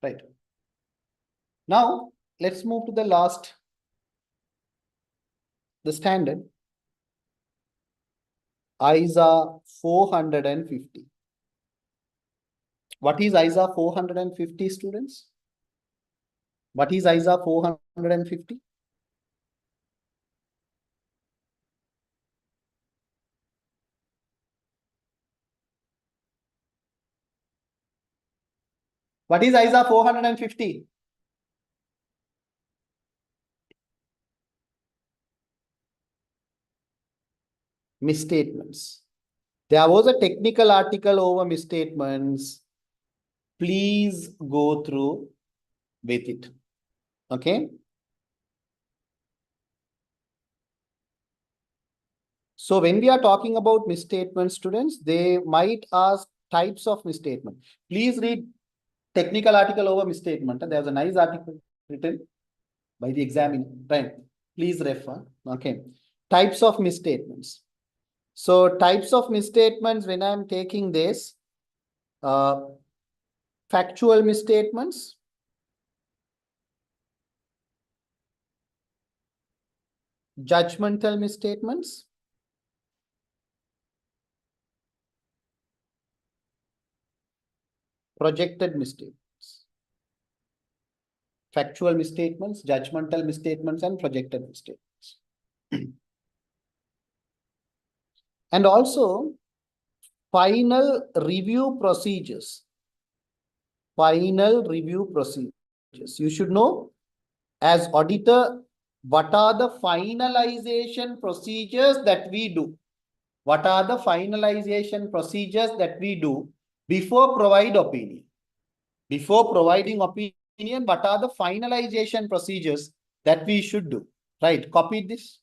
Right. Now, let's move to the last, the standard. ISA 450. What is ISA 450, students? What is ISA 450? What is ISA 450? Misstatements. There was a technical article over misstatements. Please go through with it. Okay. So when we are talking about misstatements, students, they might ask types of misstatement. Please read technical article over misstatement. There was a nice article written by the examiner. Right. Please refer. Okay. Types of misstatements. So types of misstatements, when I'm taking this, factual misstatements, judgmental misstatements, projected misstatements. Factual misstatements, judgmental misstatements, and projected misstatements. And also final review procedures. Final review procedures. You should know as auditor, what are the finalization procedures that we do? What are the finalization procedures that we do before provide opinion? Before providing opinion, what are the finalization procedures that we should do? Right, copy this.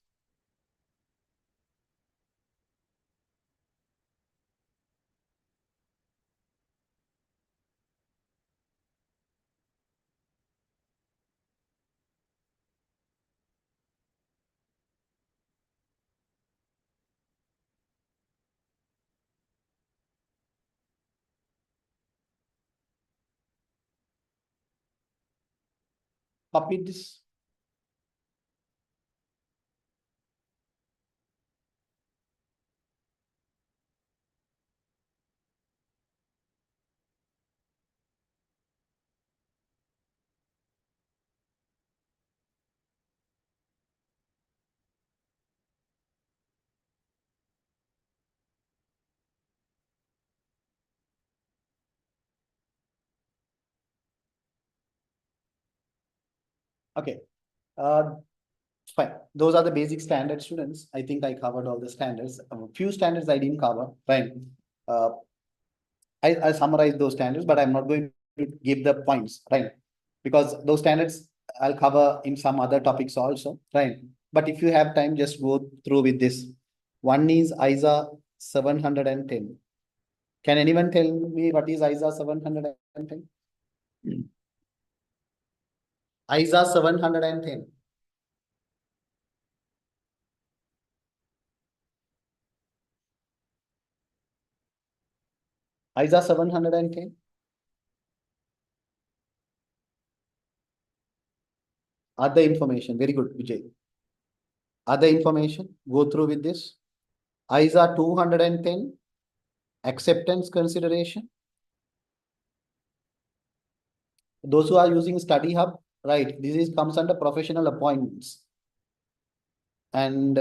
Copy this. Okay. Fine. Those are the basic standard students. I think I covered all the standards. A few standards I didn't cover. Fine. I summarized those standards, but I'm not going to give the points, right? Because those standards I'll cover in some other topics also, right? But if you have time, just go through with this. One is ISA 710. Can anyone tell me what is ISA 710? ISA 710. ISA 710. Other information. Very good, Vijay. Other information. Go through with this. ISA 210. Acceptance consideration. Those who are using Study Hub, right? This is comes under professional appointments. And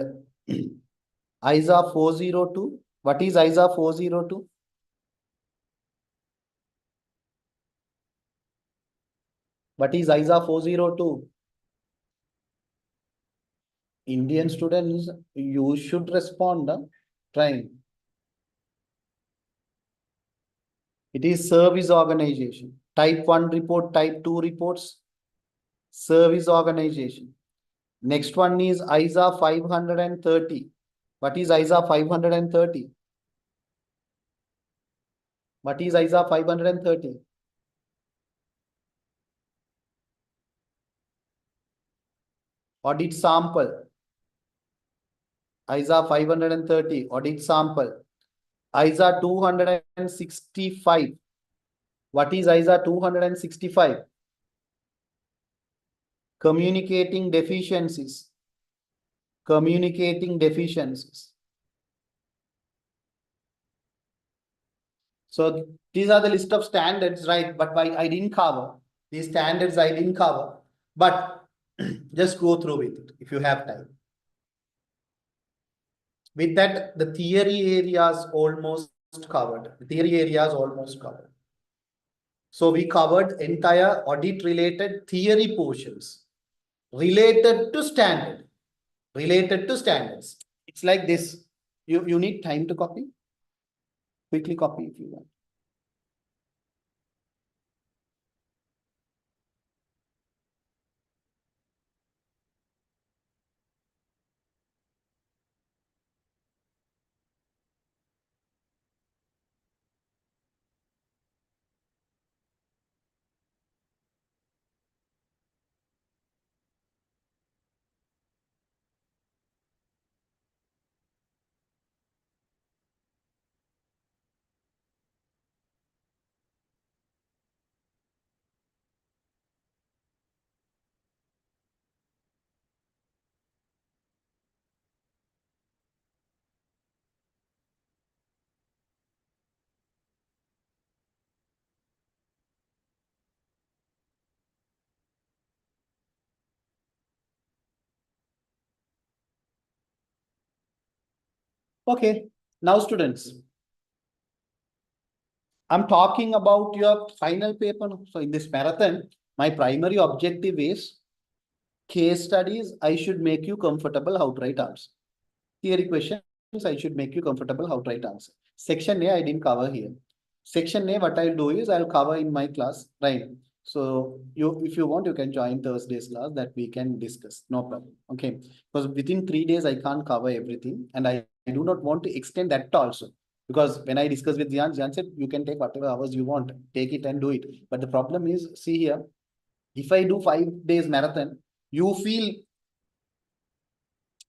ISA 402. What is ISA 402? What is ISA 402? Indian students, you should respond. Try. It is service organization. Type 1 report, type 2 reports. Service organization. Next one is ISA 530. What is ISA 530? What is ISA 530? Audit sample. ISA 530, audit sample. ISA 265. What is ISA 265? Communicating deficiencies. Communicating deficiencies. So these are the list of standards, right? But I didn't cover. These standards I didn't cover. But just go through with it if you have time. With that, the theory areas almost covered. The theory areas almost covered. So we covered entire audit related theory portions related to standard, related to standards. It's like this. You need time to copy. Quickly copy if you want. Okay, now students, I'm talking about your final paper. So in this marathon, my primary objective is case studies. I should make you comfortable how to write answer. Theory questions, I should make you comfortable how to write answer. Section A, I didn't cover here. Section A, what I'll do is I'll cover in my class, right? So if you want, you can join Thursday's class that we can discuss. No problem. Okay. Because within 3 days, I can't cover everything. And I do not want to extend that also. Because when I discuss with Jan said, you can take whatever hours you want, take it and do it. But the problem is, see here, if I do 5 days marathon, you feel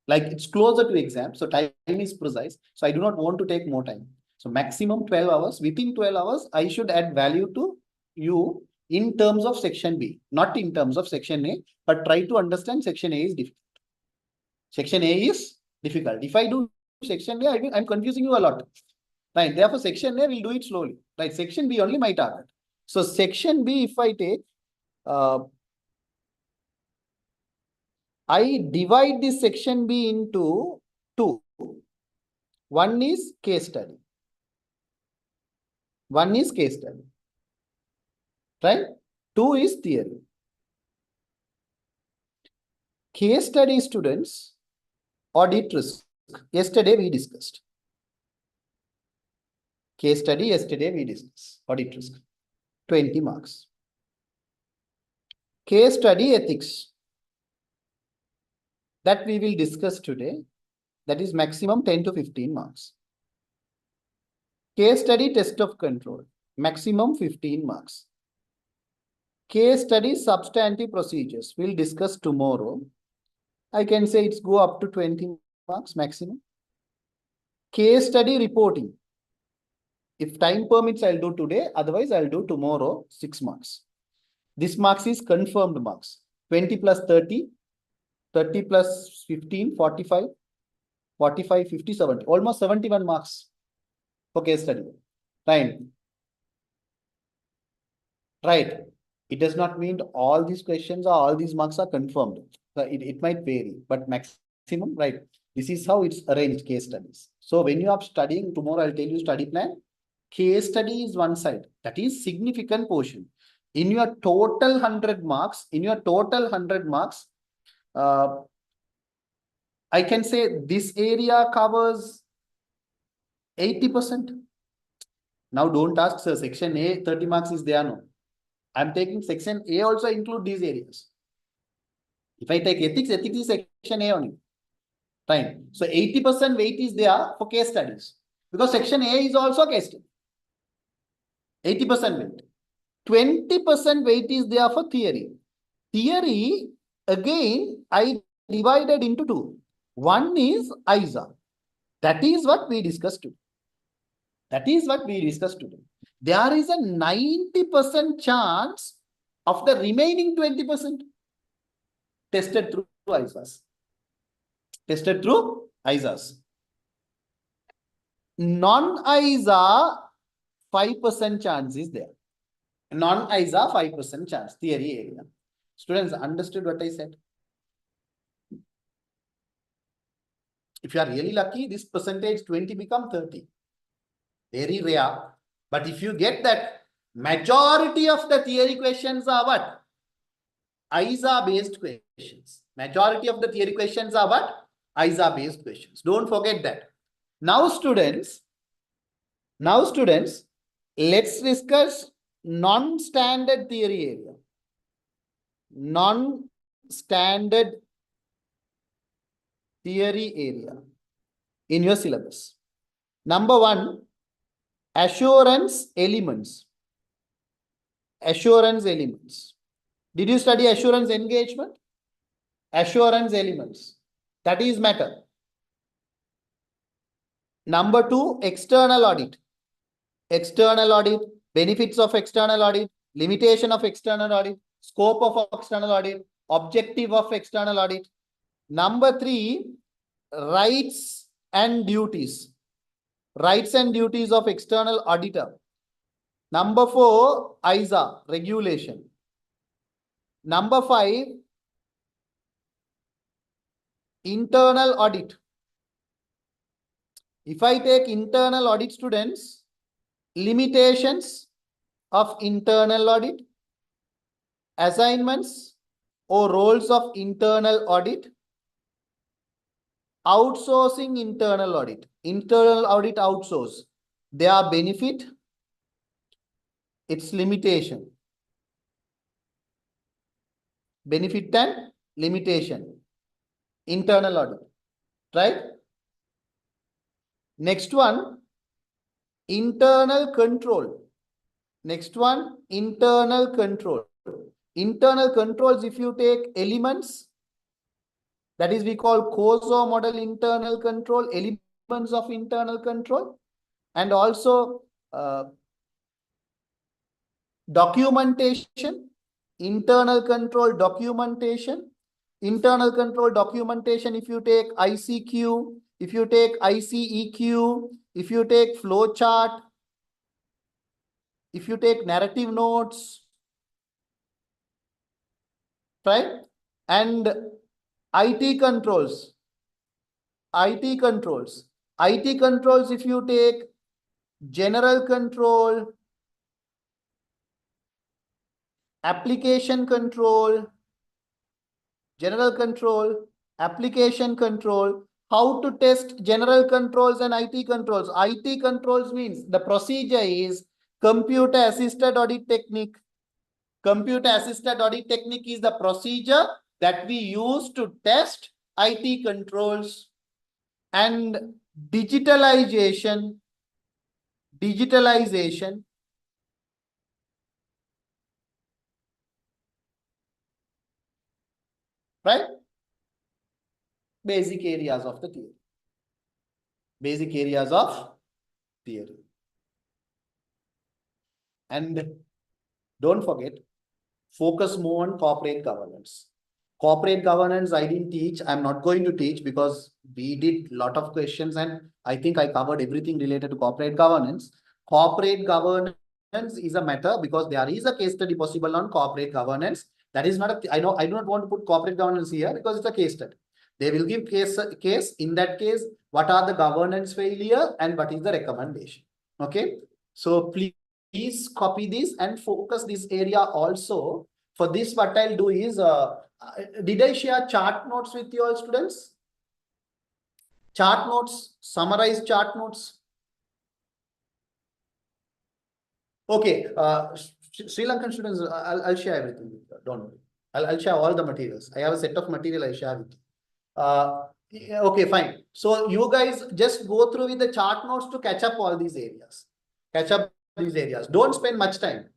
like it's closer to exam. So time is precise. So I do not want to take more time. So maximum 12 hours. Within 12 hours, I should add value to you in terms of section B, not in terms of section A, but try to understand section A is difficult. Section A is difficult. If I do section A, I'm confusing you a lot. Right. Therefore, section A will do it slowly. Right. Section B only my target. So section B, if I take, I divide this section B into two. One is case study. One is case study. Right? Two is theory. Case study students, audit risk. Yesterday we discussed. Case study yesterday we discussed. Audit risk. 20 marks. Case study ethics. That we will discuss today. That is maximum 10 to 15 marks. Case study test of control. Maximum 15 marks. Case study substantive procedures. We'll discuss tomorrow. I can say it's go up to 20 marks maximum. Case study reporting. If time permits, I'll do today. Otherwise, I'll do tomorrow, 6 marks. This marks is confirmed marks. 20 plus 30, 30 plus 15, 45, 45, 50, 70. Almost 71 marks for case study. Right. Right. It does not mean all these questions or all these marks are confirmed. It might vary, but maximum, right? This is how it's arranged case studies. So when you are studying, tomorrow I'll tell you study plan. Case study is one side. That is significant portion. In your total 100 marks, I can say this area covers 80%. Now don't ask, sir, section A, 30 marks is there, no. I'm taking section A also include these areas. If I take ethics, ethics is section A only. Right. So 80% weight is there for case studies. Because section A is also case study. 80% weight. 20% weight is there for theory. Theory, again, I divided into two. One is ACCA. That is what we discussed today. That is what we discussed today. There is a 90% chance of the remaining 20% tested through ACCAs. Tested through ACCAs. Non-ACCA, 5% chance is there. Non-ACCA, 5% chance, theory area. Students, understood what I said? If you are really lucky, this percentage 20 become 30. Very rare. But if you get that Majority of the theory questions are what? ACCA based questions. Majority of the theory questions are what? ACCA based questions. Don't forget that. Now students, let's discuss non-standard theory area. Non-standard theory area in your syllabus. Number one, assurance elements. Assurance elements. Did you study assurance engagement? Assurance elements. That is matter. Number two, external audit. External audit, benefits of external audit, limitation of external audit, scope of external audit, objective of external audit. Number three, rights and duties. Rights and duties of external auditor. Number four, ACCA regulation. Number five, internal audit. If I take internal audit students, limitations of internal audit, assignments or roles of internal audit, outsourcing internal audit. Internal audit outsource. Their benefit, its limitation. Benefit and limitation. Internal audit. Right? Next one, internal control. Next one, internal control. Internal controls, if you take elements, that is we call COSO model internal control, elements of internal control, and also documentation, internal control documentation. Internal control documentation, if you take ICQ, if you take ICEQ, if you take flow chart, if you take narrative notes, right? And IT controls. IT controls. IT controls, if you take general control, application control, general control, application control, how to test general controls and IT controls. IT controls means the procedure is computer assisted audit technique. Computer assisted audit technique is the procedure that we use to test IT controls. And digitalization, right? Basic areas of the theory. Basic areas of theory. And don't forget, focus more on corporate governance. Corporate governance, I didn't teach. I'm not going to teach because we did a lot of questions and I think I covered everything related to corporate governance. Corporate governance is a matter because there is a case study possible on corporate governance. That is not a, I do not want to put corporate governance here because it's a case study. They will give case in that case, what are the governance failure and what is the recommendation. Okay. So please copy this and focus this area also. For this, what I'll do is, did I share chart notes with you all students? Chart notes, summarize chart notes. Okay, Sri Lankan students, I'll share everything with you. Don't worry. I'll share all the materials. I have a set of material I share with you. Yeah, okay, fine. So you guys just go through with the chart notes to catch up all these areas. Catch up these areas. Don't spend much time.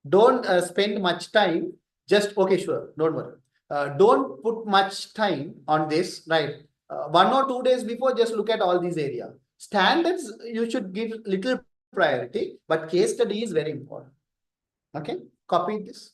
Don't spend much time. Just, okay, sure. Don't worry. Don't put much time on this, right? 1 or 2 days before, just look at all these areas. Standards, you should give little priority, but case study is very important. Okay, copy this.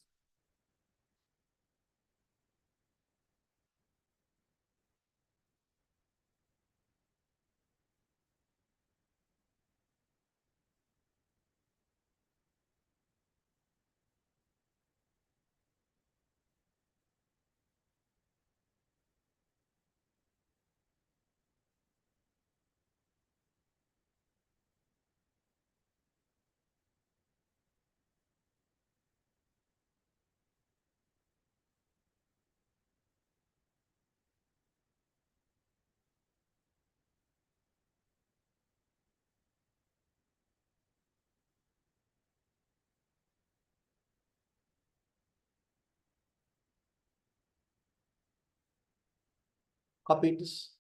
Copy this.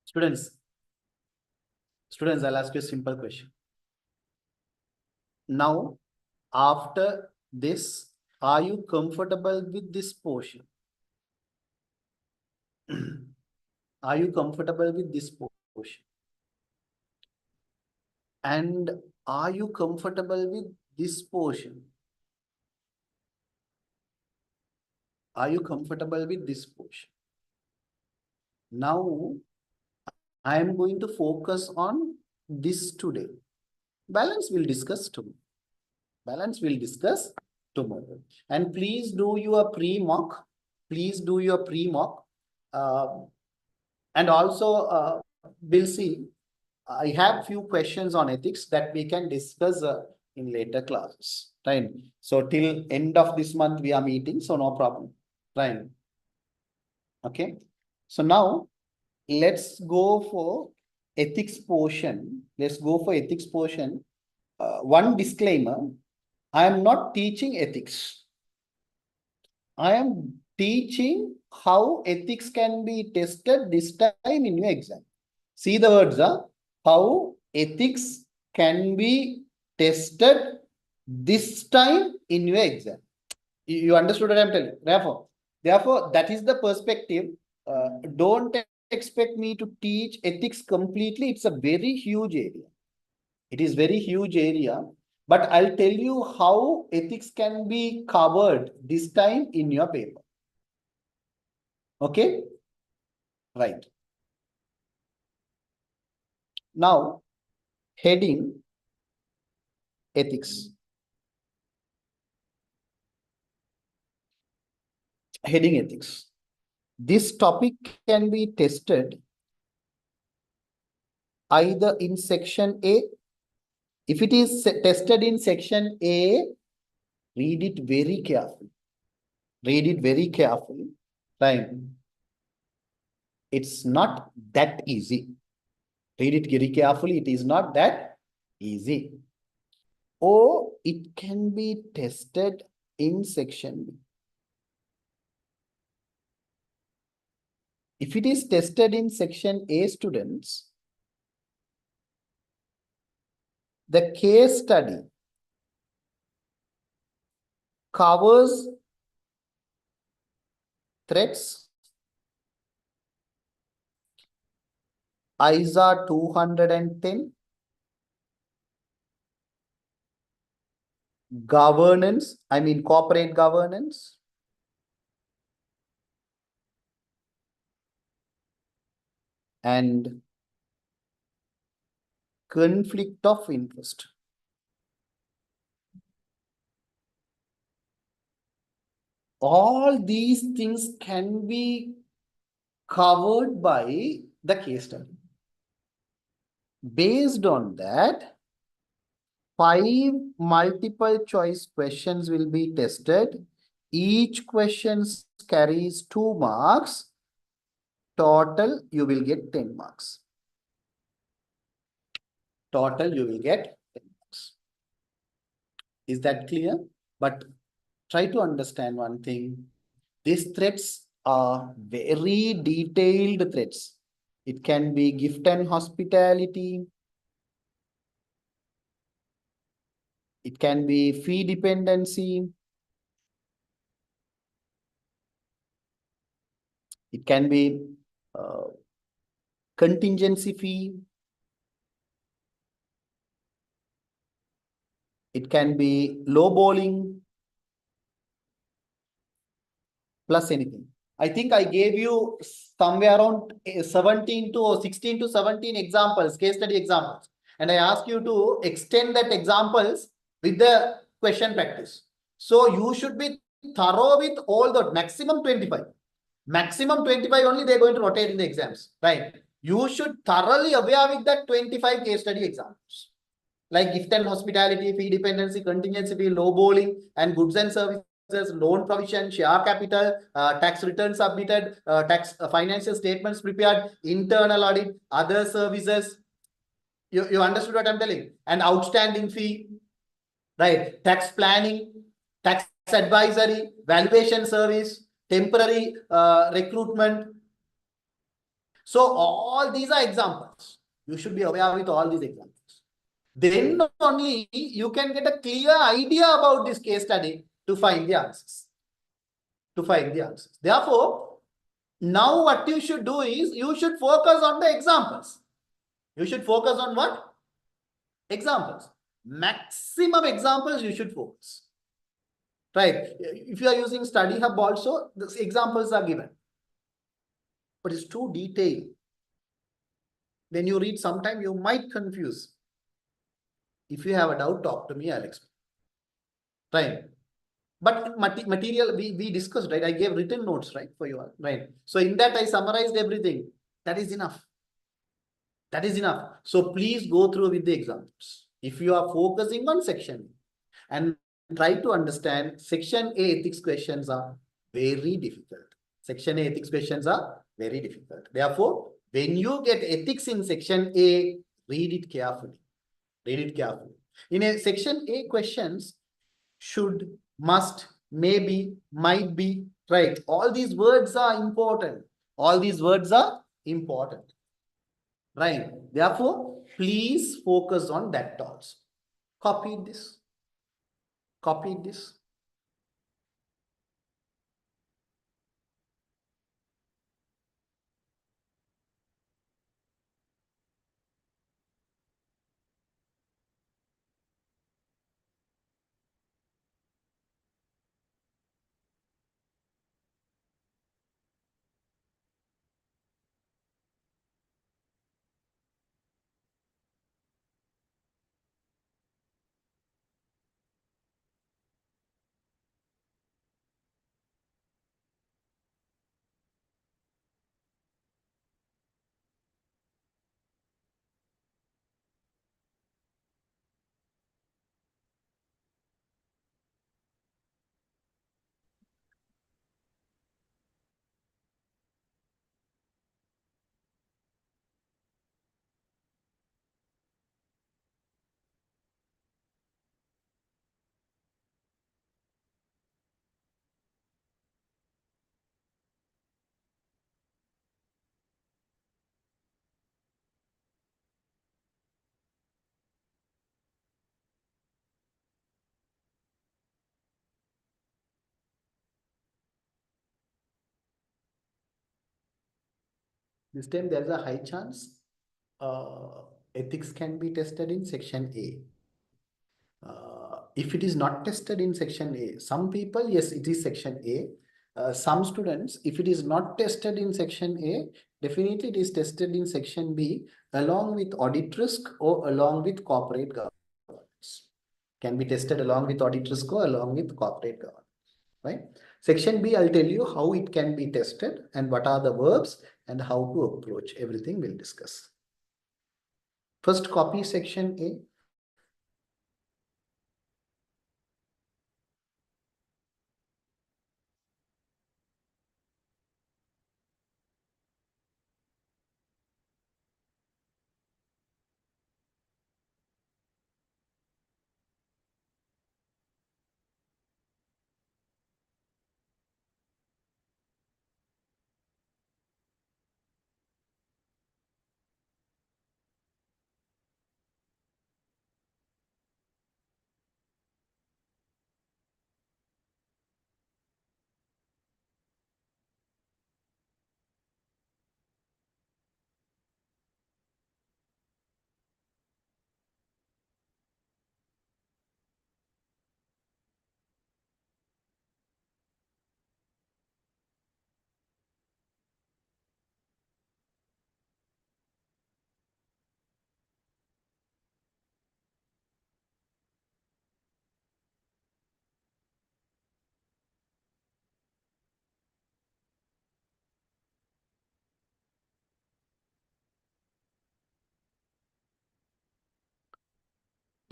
Students, I'll ask you a simple question. Now, after this, are you comfortable with this portion? Are you comfortable with this portion? And are you comfortable with this portion? Are you comfortable with this portion? Now, I am going to focus on this today. Balance we'll discuss tomorrow. Balance we'll discuss tomorrow. And please do your pre-mock. Please do your pre-mock. And also, we'll see. I have few questions on ethics that we can discuss in later classes. Right. So till end of this month, we are meeting. So no problem. Right. Okay. So now let's go for ethics portion. Let's go for ethics portion. One disclaimer. I am not teaching ethics. I am teaching how ethics can be tested this time in your exam. See the words, how ethics can be tested this time in your exam. You understood what I'm telling? Therefore, that is the perspective. Don't expect me to teach ethics completely. It's a very huge area. It is very huge area. But I'll tell you how ethics can be covered this time in your paper. Okay? Right. Now, heading ethics. Heading ethics. This topic can be tested either in section A. If it is tested in section A, read it very carefully. Read it very carefully. Right. It's not that easy. Read it very carefully. It is not that easy. Or it can be tested in section B. If it is tested in section A, students, the case study covers threats, ISA 210, governance, corporate governance, and conflict of interest. All these things can be covered by the case study. Based on that, 5 multiple choice questions will be tested. Each question carries 2 marks. Total, you will get 10 marks. Total, you will get 10 marks. Is that clear? But try to understand one thing. These threats are very detailed threats. It can be gift and hospitality. It can be fee dependency. It can be contingency fee. It can be lowballing plus anything. I think I gave you somewhere around 17 to 16 to 17 examples, case study examples. And I asked you to extend that examples with the question practice. So you should be thorough with all the maximum 25. Maximum 25 only they're going to rotate in the exams, right? You should thoroughly aware with that 25 case study examples. Like gift and hospitality, fee dependency, contingency fee, low bowling, and goods and services, loan provision, share capital, tax returns submitted, tax financial statements prepared, internal audit, other services. You understood what I'm telling? And outstanding fee, right? Tax planning, tax advisory, valuation service, temporary recruitment. So all these are examples. You should be aware with all these examples. Then only you can get a clear idea about this case study to find the answers. Therefore, now what you should do is you should focus on the examples. You should focus on what? Examples. Maximum examples you should focus. Right. If you are using Study Hub also, the examples are given. But it's too detailed. When you read, sometime you might confuse. If you have a doubt, talk to me, I'll explain. Right. But material we discussed, right? I gave written notes, right, for you all, right? So in that I summarized everything. That is enough. That is enough. So please go through with the examples. If you are focusing on section and try to understand, section A ethics questions are very difficult. Section A ethics questions are very difficult. Therefore, when you get ethics in section A, read it carefully. Read it carefully. In a section A questions, should, must, maybe, might be, right? All these words are important. All these words are important. Right. Therefore, please focus on that also. Copy this. Copy this. This time there is a high chance ethics can be tested in section A. If it is not tested in section A, some people, yes, it is section A. Some students, if it is not tested in section A, definitely it is tested in section B along with audit risk or along with corporate governance. Can be tested along with audit risk or along with corporate governance, right? Section B, I'll tell you how it can be tested and what are the verbs and how to approach. Everything we'll discuss. First, copy section A.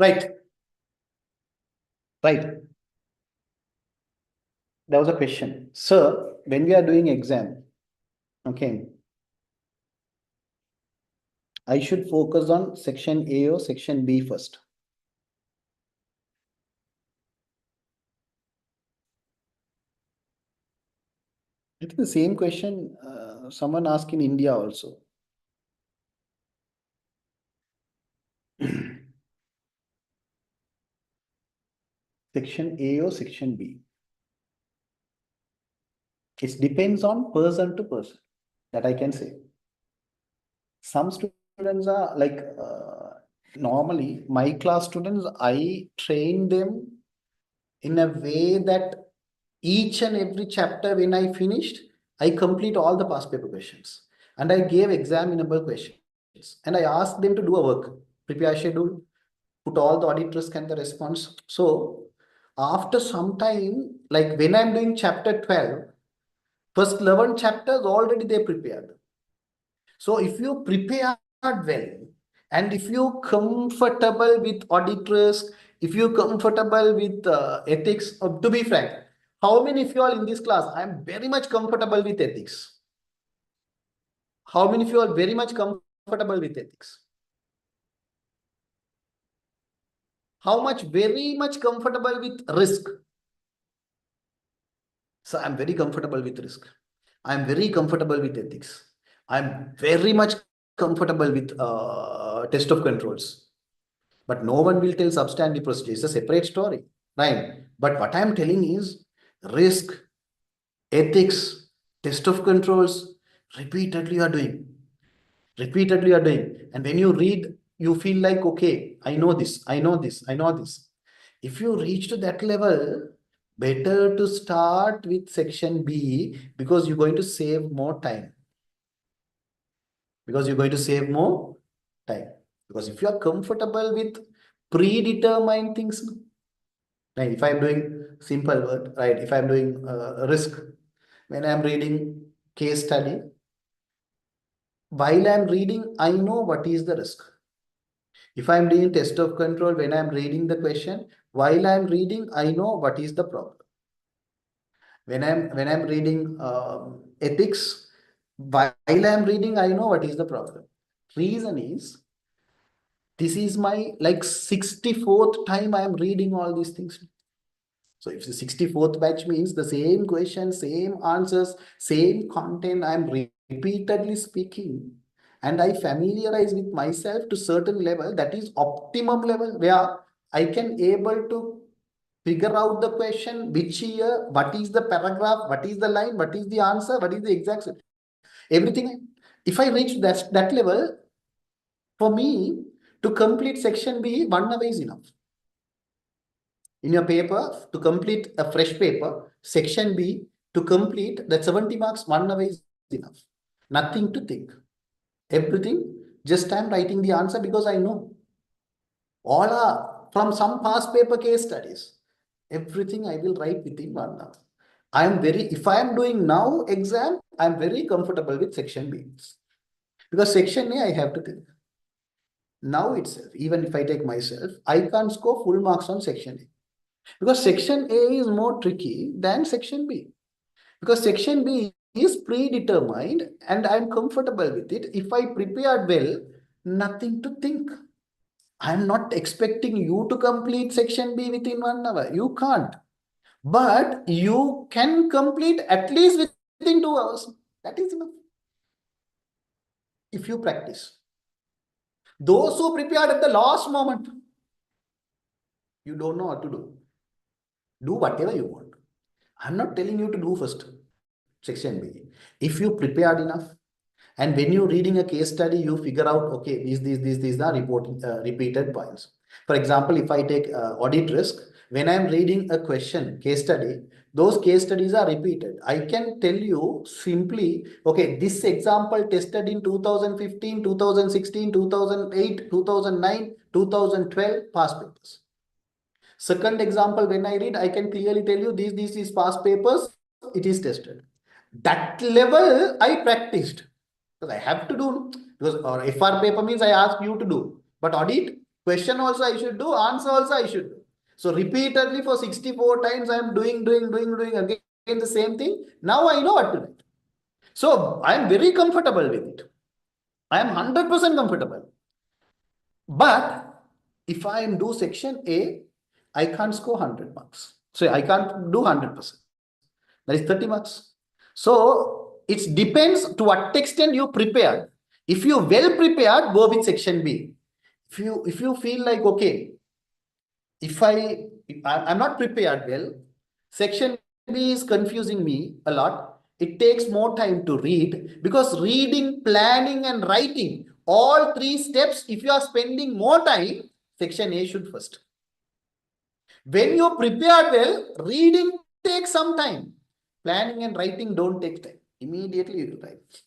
Right. Right. There was a question. Sir, when we are doing exam, okay, I should focus on section A or section B first. I think the same question someone asked in India also. Section A or section B. It depends on person to person, that I can say. Some students are like, normally my class students, I train them in a way that each and every chapter when I finished, I complete all the past paper questions and I gave examinable questions and I asked them to do a work, prepare schedule, put all the audit risk and the response. So after some time, like when I'm doing chapter 12, first 11 chapters already they prepared. So if you prepared well, and if you comfortable with audit risk, if you comfortable with ethics, to be frank, how many of you all in this class, I'm very much comfortable with ethics. How many of you are very much comfortable with ethics? How much very much comfortable with risk? So I'm very comfortable with risk. I'm very comfortable with ethics. I'm very much comfortable with test of controls. But no one will tell substantive procedure. It's a separate story, right? But what I'm telling is risk, ethics, test of controls, repeatedly you are doing. Repeatedly you are doing. And when you read, you feel like, okay, I know this, I know this, I know this. If you reach to that level, better to start with section B because you're going to save more time. Because you're going to save more time. Because if you are comfortable with predetermined things, right? If I'm doing simple word, right? If I'm doing risk, when I'm reading case study, while I'm reading, I know what is the risk. If I'm doing test of control, when I'm reading the question, while I'm reading, I know what is the problem. When I'm reading ethics, while I'm reading, I know what is the problem. Reason is, this is my like 64th time I am reading all these things. So if the 64th batch means the same question, same answers, same content, I'm repeatedly speaking. And I familiarize with myself to certain level, that is optimum level, where I can able to figure out the question, which year, what is the paragraph, what is the line, what is the answer, what is the exact, everything. If I reach that level, for me to complete section B, 1 hour is enough. In your paper, to complete a fresh paper, section B, to complete that 70 marks, 1 hour is enough. Nothing to think. Everything, just I'm writing the answer because I know. All are from some past paper case studies. Everything I will write within 1 hour. If I am doing now exam, I'm very comfortable with section B. Because section A, I have to think. Now itself, even if I take myself, I can't score full marks on section A. Because section A is more tricky than section B. Because section B is predetermined and I'm comfortable with it. If I prepared well, nothing to think. I'm not expecting you to complete section B within 1 hour. You can't. But you can complete at least within 2 hours. That is enough. If you practice. Those who prepared at the last moment, you don't know what to do. Do whatever you want. I'm not telling you to do first section B. If you prepared enough, and when you're reading a case study, you figure out, okay, these are repeated points. For example, if I take audit risk, when I'm reading a question, case study, those case studies are repeated. I can tell you simply, okay, this example tested in 2015, 2016, 2008, 2009, 2012 past papers. Second example, when I read, I can clearly tell you this is past papers, it is tested. That level I practiced because I have to do, because or FR paper means I ask you to do, but audit Question also I should do, answer also I should do. So repeatedly for 64 times I am doing again the same thing. Now I know what to do. So I am very comfortable with it. I am 100% comfortable. But if I am do section A, I can't score 100 marks. So I can't do 100%. That is 30 marks. So it depends to what extent you prepared. If you well prepared, go with section B. If you feel like, okay, if I'm not prepared well, section B is confusing me a lot. It takes more time to read, because reading, planning, and writing, all three steps, if you are spending more time, section A should first. When you prepared well, reading takes some time. Planning and writing don't take time. Immediately you will write.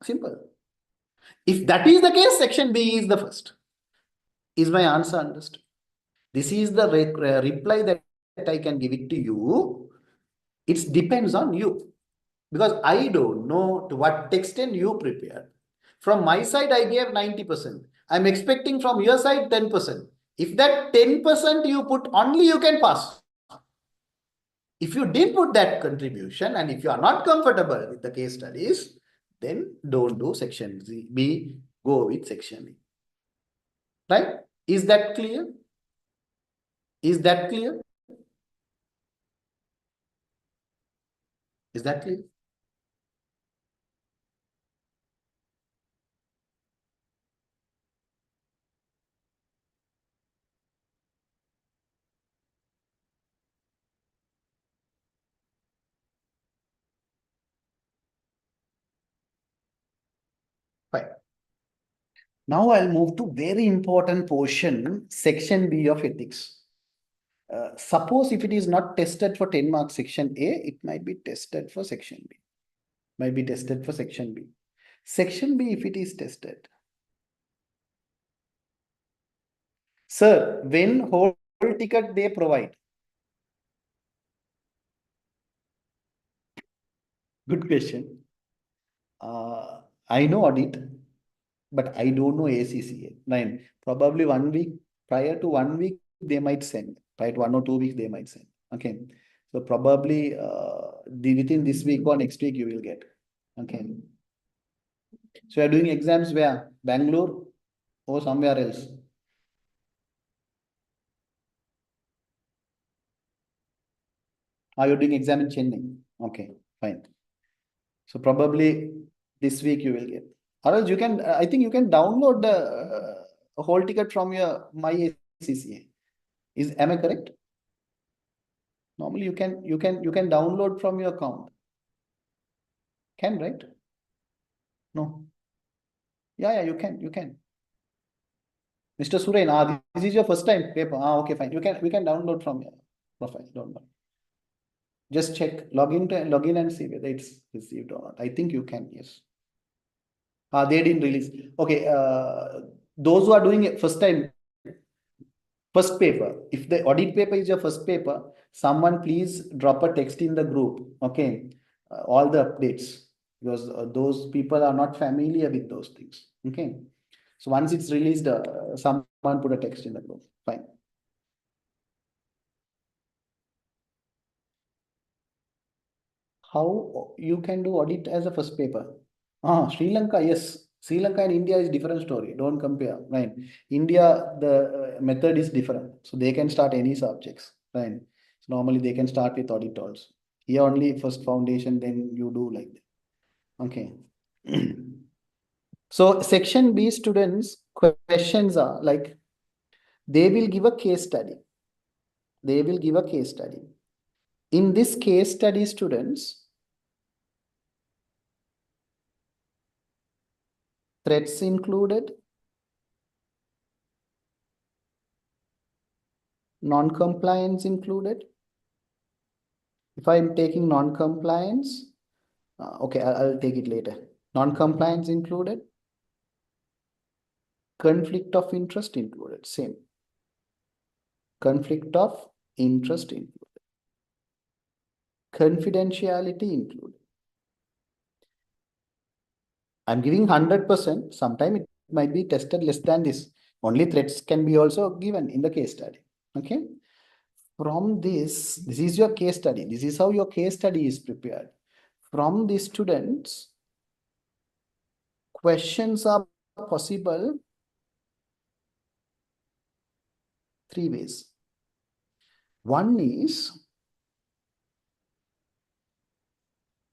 Simple. If that is the case, section B is the first. Is my answer understood? This is the reply that I can give it to you. It depends on you, because I don't know to what extent you prepared. From my side, I gave 90%. I'm expecting from your side 10%. If that 10% you put, only you can pass. If you didn't put that contribution, and if you are not comfortable with the case studies, then don't do section B, go with section E. Right? Is that clear? Is that clear? Is that clear? Fine. Now I'll move to very important portion, section B of ethics. Suppose if it is not tested for 10 marks section A, it might be tested for section B. Might be tested for section B. Section B, if it is tested. Sir, when whole ticket they provide? Good question. I know audit, but I don't know ACCA. Nine. Probably 1 week, prior to 1 week, they might send. Right, 1 or 2 weeks they might send. Okay. So probably within this week or next week you will get. Okay. So you are doing exams where? Bangalore or somewhere else? Are you doing exam in Chennai? Okay, fine. So probably this week you will get. Or else you can, I think you can download the whole ticket from your my ACCA. Am I correct? Normally you can download from your account. Can, right? No. Yeah, you can. Mr. Suren, this is your first time paper. Okay, fine. We can download from your profile. Don't worry. Just check, log in and see whether it's received or not. I think you can, yes. They didn't release. Okay, those who are doing it first time, first paper, if the audit paper is your first paper, someone please drop a text in the group. Okay, all the updates, because those people are not familiar with those things. Okay, so once it's released, someone put a text in the group. Fine. How you can do audit as a first paper? Sri Lanka, yes. Sri Lanka and India is different story. Don't compare, right? India, the method is different. So they can start any subjects, right? So normally they can start with audit also. Here only first foundation, then you do like that. Okay. So section B students, questions are like, they will give a case study. They will give a case study. In this case study, students, threats included, non-compliance included. If I'm taking non-compliance, okay, I'll take it later. Non-compliance included, conflict of interest included, same. Conflict of interest included, confidentiality included. I'm giving 100%, sometimes it might be tested less than this. Only threats can be also given in the case study. Okay. From this is your case study. This is how your case study is prepared. From the students, questions are possible three ways. One is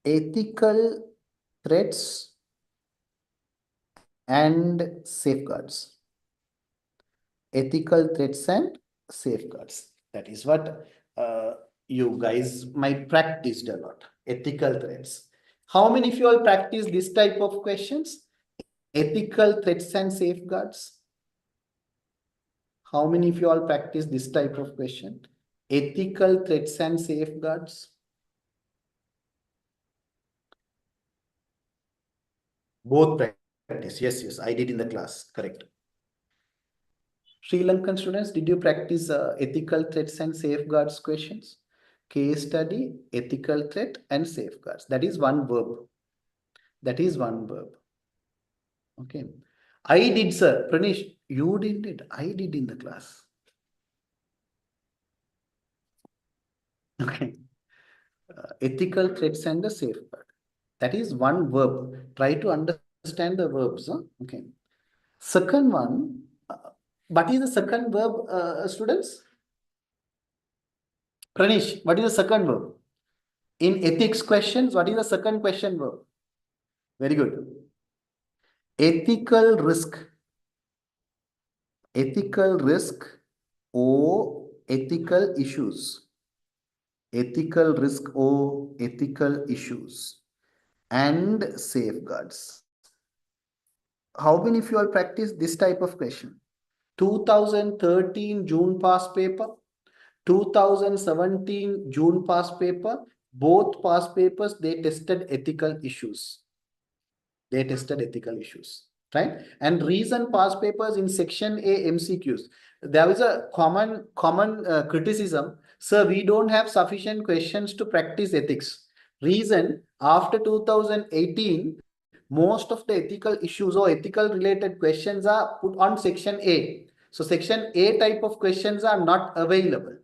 ethical threats and safeguards. Ethical threats and safeguards. That is what you guys might practice a lot. Ethical threats. How many of you all practice this type of questions? Ethical threats and safeguards. How many of you all practice this type of question? Ethical threats and safeguards. Both practice. Yes, yes, I did in the class. Correct. Sri Lankan students, did you practice ethical threats and safeguards questions? Case study, ethical threat and safeguards. That is one verb. That is one verb. Okay. I did, sir. Pranish, you did it. I did in the class. Okay. Ethical threats and the safeguard. That is one verb. Try to understand the verbs. Huh? Okay. Second one. What is the second verb, students? Pranish, what is the second verb? In ethics questions, what is the second question verb? Very good. Ethical risk. Ethical risk or ethical issues. Ethical risk or ethical issues and safeguards. How many of you all practice this type of question? 2013 June past paper, 2017 June past paper, both past papers, they tested ethical issues. They tested ethical issues, right? And recent past papers in section A MCQs, there is a common criticism. Sir, we don't have sufficient questions to practice ethics. Reason, after 2018, most of the ethical issues or ethical related questions are put on section A. So section A type of questions are not available.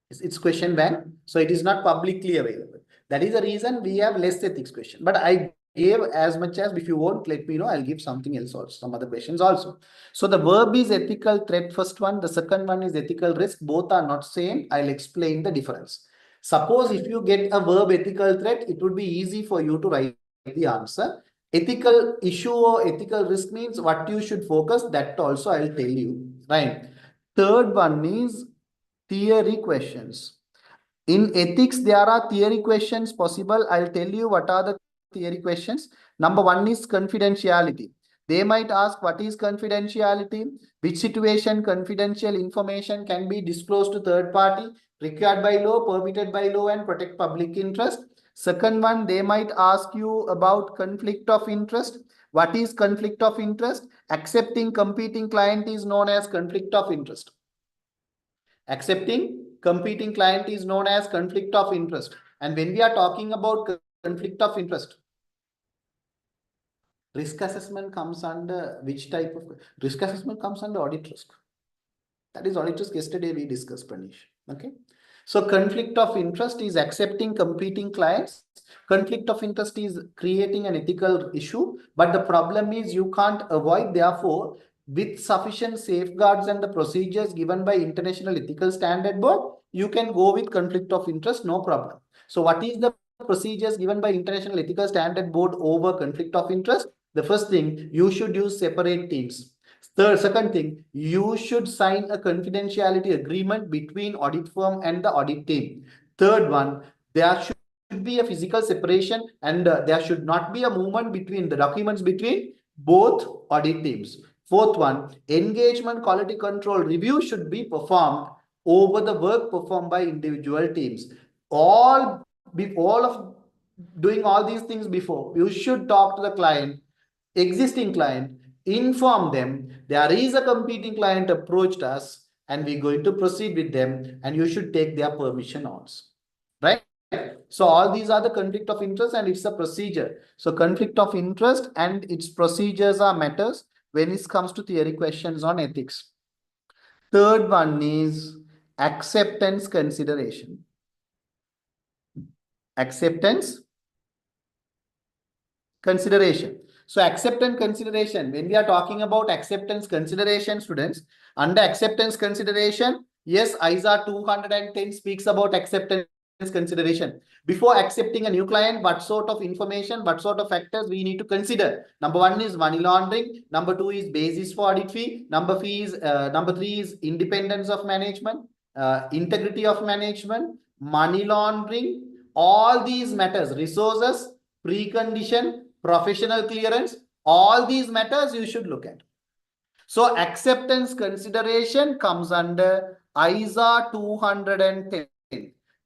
It's question bank, so it is not publicly available. That is the reason we have less ethics question. But I gave as much as, if you won't let me know, I'll give something else also, some other questions also. So the verb is ethical threat, first one. The second one is ethical risk. Both are not same. I'll explain the difference. Suppose if you get a verb ethical threat, it would be easy for you to write the answer. Ethical issue or ethical risk means what you should focus. That also I'll tell you, right? Third one is theory questions. In ethics, there are theory questions possible. I'll tell you what are the theory questions. Number one is confidentiality. They might ask, what is confidentiality? Which situation confidential information can be disclosed to third party, required by law, permitted by law, and protect public interest? Second one, they might ask you about conflict of interest. What is conflict of interest? Accepting competing client is known as conflict of interest. Accepting competing client is known as conflict of interest. And when we are talking about conflict of interest, risk assessment comes under which type of risk assessment comes under audit risk. That is audit risk. Yesterday we discussed, Pranish. Okay. So conflict of interest is accepting competing clients. Conflict of interest is creating an ethical issue. But the problem is you can't avoid, therefore, with sufficient safeguards and the procedures given by International Ethical Standard Board, you can go with conflict of interest, no problem. So what is the procedures given by International Ethical Standard Board over conflict of interest? The first thing, you should use separate teams. Second thing, you should sign a confidentiality agreement between audit firm and the audit team. Third one, there should be a physical separation and there should not be a movement between the documents between both audit teams. Fourth one, engagement quality control review should be performed over the work performed by individual teams. All of doing all these things before, you should talk to the client, existing client, inform them there is a competing client approached us and we're going to proceed with them, and you should take their permission also, right? So all these are the conflict of interest and it's a procedure. So conflict of interest and its procedures are matters. when it comes to theory questions on ethics. Third one is acceptance consideration. Acceptance consideration. So acceptance consideration, when we are talking about acceptance consideration, students, under acceptance consideration, yes, ISA 210 speaks about acceptance consideration. Before accepting a new client, what sort of information, what sort of factors we need to consider? Number one is money laundering. Number two is basis for audit fee. Number three is independence of management, integrity of management, money laundering. All these matters, resources, precondition, professional clearance, all these matters you should look at. So acceptance consideration comes under ISA 210.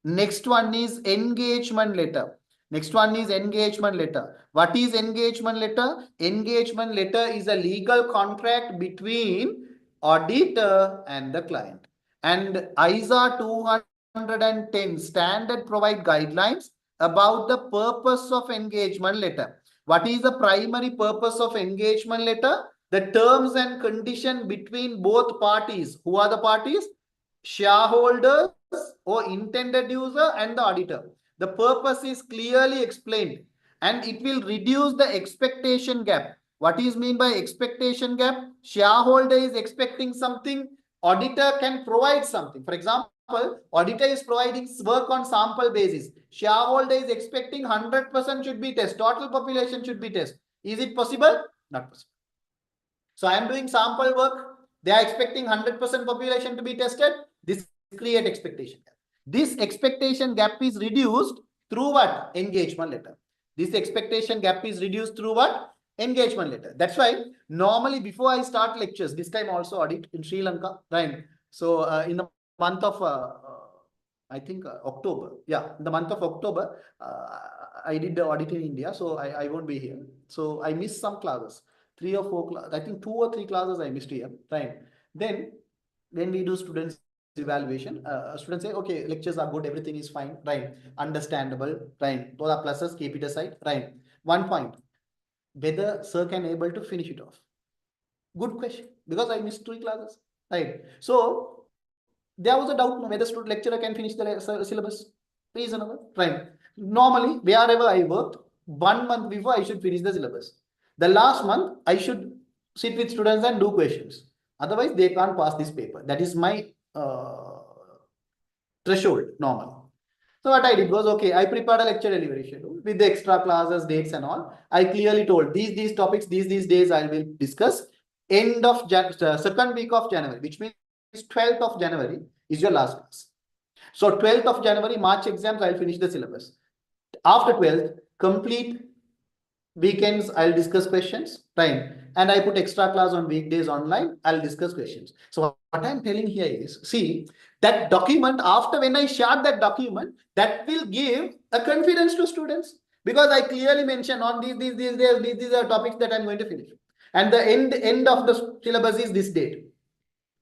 Next one is engagement letter. Next one is engagement letter. What is engagement letter? Engagement letter is a legal contract between auditor and the client. And ISA 210 standard provide guidelines about the purpose of engagement letter. What is the primary purpose of engagement letter? The terms and condition between both parties. Who are the parties? Shareholders or intended user and the auditor. The purpose is clearly explained and it will reduce the expectation gap. What is mean by expectation gap? Shareholder is expecting something, auditor can provide something. For example, auditor is providing work on sample basis. Shareholder is expecting 100% should be test, total population should be test. Is it possible? Not possible. So I am doing sample work. They are expecting 100% population to be tested. This create expectation gap. This expectation gap is reduced through what? Engagement letter. This expectation gap is reduced through what? Engagement letter. That's why normally before I start lectures, this time also audit in Sri Lanka, right? So in the month of I think October. Yeah, in the month of October, I did the audit in India, so I won't be here. So I missed some classes. 3 or 4 classes, I think 2 or 3 classes I missed here, right? Then when we do students evaluation, students say, okay, lectures are good, everything is fine, right? Understandable, right? Those are pluses, keep it aside, right? One point, whether sir can able to finish it off. Good question, because I missed 3 classes, right? So there was a doubt whether student lecturer can finish the syllabus. Reasonable, right? Normally, wherever I worked, 1 month before I should finish the syllabus. The last month, I should sit with students and do questions. Otherwise, they can't pass this paper. That is my threshold normally. So what I did was, okay, I prepared a lecture delivery schedule with the extra classes, dates and all. I clearly told these topics, these days I will discuss. End of second week of January, which means 12th of January is your last class. So 12th of January, March exams, I'll finish the syllabus. After 12th, complete weekends, I'll discuss questions, right? And I put extra class on weekdays online, I'll discuss questions. So what I'm telling here is, see, that document, after when I share that document, that will give a confidence to students. Because I clearly mentioned on these are topics that I'm going to finish. And the end of the syllabus is this date.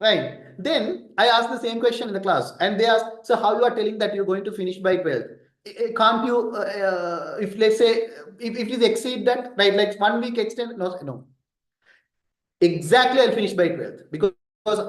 Right. Then I asked the same question in the class and they asked, so how you are telling that you're going to finish by 12th? Can't you, if let's say, if it is exceed that, right, like 1 week extend, no. Exactly, I'll finish by 12th because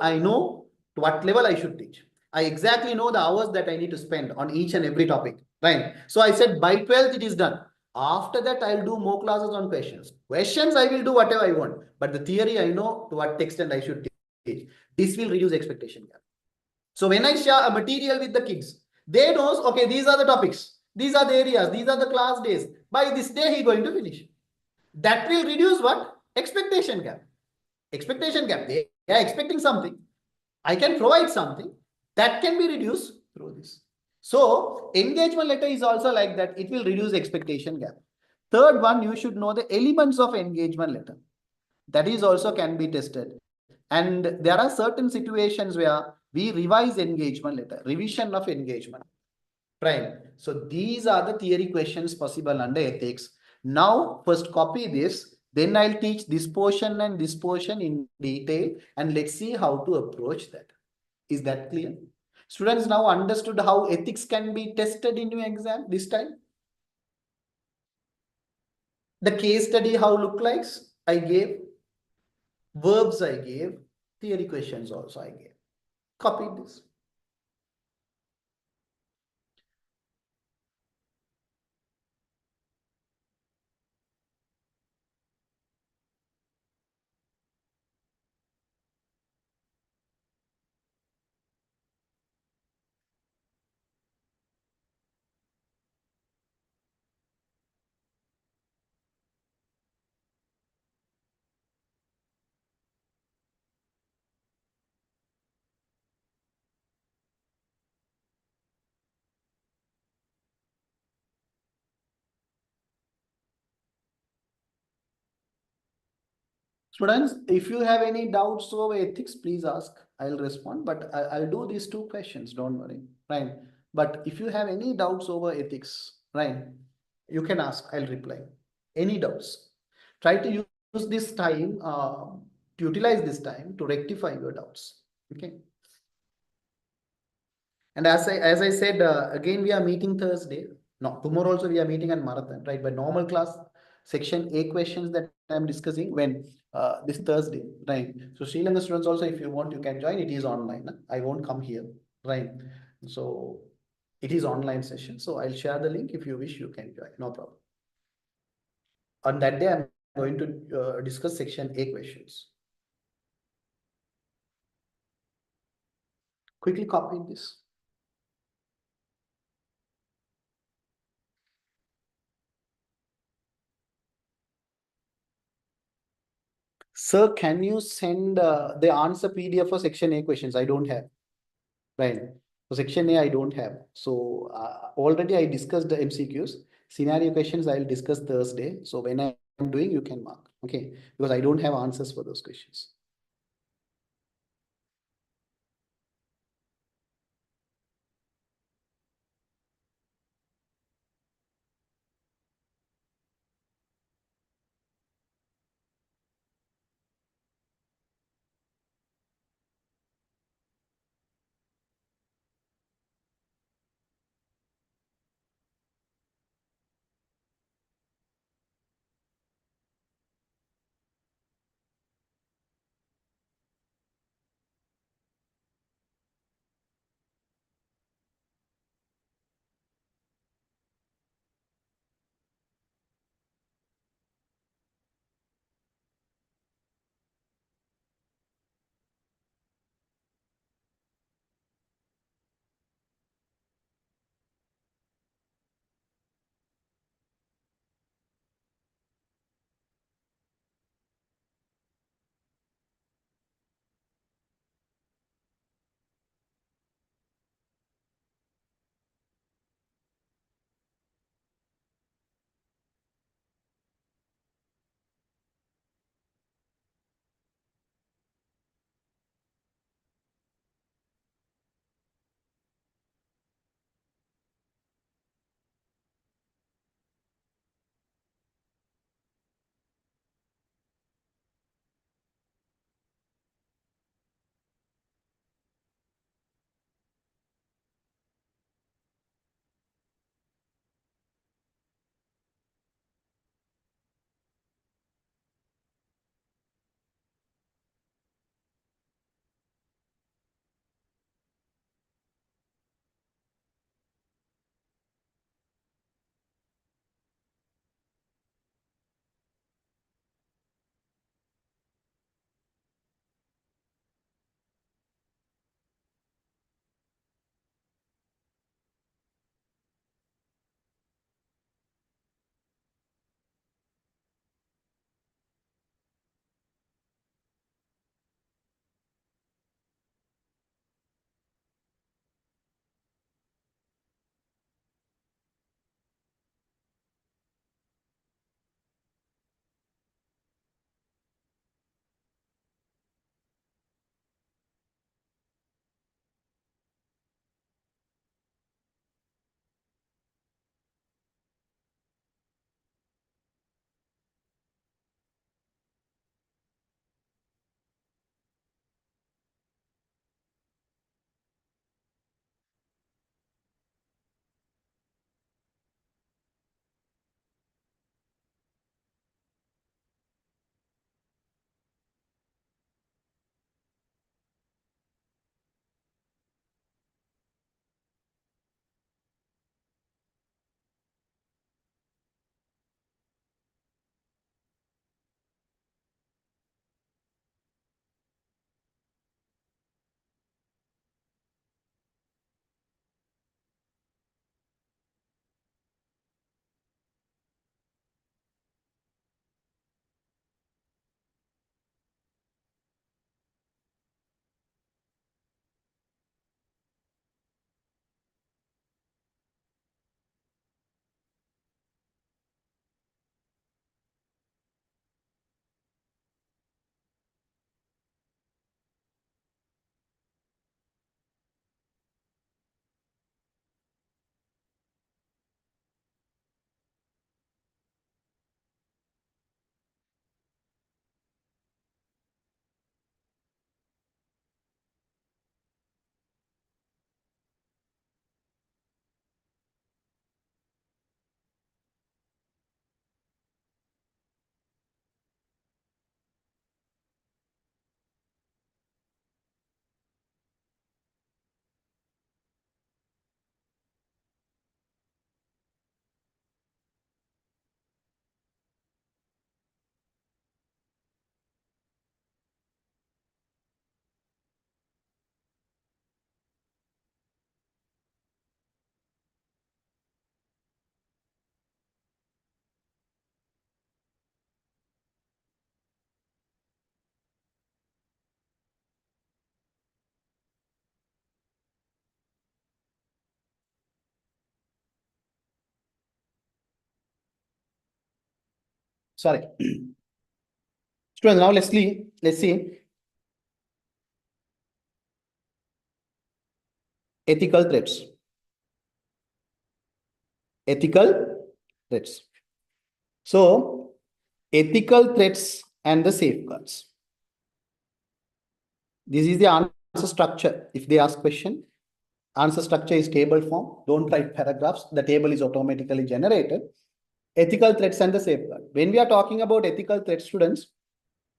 I know to what level I should teach. I exactly know the hours that I need to spend on each and every topic, right? So I said by 12th it is done. After that, I'll do more classes on questions. Questions, I will do whatever I want. But the theory, I know to what extent I should teach. This will reduce expectation gap. So when I share a material with the kids, they knows, okay, these are the topics. These are the areas. These are the class days. By this day, he's going to finish. That will reduce what? Expectation gap. Expectation gap. They are expecting something. I can provide something that can be reduced through this. So engagement letter is also like that. It will reduce expectation gap. Third one, you should know the elements of engagement letter. That is also can be tested. And there are certain situations where we revise engagement letter, revision of engagement. Right. So these are the theory questions possible under ethics. Now, first copy this, then I'll teach this portion and this portion in detail, and let's see how to approach that. Is that clear? Students now understood how ethics can be tested in your exam this time. The case study, how look likes I gave. Verbs I gave, theory questions also I gave. Copy this. Students, if you have any doubts over ethics, please ask. I'll respond, but I'll do these two questions. Don't worry, right? But if you have any doubts over ethics, right, you can ask. I'll reply. Any doubts? Try to use this time, to utilize this time to rectify your doubts. Okay. And as I said, again, we are meeting Thursday. No, tomorrow also we are meeting at Marathon, right? But normal class section A questions that I'm discussing when this Thursday, right? So Sri Lanka students also, if you want, you can join. It is online. I won't come here, right? So it is online session. So I'll share the link. If you wish, you can join. No problem. On that day, I'm going to discuss section A questions. Quickly copy this. Sir, can you send the answer PDF for section A questions? I don't have. Right. So section A, I don't have. So already I discussed the MCQs. Scenario questions I will discuss Thursday. So when I am doing, you can mark. Okay. Because I don't have answers for those questions. Sorry. Students, now let's see. Ethical threats. Ethical threats. So, ethical threats and the safeguards. This is the answer structure. If they ask question, answer structure is table form. Don't write paragraphs. The table is automatically generated. Ethical threats and the safeguard. When we are talking about ethical threats, students,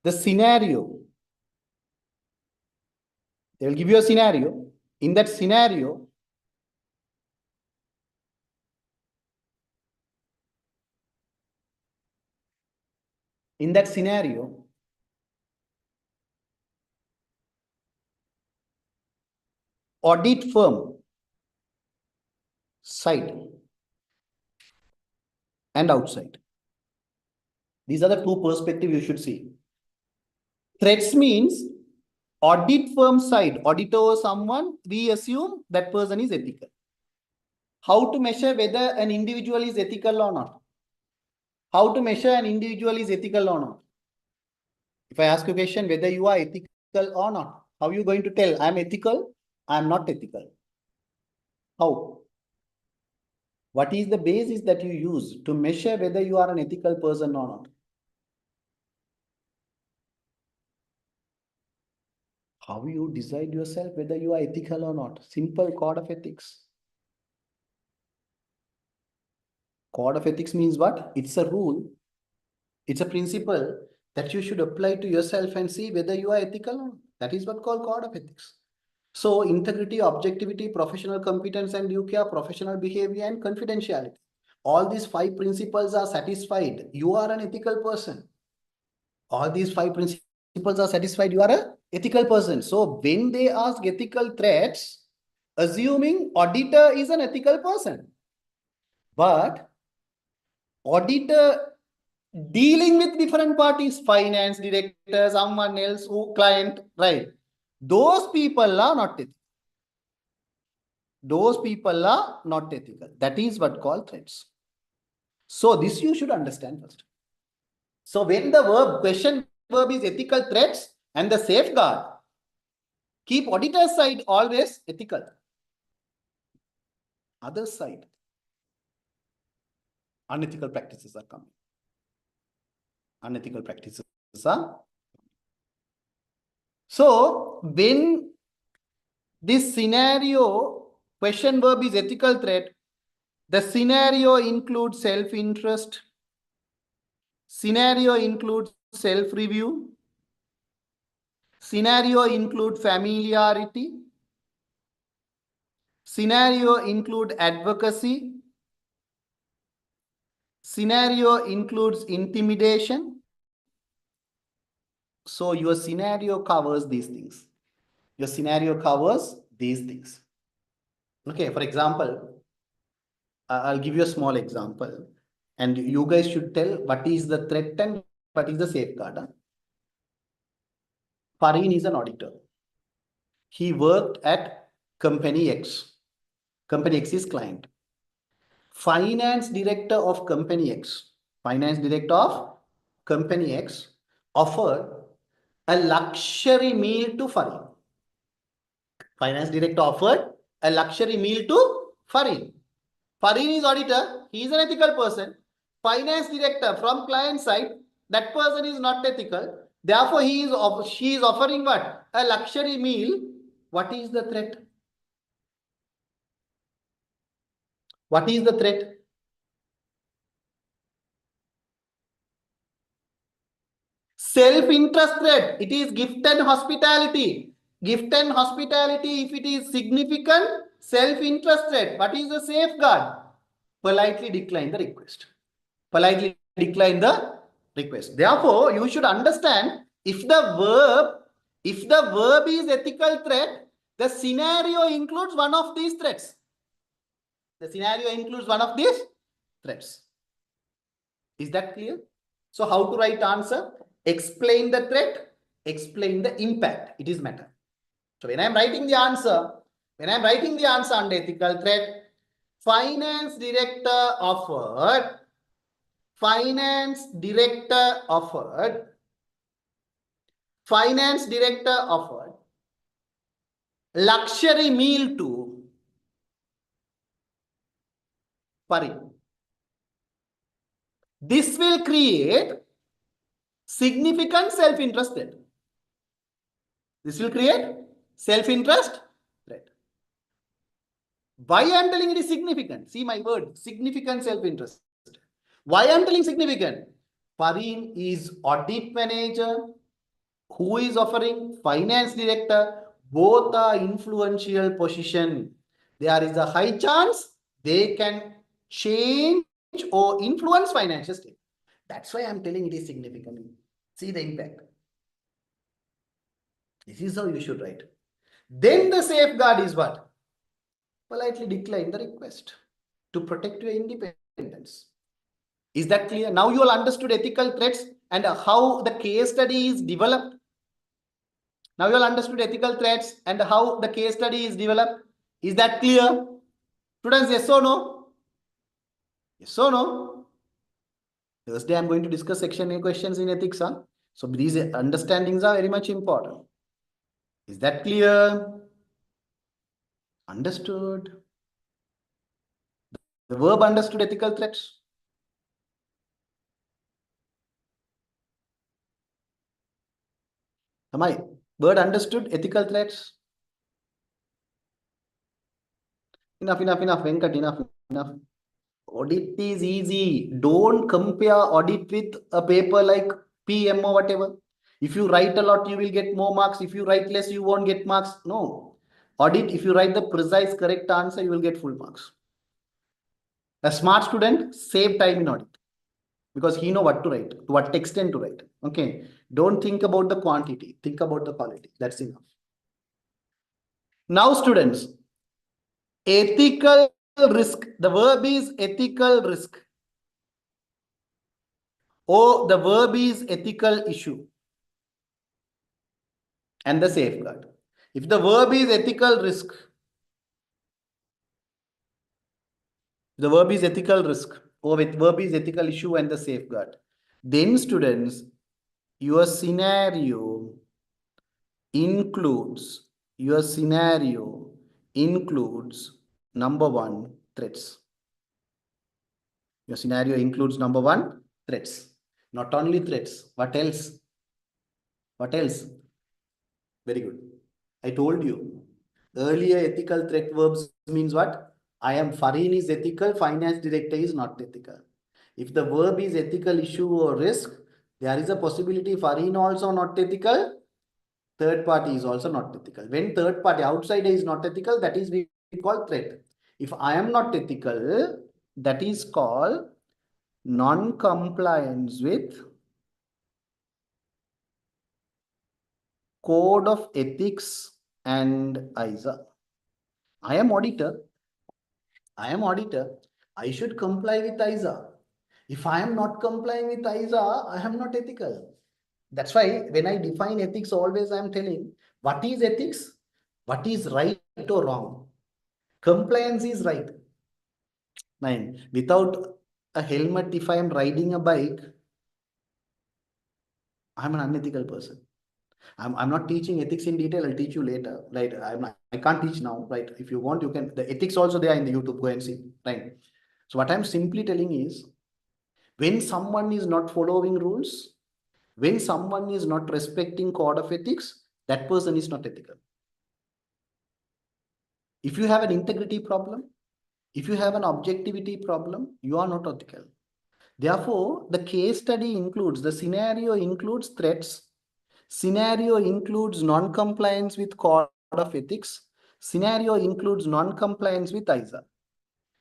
the scenario, they will give you a scenario. In that scenario, audit firm side and outside. These are the two perspectives you should see. Threats means audit firm side, auditor or someone, we assume that person is ethical. How to measure whether an individual is ethical or not? How to measure an individual is ethical or not? If I ask you a question whether you are ethical or not, how are you going to tell I am ethical, I am not ethical? How? What is the basis that you use to measure whether you are an ethical person or not? How you decide yourself whether you are ethical or not? Simple code of ethics. Code of ethics means what? It's a rule. It's a principle that you should apply to yourself and see whether you are ethical or not. That is what called code of ethics. So integrity, objectivity, professional competence and due care, professional behavior and confidentiality. All these 5 principles are satisfied. You are an ethical person. All these 5 principles are satisfied. You are an ethical person. So when they ask ethical threats, assuming auditor is an ethical person, but auditor dealing with different parties, finance director, someone else, who client, right? Those people are not ethical. Those people are not ethical. That is what called threats. So this you should understand first. So when the question verb is ethical threats and the safeguard, keep auditor side always ethical. Other side, unethical practices are coming. Unethical practices are. So when this scenario question verb is ethical threat, the scenario includes self-interest. Scenario includes self-review. Scenario include familiarity. Scenario include advocacy. Scenario includes intimidation. So your scenario covers these things. Your scenario covers these things. Okay, for example, I'll give you a small example and you guys should tell what is the threat and what is the safeguard. Fareen is an auditor. He worked at company X. Company X is client. Finance director of company X. Finance director of company X offered a luxury meal to Fareen. Finance director offered a luxury meal to Fareen. Fareen is auditor. He is an ethical person. Finance director from client side, that person is not ethical. Therefore, she is offering what? A luxury meal. What is the threat? What is the threat? Self-interest threat. It is gift and hospitality. Gift and hospitality, if it is significant, self-interest threat. What is the safeguard? Politely decline the request. Politely decline the request. Therefore, you should understand if the verb is ethical threat, the scenario includes one of these threats. The scenario includes one of these threats. Is that clear? So how to write answer? Explain the threat, explain the impact. It is matter. So when I'm writing the answer, under ethical threat, finance director offered finance director offered luxury meal to Fareen. This will create significant self-interest threat. This will create self-interest threat. Why I am telling it is significant? See my word, significant self-interest. Why I am telling significant? Fareen is audit manager, who is offering finance director. Both are influential position. There is a high chance they can change or influence financial state. That's why I'm telling it is significant. See the impact. This is how you should write. Then the safeguard is what? Politely decline the request to protect your independence. Is that clear? Now you all understood ethical threats and how the case study is developed. Now you all understood ethical threats and how the case study is developed. Is that clear? Students, yes or no? Yes or no? Thursday, I'm going to discuss section A questions in ethics. Huh? So these understandings are very much important. Is that clear? Understood. The verb understood ethical threats. Am I? Word understood ethical threats. Enough, Venkat, enough. Audit is easy. Don't compare audit with a paper like PM or whatever. If you write a lot, you will get more marks. If you write less, you won't get marks. No. Audit, if you write the precise correct answer, you will get full marks. A smart student save time in audit because he know what to write, to what extent to write. Okay. Don't think about the quantity. Think about the quality. That's enough. Now, students, ethical risk. The verb is ethical risk. Or the verb is ethical issue. And the safeguard. If the verb is ethical risk, the verb is ethical risk, or with verb is ethical issue and the safeguard, then students, your scenario includes number one, threats. Your scenario includes number one, threats. Not only threats, what else? What else? Very good. I told you earlier ethical threat verbs means what? I am Fareen is ethical, finance director is not ethical. If the verb is ethical issue or risk, there is a possibility Fareen also not ethical, third party is also not ethical. When third party outsider is not ethical, that is we call threat. If I am not ethical, that is called non-compliance with code of ethics and ACCA. I am auditor. I should comply with ACCA. If I am not complying with ACCA, I am not ethical. That's why when I define ethics, always I am telling what is ethics, what is right or wrong. Compliance is right. Nine. Without a helmet, if I am riding a bike, I am an unethical person. I'm not teaching ethics in detail. I'll teach you later. Right? I can't teach now. Right? If you want, you can. The ethics also there in the YouTube. Go and see. Right? So what I'm simply telling is, when someone is not following rules, when someone is not respecting code of ethics, that person is not ethical. If you have an integrity problem, if you have an objectivity problem, you are not ethical. Therefore, the case study includes, the scenario includes threats, scenario includes non-compliance with code of ethics, scenario includes non-compliance with ACCA.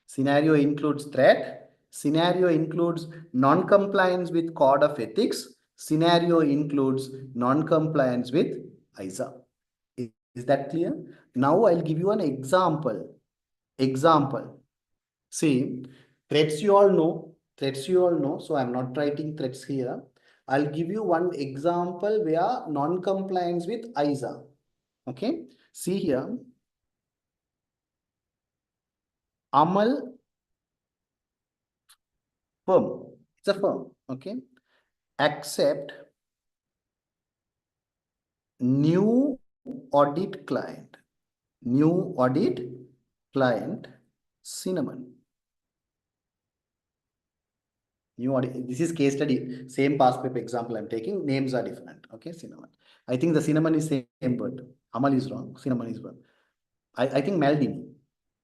Scenario includes threat, scenario includes non-compliance with code of ethics, scenario includes non-compliance with ACCA. Is that clear? Now I'll give you an example. See, threats you all know. So I'm not writing threats here. I'll give you one example where non-compliance with ACCA. Okay. See here. Amal firm. It's a firm, okay? Accept new audit client, Cinnamon. New audit, this is case study, same past paper example I'm taking, names are different, okay, Cinnamon. I think the cinnamon is same word. Amal is wrong, cinnamon is wrong. I think Maldini.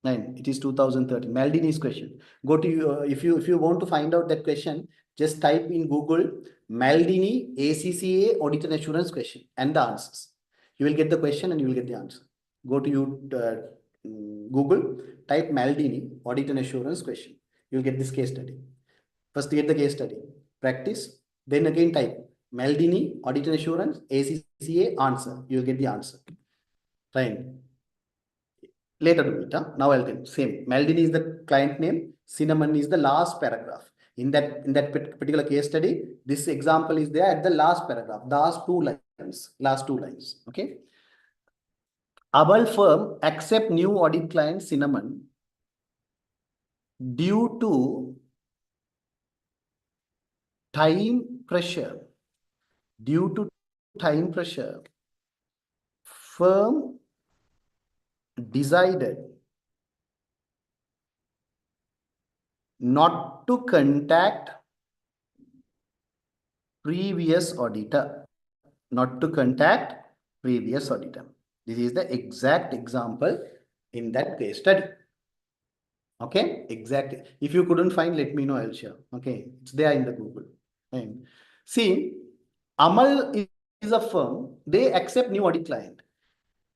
Nine. It is 2013. Maldini's question. Go to if you want to find out that question, just type in Google Maldini ACCA Audit and Assurance question and the answers. You will get the question and you will get the answer. Go to Google, type Maldini Audit and Assurance question. You will get this case study. First get the case study, practice, then again type Maldini Audit and Assurance ACCA answer. You will get the answer. Fine. Later do it. Now I'll tell you. Same. Maldini is the client name. Cinnamon is the last paragraph. In that particular case study, this example is there at the last paragraph. Last two lines. Okay. Our firm accept new audit client Cinnamon due to time pressure. Firm decided not to contact previous auditor. This is the exact example in that case study. Okay, exactly. If you couldn't find, let me know, I'll share. Okay, it's there in the Google. And see, Amal is a firm, they accept new audit client.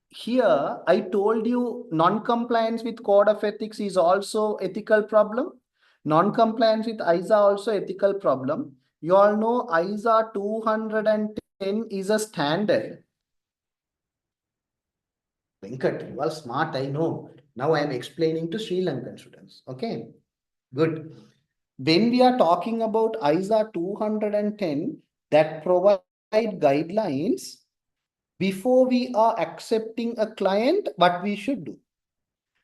Here, I told you non-compliance with code of ethics is also ethical problem. Non-compliance with ISA also ethical problem. You all know ISA 210 is a standard. Venkat, you are smart, I know. Now I am explaining to Sri Lankan students. Okay, good. When we are talking about ISA 210 that provide guidelines, before we are accepting a client, what we should do?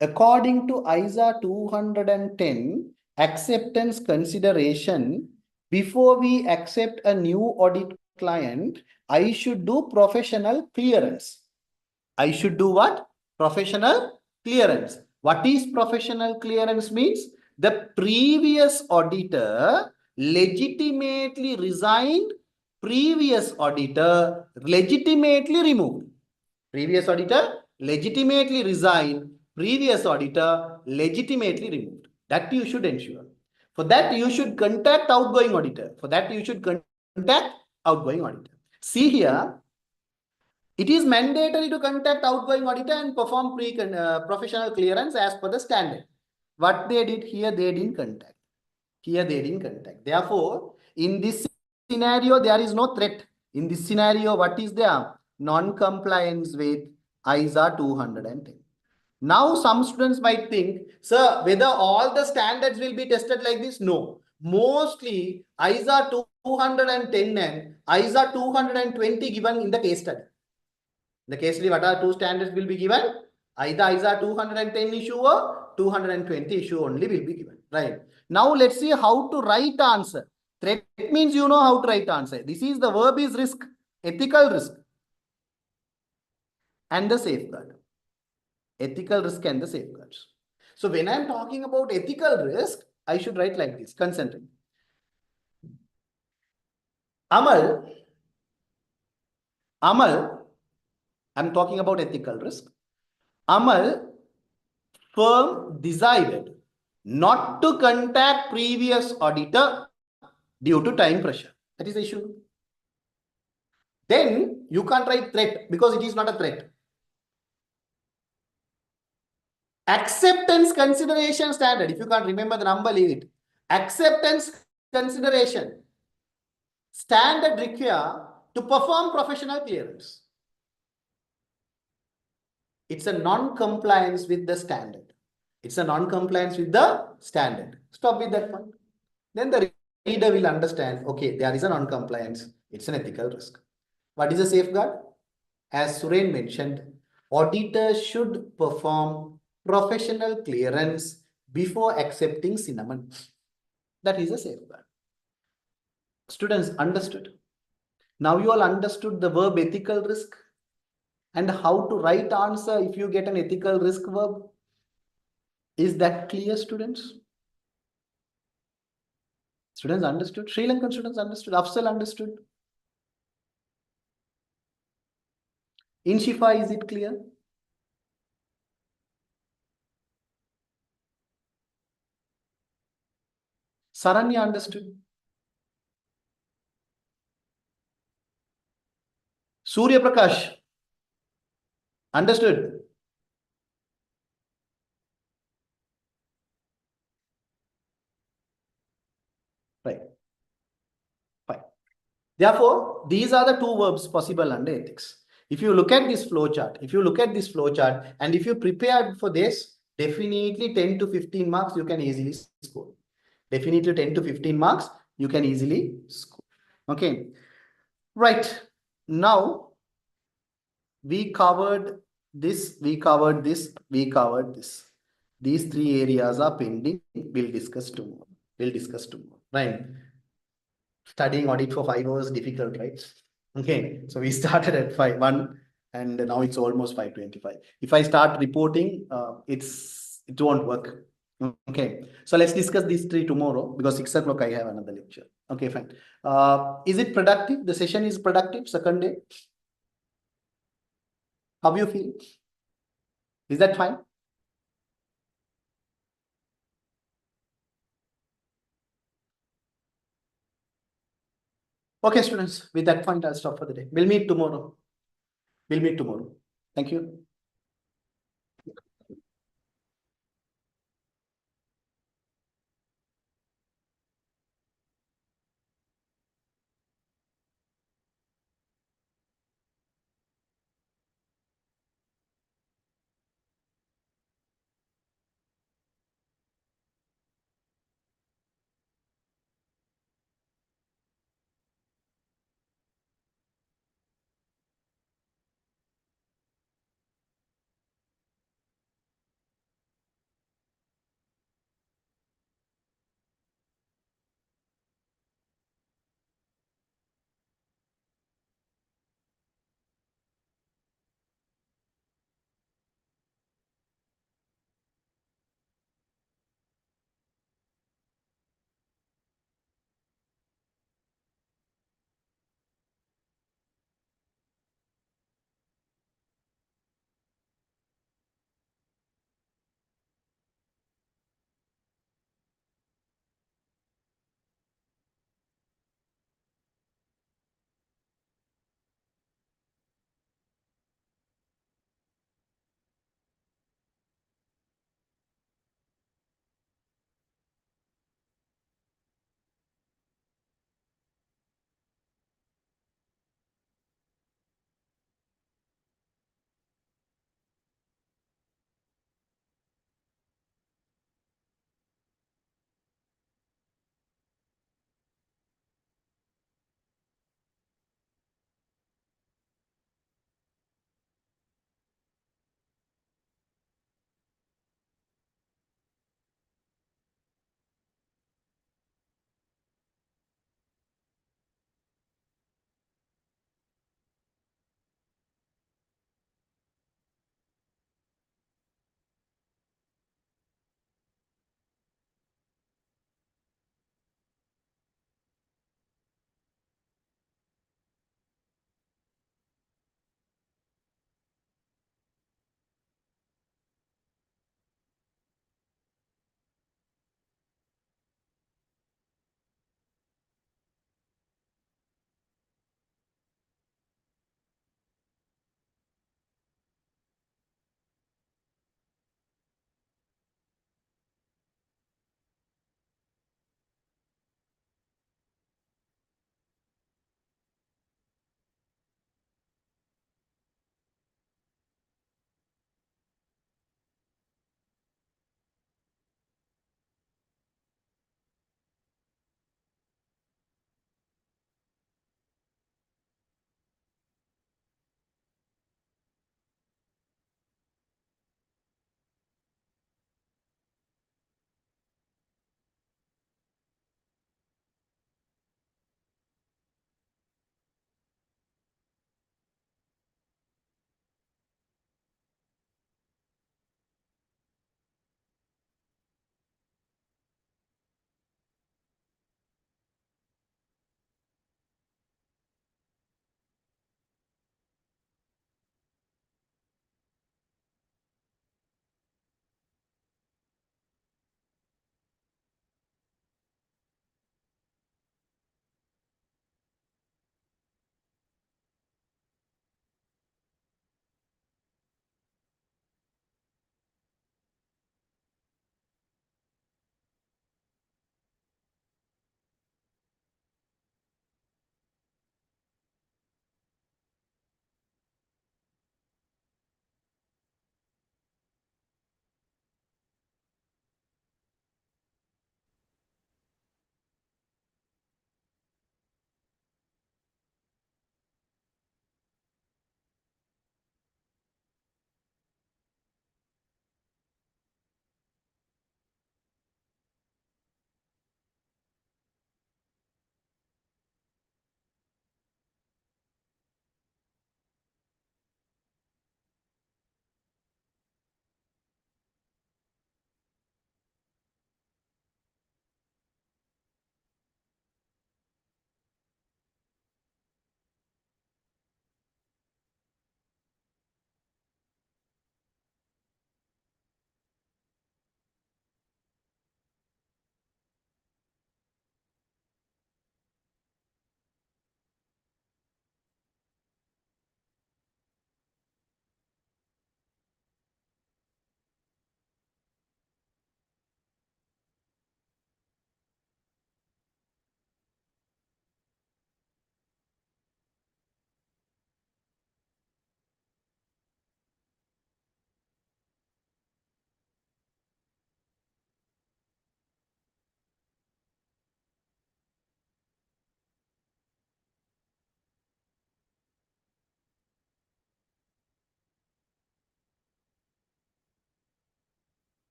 According to ISA 210, acceptance consideration, before we accept a new audit client, I should do professional clearance. I should do what? Professional clearance. What is professional clearance means? The previous auditor legitimately resigned, previous auditor legitimately removed. Previous auditor legitimately resigned, previous auditor legitimately removed. That you should ensure. For that, you should contact outgoing auditor. See here, it is mandatory to contact outgoing auditor and perform professional clearance as per the standard. What they did here, they didn't contact. Therefore, in this scenario, there is no threat. In this scenario, what is there? Non-compliance with ISA 210. Now, some students might think, sir, whether all the standards will be tested like this? No. Mostly, ISA 210 and ISA 220 given in the case study. The case study, what are two standards will be given? Either ISA 210 issue or 220 issue only will be given. Right. Now, let's see how to write answer. Threat means you know how to write answer. This is the verb is risk, ethical risk, and the safeguard. Ethical risk and the safeguards. So when I'm talking about ethical risk, I should write like this. Concentrate. Amal, I'm talking about ethical risk. Amal, firm decided not to contact previous auditor due to time pressure. That is the issue. Then you can't write threat because it is not a threat. Acceptance consideration standard. If you can't remember the number, leave it. Acceptance consideration standard require to perform professional clearance. It's a non-compliance with the standard. Stop with that point. Then the reader will understand, okay, there is a non-compliance. It's an ethical risk. What is a safeguard? As Suren mentioned, auditors should perform professional clearance before accepting Cinnamon. That is a safeguard. Students, understood? Now you all understood the verb ethical risk and how to write answer if you get an ethical risk verb. Is that clear, students? Students understood? Sri Lankan students understood? Afsal understood? Inshifa, is it clear? Saranya understood? Surya Prakash understood? Right. Fine. Therefore, these are the two verbs possible under ethics. If you look at this flow chart, and if you prepared for this, definitely 10 to 15 marks you can easily score. Definitely 10 to 15 marks you can easily score. Okay. Right. Now, we covered this, we covered this, we covered this. These three areas are pending. We'll discuss tomorrow. Right. Studying audit for 5 hours difficult, right? Okay. So we started at 5:01 and now it's almost 5:25. If I start reporting, it won't work. Okay. So let's discuss these three tomorrow because 6 o'clock I have another lecture. Okay, fine. Is it productive? The session is productive, second day. How you feel? Is that fine? Okay, students, with that point, I'll stop for the day. We'll meet tomorrow. Thank you.